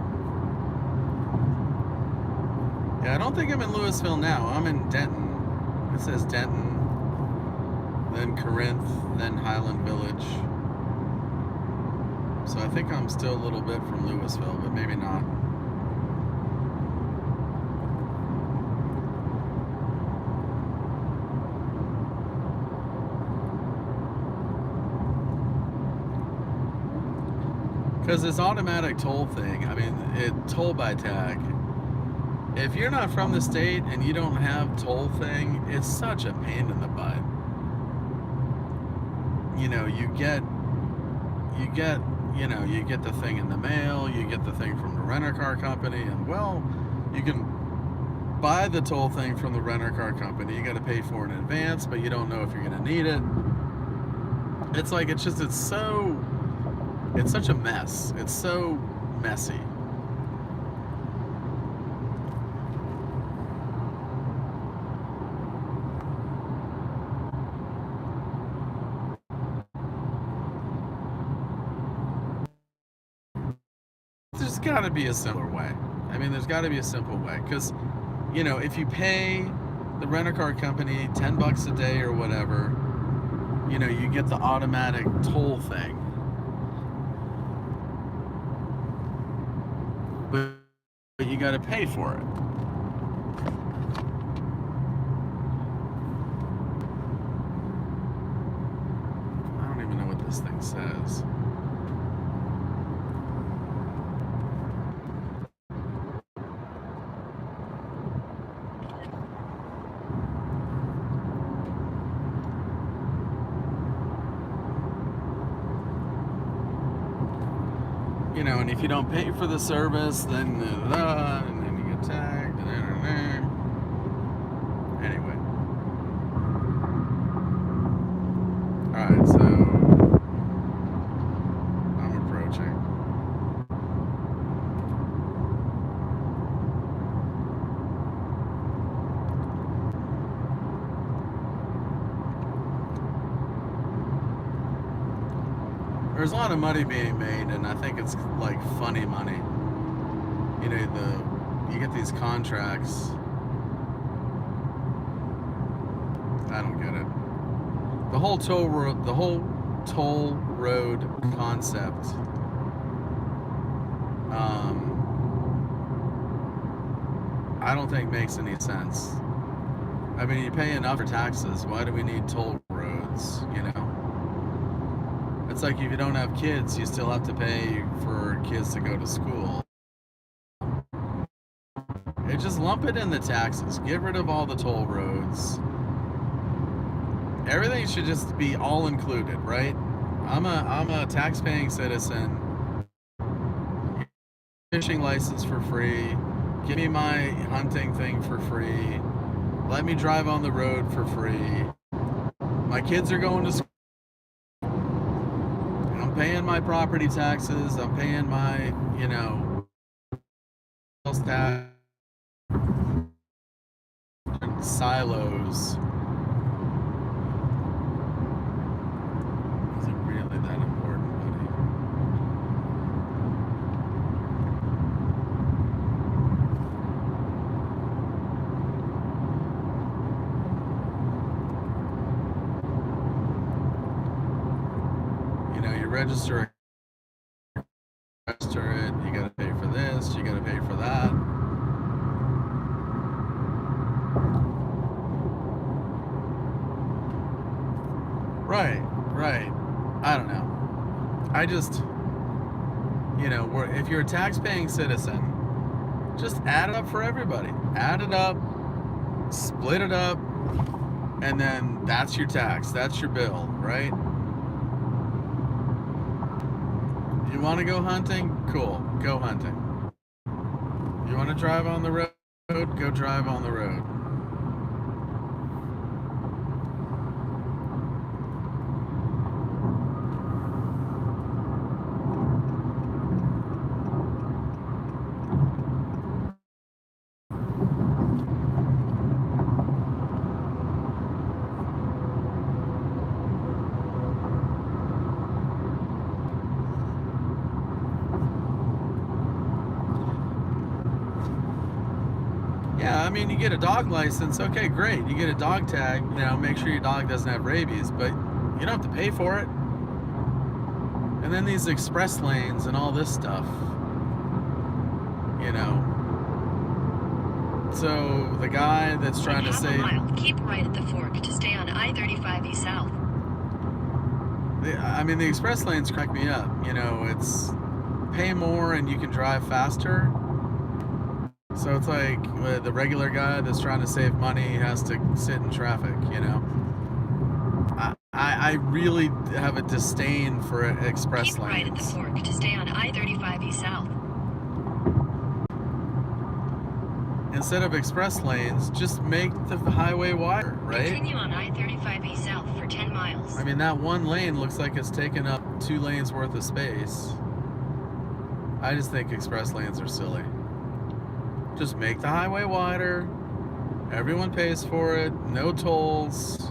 Speaker 1: Yeah, I don't think I'm in Louisville now. I'm in Denton. It says Denton, then Corinth, then Highland Village. So I think I'm still a little bit from Louisville, but maybe not. Because this automatic toll thing, I mean, toll by tag. If you're not from the state and you don't have toll thing, it's such a pain in the butt. You know, you get the thing in the mail, you get the thing from the rent-a-car company, and well, you can buy the toll thing from the rent-a-car company. You got to pay for it in advance, but you don't know if you're going to need it. It's like, it's such a mess. It's so messy. There's got to be a simpler way. I mean, there's got to be a simple way. Because, you know, if you pay the rent-a-car company $10 a day or whatever, you know, you get the automatic toll thing. But you got to pay for it. I don't even know what this thing says. You know, and if you don't pay for the service, then and then you get tagged. Anyway. Alright, so I'm approaching. There's a lot of money being made, and I think it's like funny money. You know, you get these contracts. I don't get it. The whole toll road concept. I don't think makes any sense. I mean, you pay enough for taxes. Why do we need toll roads? You know. It's like if you don't have kids, you still have to pay for kids to go to school. Just lump it in the taxes. Get rid of all the toll roads. Everything should just be all included, right? I'm a tax-paying citizen. Fishing license for free. Give me my hunting thing for free. Let me drive on the road for free. My kids are going to school. I'm paying my property taxes. I'm paying my, sales tax. Silos. Is it really that important, buddy? You register it, you gotta pay for this, you gotta pay for that. Right. I don't know. I just, if you're a tax-paying citizen, just add it up for everybody. Add it up, split it up, and then that's your tax. That's your bill, right? You want to go hunting? Cool. Go hunting. You want to drive on the road? Go drive on the road. Yeah, I mean, you get a dog license, okay, great. You get a dog tag, make sure your dog doesn't have rabies, but you don't have to pay for it. And then these express lanes and all this stuff, So the guy that's trying to say...
Speaker 2: Keep right at the fork to stay on I-35 East South.
Speaker 1: The express lanes crack me up. It's pay more and you can drive faster. So it's like the regular guy that's trying to save money has to sit in traffic, I really have a disdain for express lanes.
Speaker 2: Keep right at the fork to stay on I-35 East South.
Speaker 1: Instead of express lanes, just make the highway wider, right?
Speaker 2: Continue on I-35 East South for 10 miles.
Speaker 1: That one lane looks like it's taking up 2 lanes worth of space. I just think express lanes are silly. Just make the highway wider. Everyone pays for it. No tolls.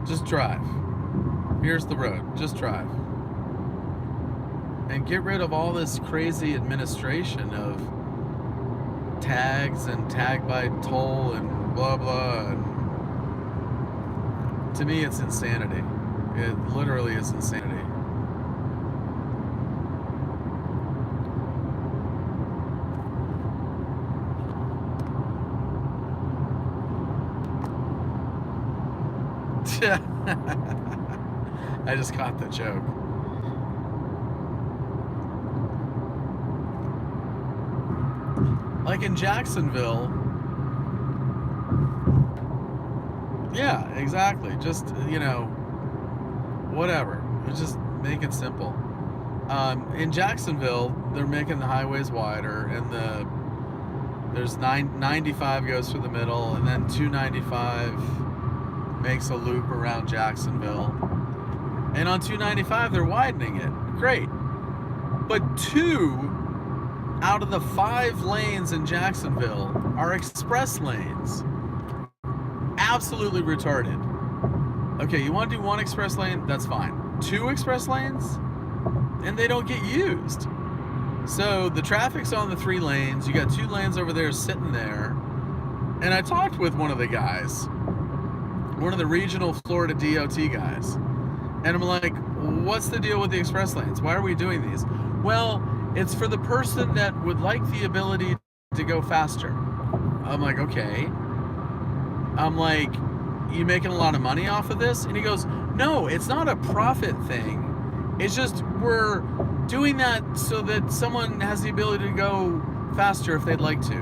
Speaker 1: Just drive. Here's the road. Just drive. And get rid of all this crazy administration of tags and tag by toll and blah blah. And to me, it's insanity. It literally is insanity. I just caught the joke. Like in Jacksonville. Yeah, exactly. Just, whatever. Just make it simple. In Jacksonville, they're making the highways wider, and there's 95 goes through the middle, and then 295 makes a loop around Jacksonville. And on 295, they're widening it. Great. But 2 out of the 5 lanes in Jacksonville are express lanes. Absolutely retarded. Okay, you want to do 1 express lane? That's fine. 2 express lanes? And they don't get used. So the traffic's on the 3 lanes. You got 2 lanes over there sitting there. And I talked with one of the guys, one of the regional Florida DOT guys. And I'm like, what's the deal with the express lanes? Why are we doing these? Well, it's for the person that would like the ability to go faster. I'm like, okay. I'm like, you making a lot of money off of this? And he goes, no, it's not a profit thing. It's just we're doing that so that someone has the ability to go faster if they'd like to.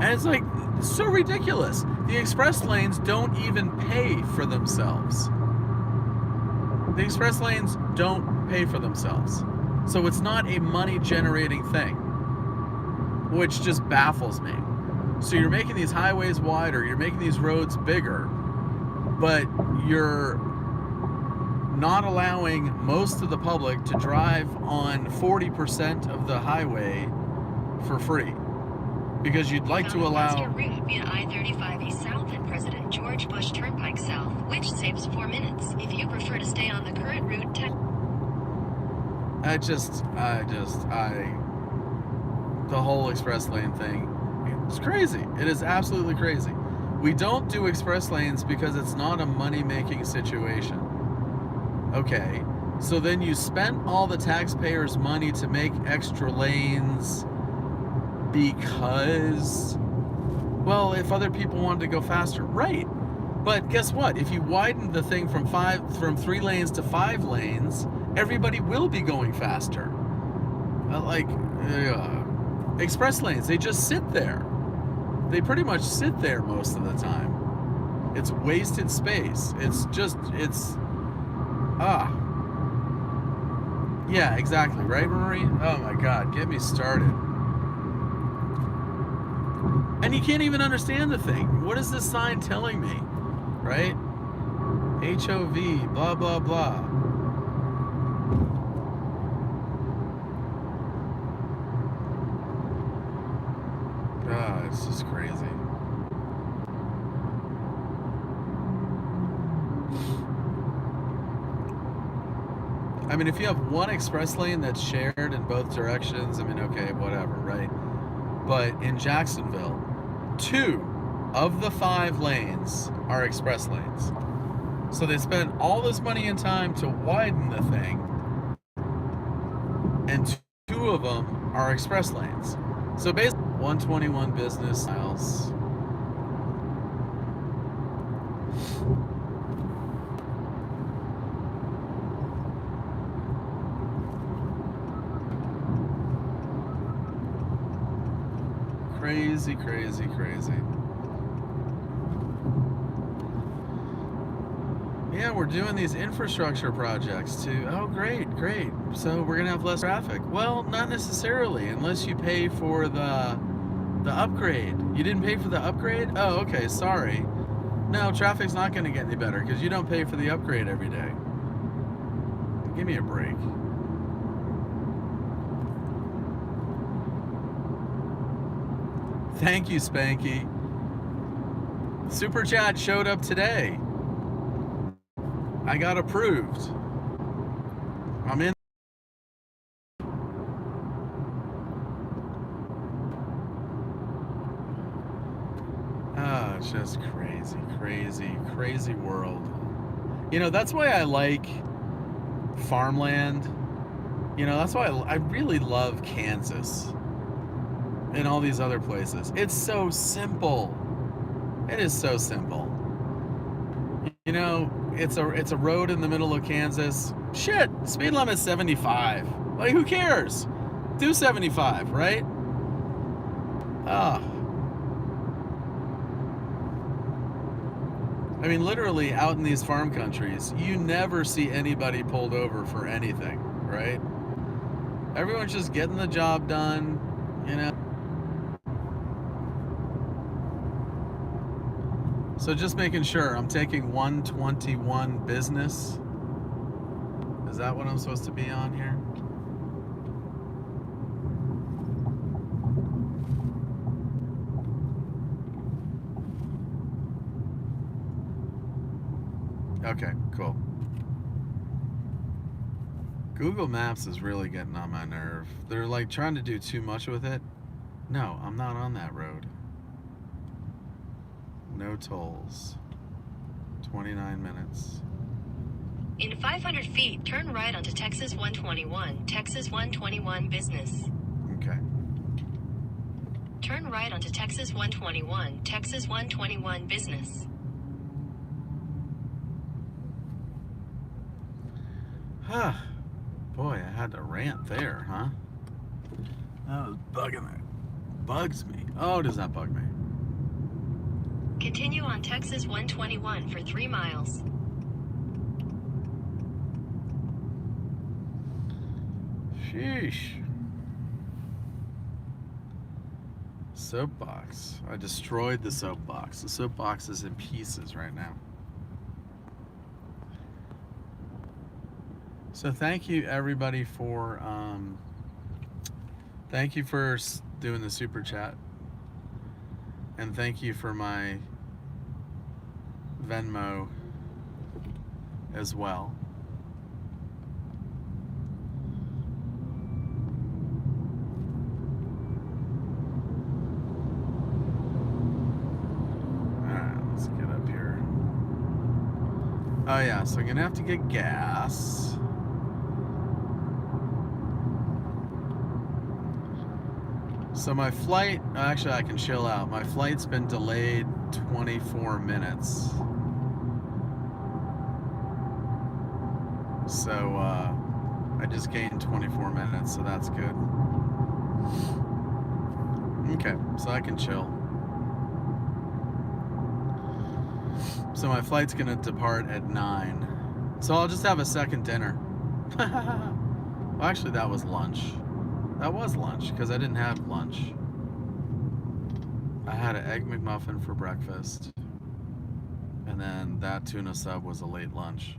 Speaker 1: And it's like, so ridiculous. The express lanes don't even pay for themselves. The express lanes don't pay for themselves. So it's not a money generating thing, which just baffles me. So you're making these highways wider, you're making these roads bigger, but you're not allowing most of the public to drive on 40% of the highway for free. Because you'd like to allow...
Speaker 2: Faster route via I-35 East South and President George Bush Turnpike South, which saves 4 minutes. If you prefer to stay on the current route,
Speaker 1: the whole express lane thing, it's crazy. It is absolutely crazy. We don't do express lanes because it's not a money-making situation. Okay, so then you spent all the taxpayers' money to make extra lanes because, well, if other people wanted to go faster, right? But guess what? If you widen the thing from 3 lanes to 5 lanes, everybody will be going faster. Express lanes, they just sit there. They pretty much sit there most of the time. It's wasted space. Yeah, exactly, right, Marie? Oh my God, get me started. And you can't even understand the thing. What is this sign telling me, right? HOV, blah, blah, blah. It's just crazy. I mean, if you have one express lane that's shared in both directions, I mean, okay, whatever, right? But in Jacksonville, 2 of the 5 lanes are express lanes. So they spent all this money and time to widen the thing, and 2 of them are express lanes. So basically, 121 business miles. Crazy, crazy, crazy. Yeah, we're doing these infrastructure projects too. Oh, great, great. So we're gonna have less traffic. Well, not necessarily, unless you pay for the upgrade. You didn't pay for the upgrade? Oh, okay, sorry. No, traffic's not gonna get any better because you don't pay for the upgrade every day. Give me a break. Thank you, Spanky. Super Chat showed up today. I got approved. I'm in. It's just crazy, crazy, crazy world. You know, that's why I like farmland. You know, that's why I really love Kansas and all these other places. It's so simple. It is so simple. You know, it's a road in the middle of Kansas. Shit, speed limit's 75. Like, who cares? Do 75, right? I mean, literally out in these farm countries, you never see anybody pulled over for anything, right? Everyone's just getting the job done, you know? So just making sure, I'm taking 121 business. Is that what I'm supposed to be on here? Okay, cool. Google Maps is really getting on my nerve. They're like trying to do too much with it. No, I'm not on that road. No tolls. 29 minutes.
Speaker 2: In 500 feet, turn right onto Texas 121, Texas 121 business.
Speaker 1: Okay.
Speaker 2: Turn right onto Texas 121, Texas 121 business.
Speaker 1: Boy, I had to rant there, huh? That was bugging me. Bugs me. Oh, does that bug me?
Speaker 2: Continue on Texas 121 for 3 miles.
Speaker 1: Sheesh. Soapbox. I destroyed the soapbox. The soapbox is in pieces right now. So thank you everybody for doing the super chat, and thank you for my Venmo as well. Let's get up here. Oh yeah, so I'm gonna have to get gas. So my flight, actually I can chill out. My flight's been delayed 24 minutes. So I just gained 24 minutes, so that's good. Okay, so I can chill. So my flight's gonna depart at 9. So I'll just have a second dinner. Well, actually that was lunch. That was lunch, because I didn't have lunch. I had an Egg McMuffin for breakfast, and then that tuna sub was a late lunch.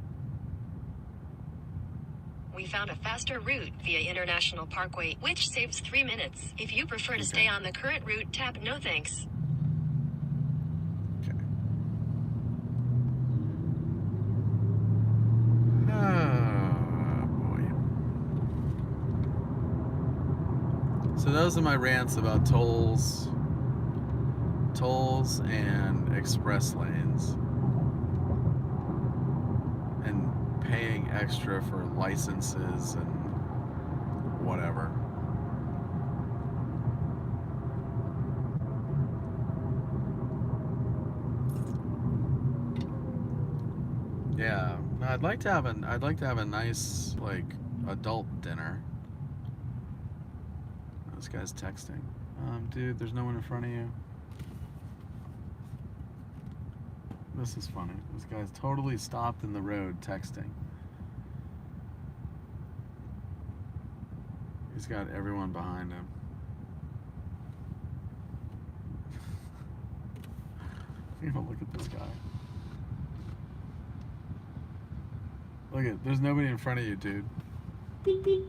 Speaker 2: We found a faster route via International Parkway, which saves 3 minutes. If you prefer to stay on the current route, tap no thanks.
Speaker 1: Okay. Oh, boy. So those are my rants about tolls and express lanes, and paying extra for licenses and whatever. Yeah, no, I'd like to have a nice, like, adult dinner. This guy's texting. Dude, there's no one in front of you. This is funny. This guy's totally stopped in the road texting. He's got everyone behind him. You know, look at this guy. Look at, there's nobody in front of you, dude. Beep, beep.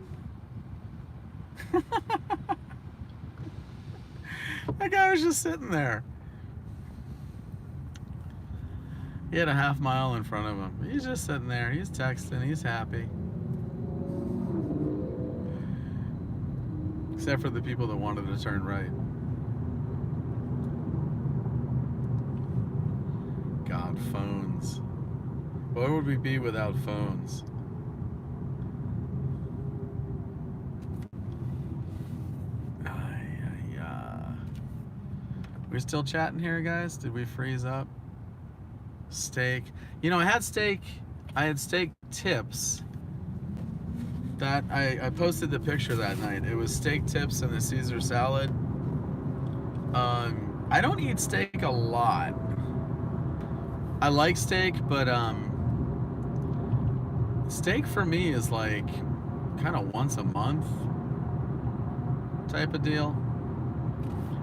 Speaker 1: That guy was just sitting there. He had a half mile in front of him. He's just sitting there. He's texting. He's happy. Except for the people that wanted to turn right. God, phones. Where would we be without phones? We're still chatting here, guys? Did we freeze up? Steak. You know, I had steak tips. That I posted the picture that night. It was steak tips and the Caesar salad. I don't eat steak a lot. I like steak, but steak for me is like kind of once a month type of deal.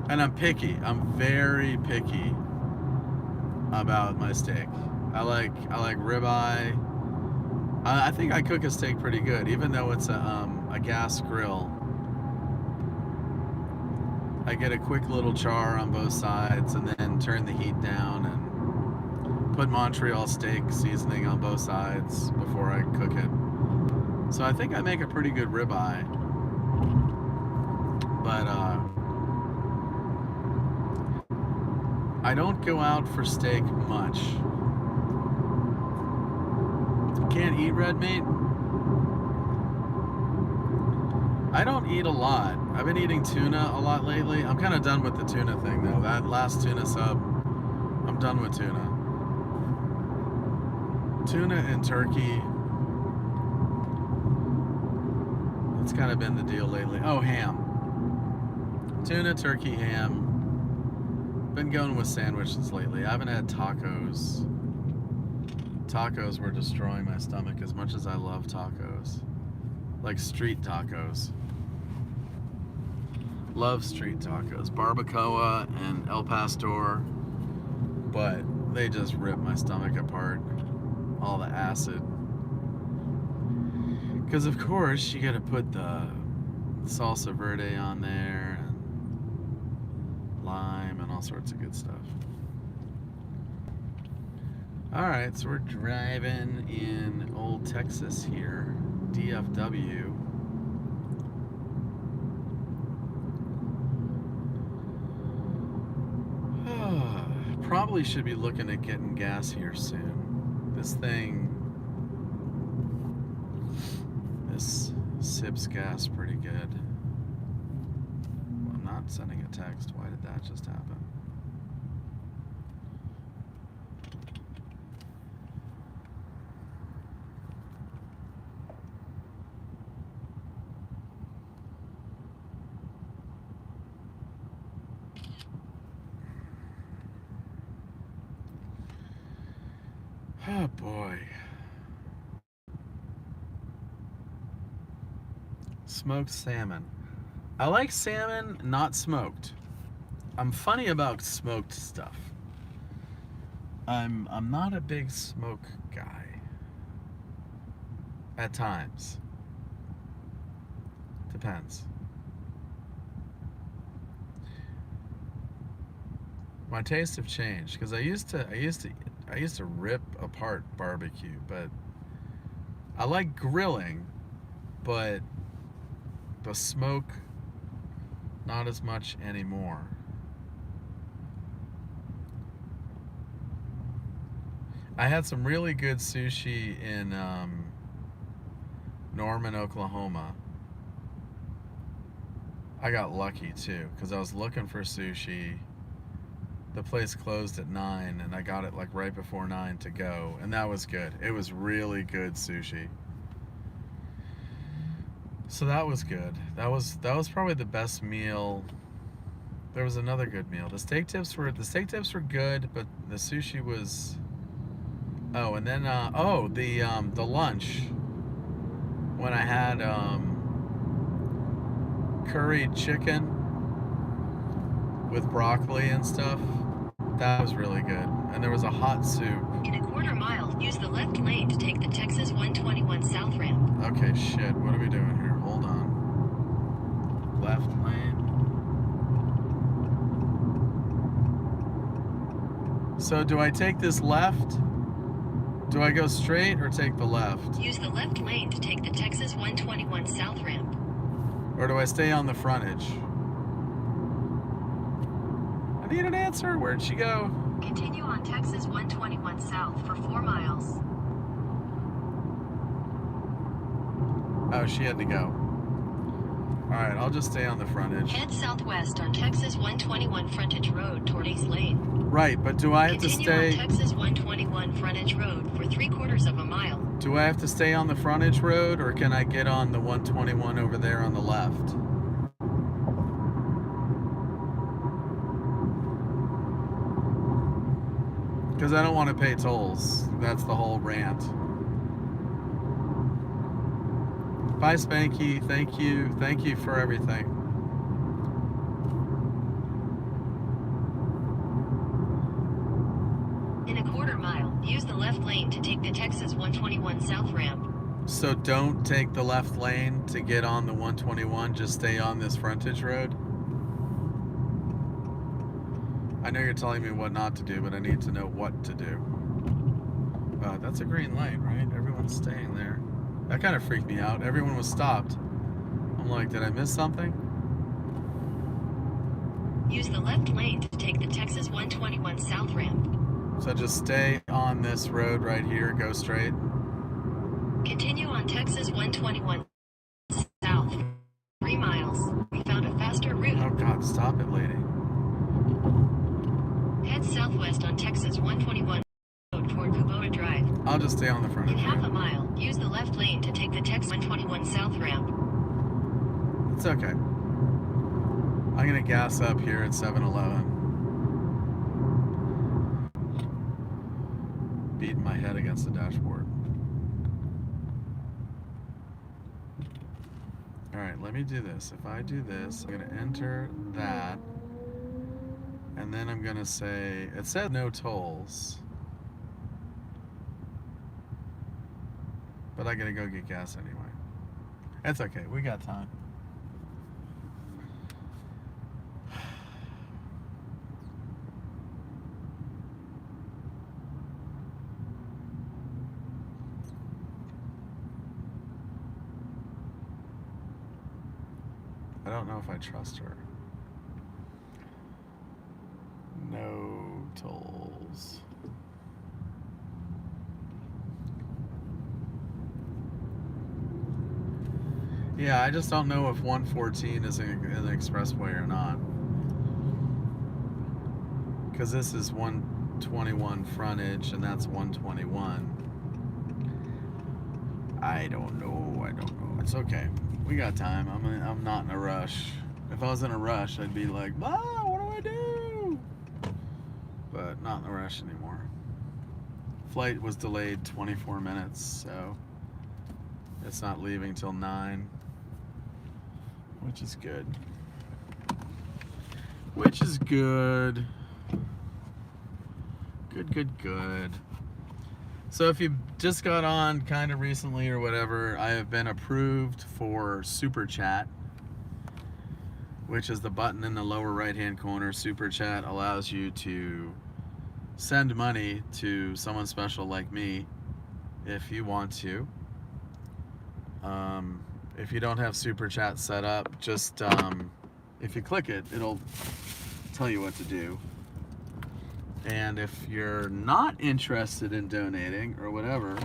Speaker 1: And I'm picky. I'm very picky about my steak. I like ribeye. I think I cook a steak pretty good, even though it's a gas grill. I get a quick little char on both sides and then turn the heat down and put Montreal steak seasoning on both sides before I cook it. So I think I make a pretty good ribeye. But I don't go out for steak much. Can't eat red meat. I don't eat a lot. I've been eating tuna a lot lately. I'm kind of done with the tuna thing though. That last tuna sub, I'm done with tuna. Tuna and turkey. That's kind of been the deal lately. Oh, ham. Tuna, turkey, ham. Been going with sandwiches lately. I haven't had tacos. Tacos were destroying my stomach as much as I love tacos. like street tacos. Love street tacos. Barbacoa and El Pastor, but they just rip my stomach apart. All the acid. Because of course you gotta put the salsa verde on there and lime and all sorts of good stuff. Alright, so we're driving in Old Texas here, DFW. Probably should be looking at getting gas here soon. This sips gas pretty good. Well, I'm not sending a text. Why did that just happen? Oh boy. Smoked salmon. I like salmon not smoked. I'm funny about smoked stuff. I'm not a big smoke guy. At times. Depends. My tastes have changed because I used to rip apart barbecue, but I like grilling, but the smoke not as much anymore. I had some really good sushi in Norman, Oklahoma. I got lucky too because I was looking for sushi. The place closed at 9 and I got it like right before 9 to go, and that was good. It was really good sushi. So that was good. That was probably the best meal. There was another good meal. The steak tips were good, but the sushi was. Oh, and then the lunch when I had curried chicken with broccoli and stuff. That was really good. And there was a hot soup.
Speaker 2: In a quarter mile, use the left lane to take the Texas 121 South ramp.
Speaker 1: Okay, shit. What are we doing here? Hold on. Left lane. So do I take this left? Do I go straight or take the left?
Speaker 2: Use the left lane to take the Texas 121 South ramp.
Speaker 1: Or do I stay on the frontage? I need an answer. Where'd she go?
Speaker 2: Continue on Texas 121 South for 4 miles.
Speaker 1: Oh, she had to go. Alright, I'll just stay on the frontage.
Speaker 2: Head southwest on Texas 121 Frontage Road toward East Lane.
Speaker 1: Right, but do I have to stay...
Speaker 2: Continue on Texas 121 Frontage Road for 3/4 of a mile.
Speaker 1: Do I have to stay on the frontage road, or can I get on the 121 over there on the left? Because I don't want to pay tolls. That's the whole rant. Bye, Spanky. Thank you. Thank you for everything.
Speaker 2: In a quarter mile, use the left lane to take the Texas 121 South ramp.
Speaker 1: So don't take the left lane to get on the 121. Just stay on this frontage road. I know you're telling me what not to do, but I need to know what to do. That's a green light, right? Everyone's staying there. That kind of freaked me out. Everyone was stopped. I'm like, did I miss something?
Speaker 2: Use the left lane to take the Texas 121 South ramp.
Speaker 1: So just stay on this road right here, go straight.
Speaker 2: Continue on Texas 121 South, 3 miles. We found a faster route.
Speaker 1: Oh God, stop it, lady.
Speaker 2: Head southwest on Texas 121 Road toward Kubota Drive.
Speaker 1: I'll just stay on the front.
Speaker 2: In half a mile, use the left lane to take the Texas 121 South ramp.
Speaker 1: It's okay. I'm gonna gas up here at 7-Eleven. Beating my head against the dashboard. Alright, let me do this. If I do this, I'm going to enter that. And then I'm going to say, it said no tolls. But I got to go get gas anyway. It's okay. We got time. I don't know if I trust her. No tolls. Yeah, I just don't know if 114 is an expressway or not. Because this is 121 frontage and that's 121. I don't know. It's okay. We got time. I'm not in a rush. If I was in a rush, I'd be like, ah, what do I do? But not in a rush anymore. Flight was delayed 24 minutes, so it's not leaving till 9, which is good. Which is good. Good. So if you just got on kind of recently or whatever, I have been approved for Super Chat, which is the button in the lower right-hand corner. Super Chat allows you to send money to someone special like me if you want to. If you don't have Super Chat set up, just if you click it, it'll tell you what to do. And if you're not interested in donating or whatever,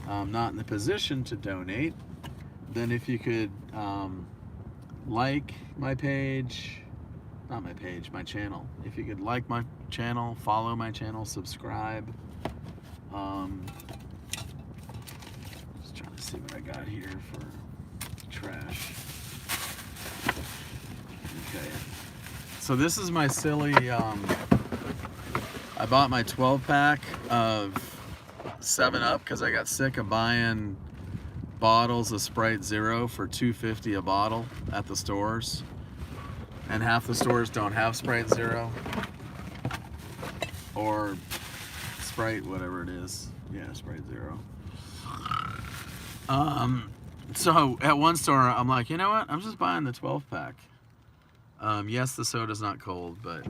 Speaker 1: not in the position to donate, then if you could like my page, not my page, my channel. If you could like my channel, follow my channel, subscribe. Just trying to see what I got here for trash. Okay. So this is my silly, I bought my 12-pack of 7-Up because I got sick of buying bottles of Sprite Zero for $2.50 a bottle at the stores. And half the stores don't have Sprite Zero. Or Sprite, whatever it is. Yeah, Sprite Zero. So at one store, I'm like, you know what? I'm just buying the 12-pack. Yes, the soda's not cold, but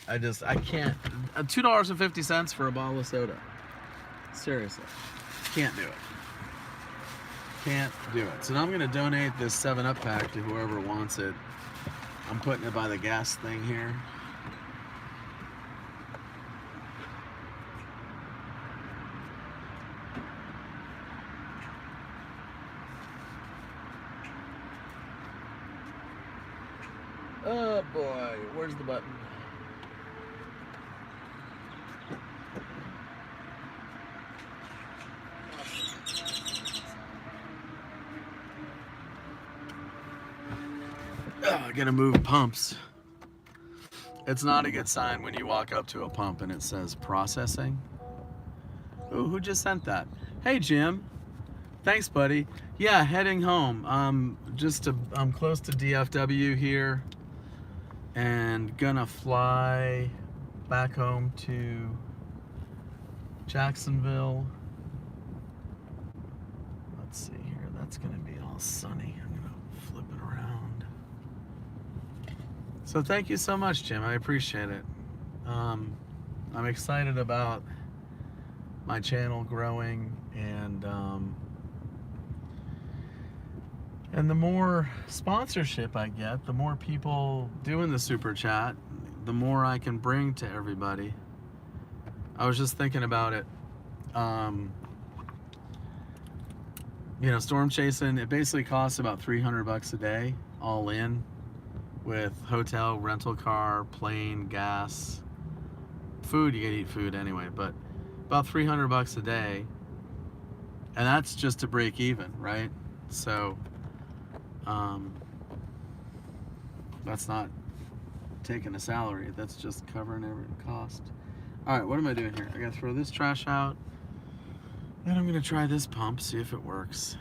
Speaker 1: I can't. $2.50 for a bottle of soda. Seriously. Can't do it. Can't do it. So now I'm going to donate this 7-Up pack to whoever wants it. I'm putting it by the gas thing here. Oh boy, where's the button? Oh, I gotta move pumps. It's not a good sign when you walk up to a pump and it says processing. Ooh, who just sent that? Hey Jim. Thanks, buddy. Yeah, heading home. I'm close to DFW here and gonna fly back home to Jacksonville. Let's see here. That's gonna be all sunny. I'm gonna flip it around. So thank you so much, Jim. I appreciate it. I'm excited about my channel growing, and the more sponsorship I get, the more people doing the Super Chat, the more I can bring to everybody. I was just thinking about it. You know, storm chasing, it basically costs about $300 a day, all in, with hotel, rental car, plane, gas, food. You gotta eat food anyway, but about $300 a day, and that's just to break even, right? So that's not taking a salary, that's just covering every cost. All right, what am I doing here? I gotta throw this trash out, then I'm gonna try this pump, see if it works.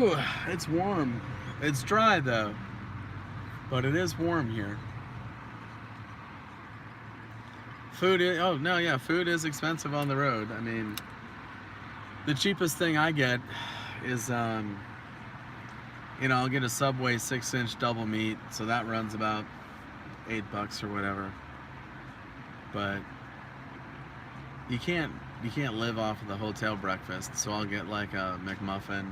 Speaker 1: Whew, it's warm. It's dry though, but it is warm here. Oh no, yeah, food is expensive on the road. I mean, the cheapest thing I get is, I'll get a Subway 6-inch double meat, so that runs about $8 or whatever. But you can't live off of the hotel breakfast, so I'll get like a McMuffin.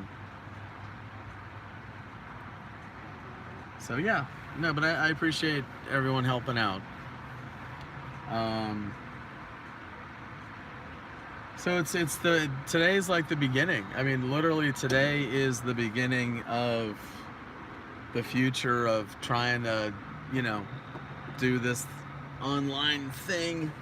Speaker 1: So yeah, no, but I appreciate everyone helping out. So today's like the beginning. I mean, literally today is the beginning of the future of trying to, do this online thing.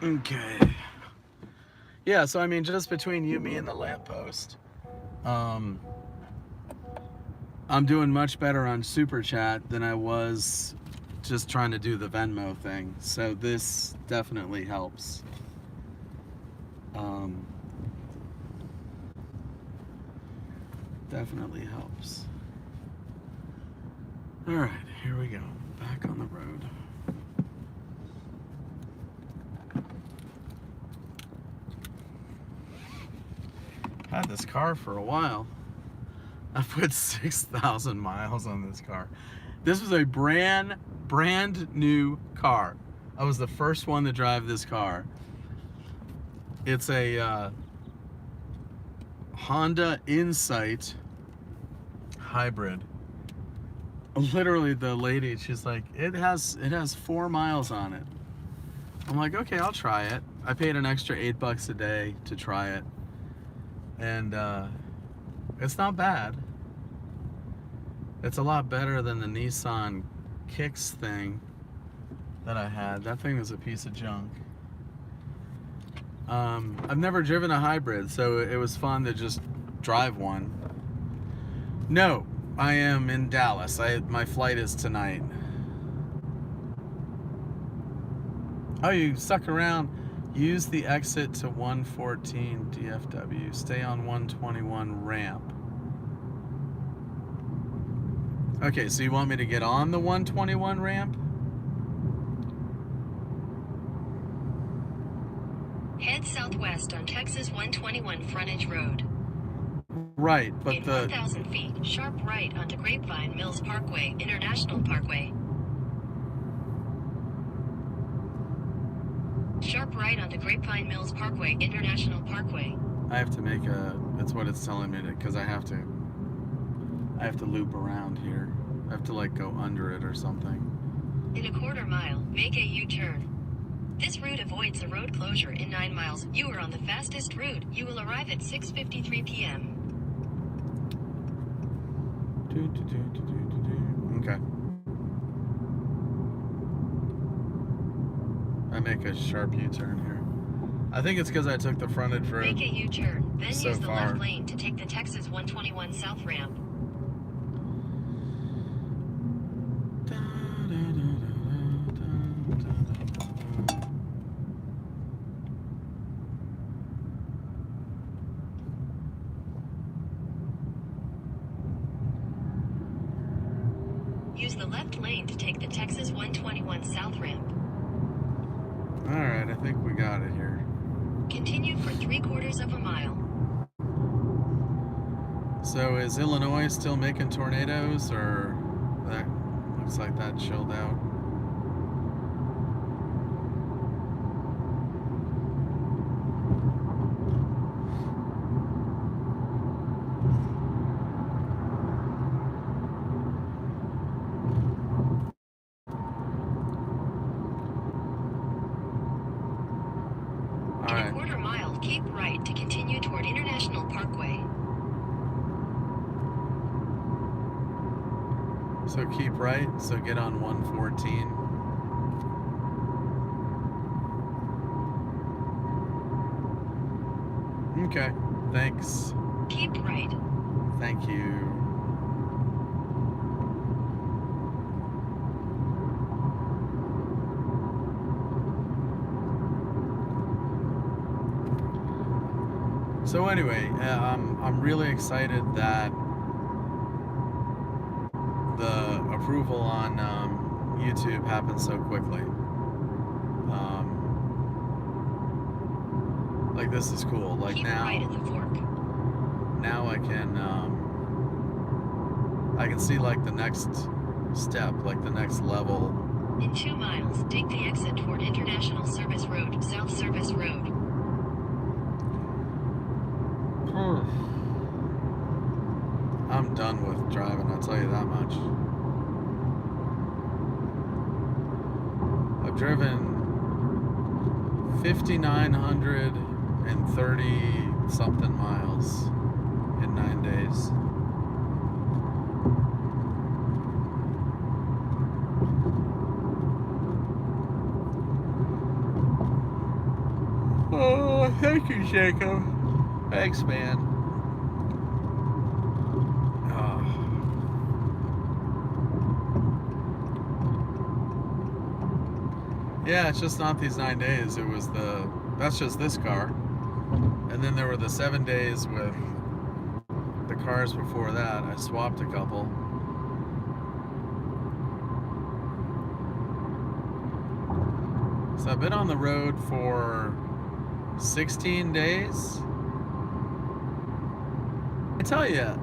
Speaker 1: Okay. Yeah, so I mean, just between you, me, and the lamppost, I'm doing much better on Super Chat than I was just trying to do the Venmo thing. So this definitely helps. Definitely helps. All right, here we go. Back on the road. Had this car for a while. I put 6,000 miles on this car. This was a brand new car. I was the first one to drive this car. It's a Honda Insight hybrid. Literally, the lady, she's like, it has 4 miles on it. I'm like, okay, I'll try it. I paid an extra $8 a day to try it. And it's not bad. It's a lot better than the Nissan Kicks thing that I had. That thing was a piece of junk. I've never driven a hybrid, so it was fun to just drive one. No, I am in Dallas. My flight is tonight. Oh, you stuck around. Use the exit to 114 DFW. Stay on 121 ramp. Okay, so you want me to get on the 121 ramp?
Speaker 2: Head southwest on Texas 121 Frontage Road.
Speaker 1: Right, but
Speaker 2: in 1,000 feet, sharp right onto Grapevine Mills Parkway, International Parkway. Sharp right onto Grapevine Mills Parkway, International Parkway.
Speaker 1: I have to make that's what it's telling me to, because I have to loop around here. I have to like go under it or something.
Speaker 2: In a quarter mile, make a U-turn. This route avoids a road closure in 9 miles. You are on the fastest route. You will arrive at 6:53 p.m.
Speaker 1: Okay. I make a sharp U-turn here. I think it's because I took the frontage road.
Speaker 2: Make a U-turn, then
Speaker 1: so
Speaker 2: use the
Speaker 1: far.
Speaker 2: left lane to take the Texas 121 South ramp. Use the left lane to take the Texas 121 South ramp.
Speaker 1: Alright, I think we got it here.
Speaker 2: Continue for 3/4 of a mile.
Speaker 1: So is Illinois still making tornadoes, or that looks like that chilled out?
Speaker 2: quarter mile, keep right to continue toward International Parkway.
Speaker 1: So keep right, so get on 114. Okay, thanks.
Speaker 2: Keep right.
Speaker 1: Thank you. So anyway, I'm really excited that the approval on YouTube happened so quickly. Like, this is cool. Like,
Speaker 2: Keep
Speaker 1: now,
Speaker 2: right at the fork.
Speaker 1: now I can see like the next step, like the next level.
Speaker 2: In 2 miles, take the exit toward International Service Road, South Service Road.
Speaker 1: I'm done with driving, I'll tell you that much. I've driven 5,930 something miles in 9 days. Oh, thank you, Jacob. Thanks, man. Yeah, it's just not these 9 days. It was that's just this car. And then there were the 7 days with the cars before that. I swapped a couple. So I've been on the road for 16 days. I tell you,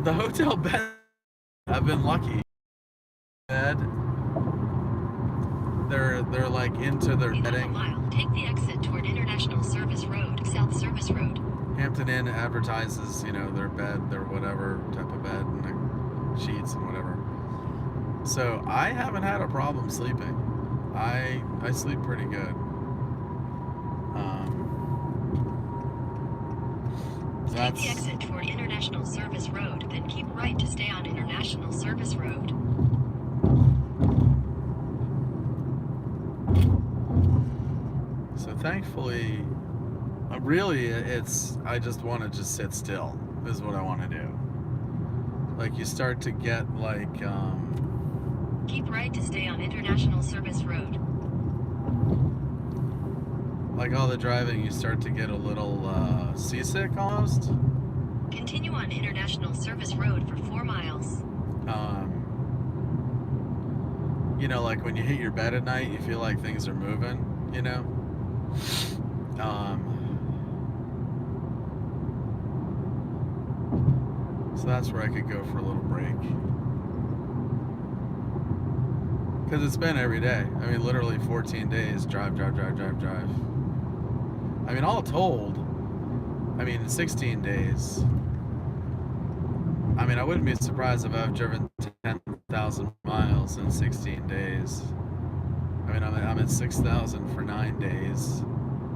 Speaker 1: the hotel bed, I've been lucky. Bed. They're like into their
Speaker 2: In
Speaker 1: bedding.
Speaker 2: a mile, take the exit toward International Service Road, South Service Road.
Speaker 1: Hampton Inn advertises, their bed, their whatever type of bed, and the sheets and whatever. So I haven't had a problem sleeping. I sleep pretty good.
Speaker 2: Take the exit toward International Service Road, then keep right to stay on International Service Road.
Speaker 1: So thankfully, I just want to just sit still, is what I want to do. Like, you start to get like,
Speaker 2: Keep right to stay on International Service Road.
Speaker 1: like all the driving, you start to get a little seasick almost.
Speaker 2: Continue on International Service Road for 4 miles.
Speaker 1: Like when you hit your bed at night, you feel like things are moving, So that's where I could go for a little break. Because it's been every day. I mean, literally 14 days, drive. I mean, all told, 16 days. I mean, I wouldn't be surprised if I've driven 10,000 miles in 16 days. I mean, I'm at 6,000 for 9 days,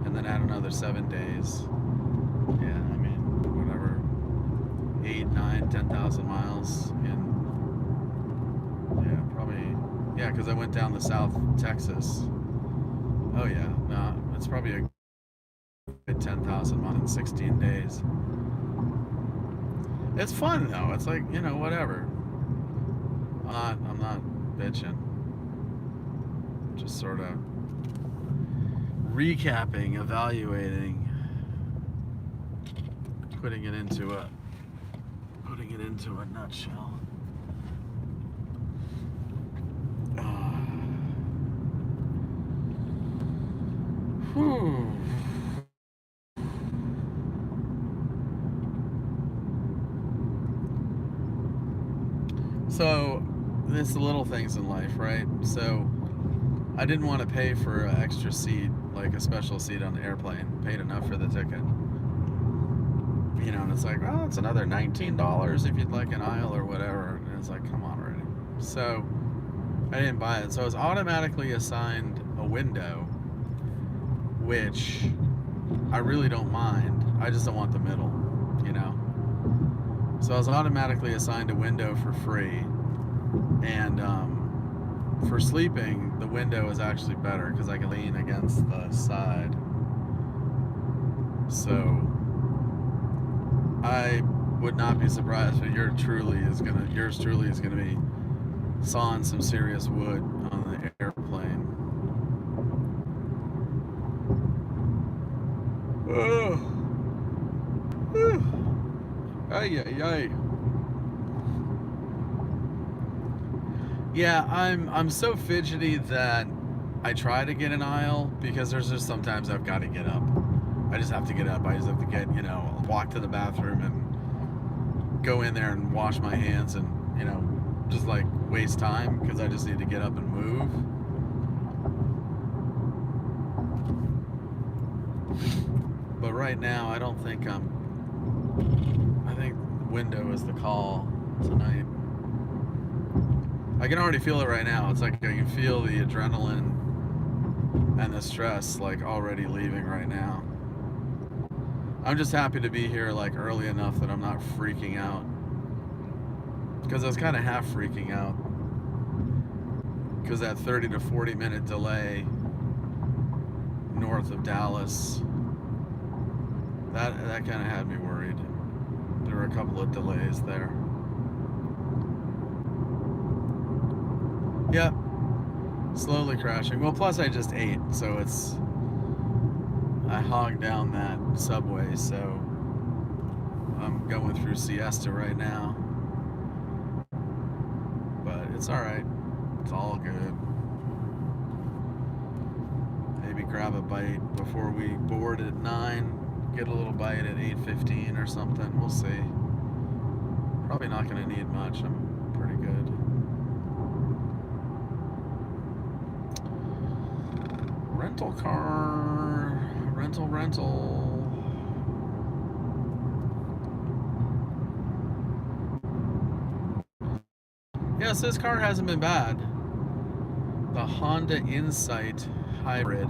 Speaker 1: and then add another 7 days. Yeah, I mean, whatever, 8, 9, 10,000 miles in, yeah, because I went down to South Texas. Oh yeah, no, it's probably a good 10,000 miles in 16 days. It's fun though. It's like, whatever. I'm not bitching. Just sort of recapping, evaluating, putting it into a nutshell. Whew. So, it's the little things in life, right? So, I didn't want to pay for an extra seat, like a special seat on the airplane. Paid enough for the ticket. And it's like, oh, it's another $19 if you'd like an aisle or whatever. And it's like, come on already. So, I didn't buy it. So, I was automatically assigned a window, which I really don't mind. I just don't want the middle, you know? So I was automatically assigned a window for free. And for sleeping, the window is actually better because I can lean against the side. So I would not be surprised if yours truly is gonna be sawing some serious wood on the airplane. Oh, ay, ay, ay. Yeah, I'm so fidgety that I try to get an aisle because there's just sometimes I've got to get up. I just have to get up. I just have to get, walk to the bathroom and go in there and wash my hands and, just like waste time because I just need to get up and move. But right now, I don't think I think window is the call tonight. I can already feel it right now. It's like I can feel the adrenaline and the stress like already leaving right now. I'm just happy to be here like early enough that I'm not freaking out. Because I was kind of half freaking out. Because that 30 to 40 minute delay north of Dallas, that kind of had me worried. There were a couple of delays there. Yep. Slowly crashing. Well, plus I just ate, so I hogged down that subway, so I'm going through siesta right now. But it's alright. It's all good. Maybe grab a bite before we board at 9. Get a little bite at 8:15 or something. We'll see. Probably not going to need much. I'm pretty good. Rental car. Rental. Yes, this car hasn't been bad. The Honda Insight Hybrid.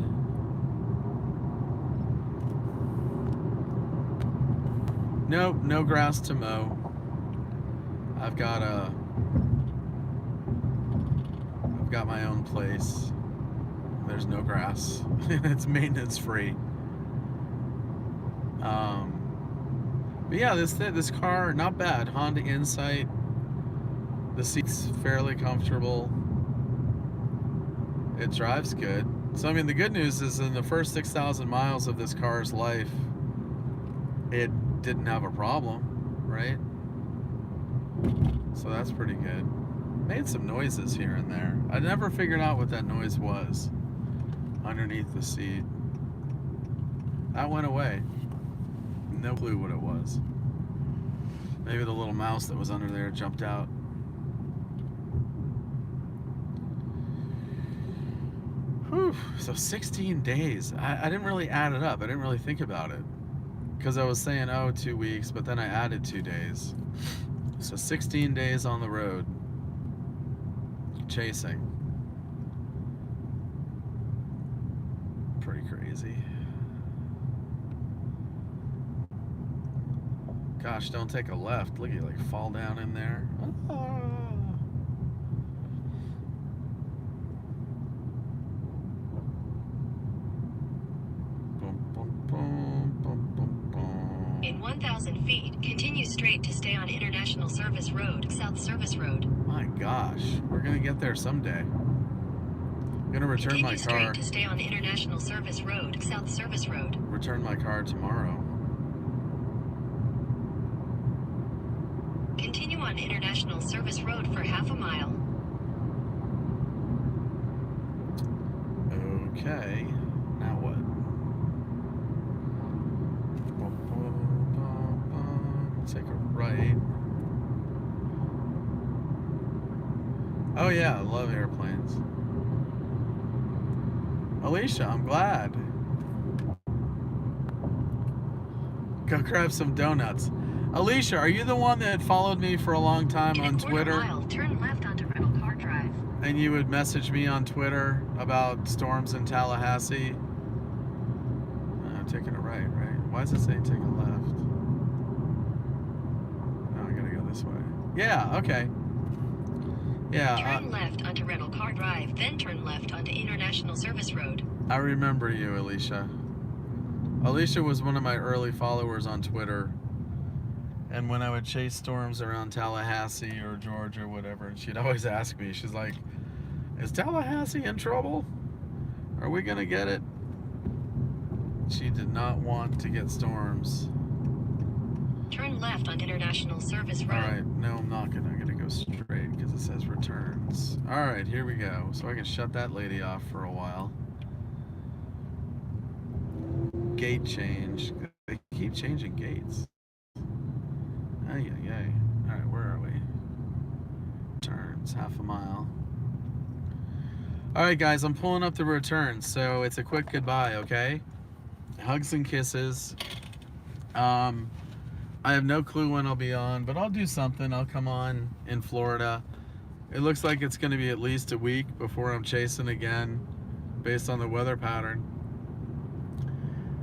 Speaker 1: Nope, no grass to mow. I've got my own place. There's no grass. It's maintenance free. But yeah, this car, not bad. Honda Insight. The seat's fairly comfortable. It drives good. So I mean, the good news is in the first 6,000 miles of this car's life, it didn't have a problem, right? So that's pretty good. Made some noises here and there. I never figured out what that noise was underneath the seat. That went away. No clue what it was. Maybe the little mouse that was under there jumped out. Whew. So 16 days. I didn't really add it up. I didn't really think about it. Because I was saying, 2 weeks, but then I added 2 days. So 16 days on the road. Chasing. Pretty crazy. Gosh, don't take a left. Look at you, like, fall down in there. Oh.
Speaker 2: In 1,000 feet, continue straight to stay on International Service Road, South Service Road.
Speaker 1: My gosh, we're gonna get there someday. I'm gonna return my car.
Speaker 2: Continue straight to stay on International Service Road, South Service Road.
Speaker 1: Return my car tomorrow.
Speaker 2: Continue on International Service Road for half a mile.
Speaker 1: Okay, now what? Take a right. Oh yeah, I love airplanes. Alicia, I'm glad. Go grab some donuts. Alicia, are you the one that followed me for a long time on Twitter?
Speaker 2: Mile, turn left onto Rental Car Drive.
Speaker 1: And you would message me on Twitter about storms in Tallahassee? I'm taking a right, right? Why does it say take a left? No, I gotta go this way. Yeah, okay. Yeah.
Speaker 2: Turn left onto Rental Car Drive, then turn left onto International Service Road.
Speaker 1: I remember you, Alicia. Alicia was one of my early followers on Twitter. And when I would chase storms around Tallahassee or Georgia or whatever, and she'd always ask me, she's like, is Tallahassee in trouble? Are we going to get it? She did not want to get storms.
Speaker 2: Turn left on International Service Road.
Speaker 1: All right, no, I'm not going to. I'm going to go straight because it says returns. All right, here we go. So I can shut that lady off for a while. Gate change. They keep changing gates. Ay, ay, ay. All right, where are we? Returns, half a mile. All right, guys, I'm pulling up the returns, so it's a quick goodbye, okay? Hugs and kisses. I have no clue when I'll be on, but I'll do something. I'll come on in Florida. It looks like it's going to be at least a week before I'm chasing again, based on the weather pattern.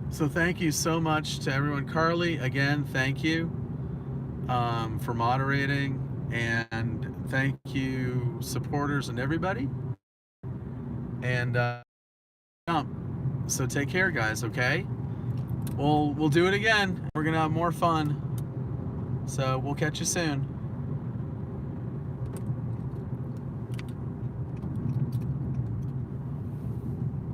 Speaker 1: So thank you so much to everyone. Carly, again, thank you for moderating, and thank you supporters and everybody. And so take care, guys, okay? We'll do it again. We're gonna have more fun. So we'll catch you soon.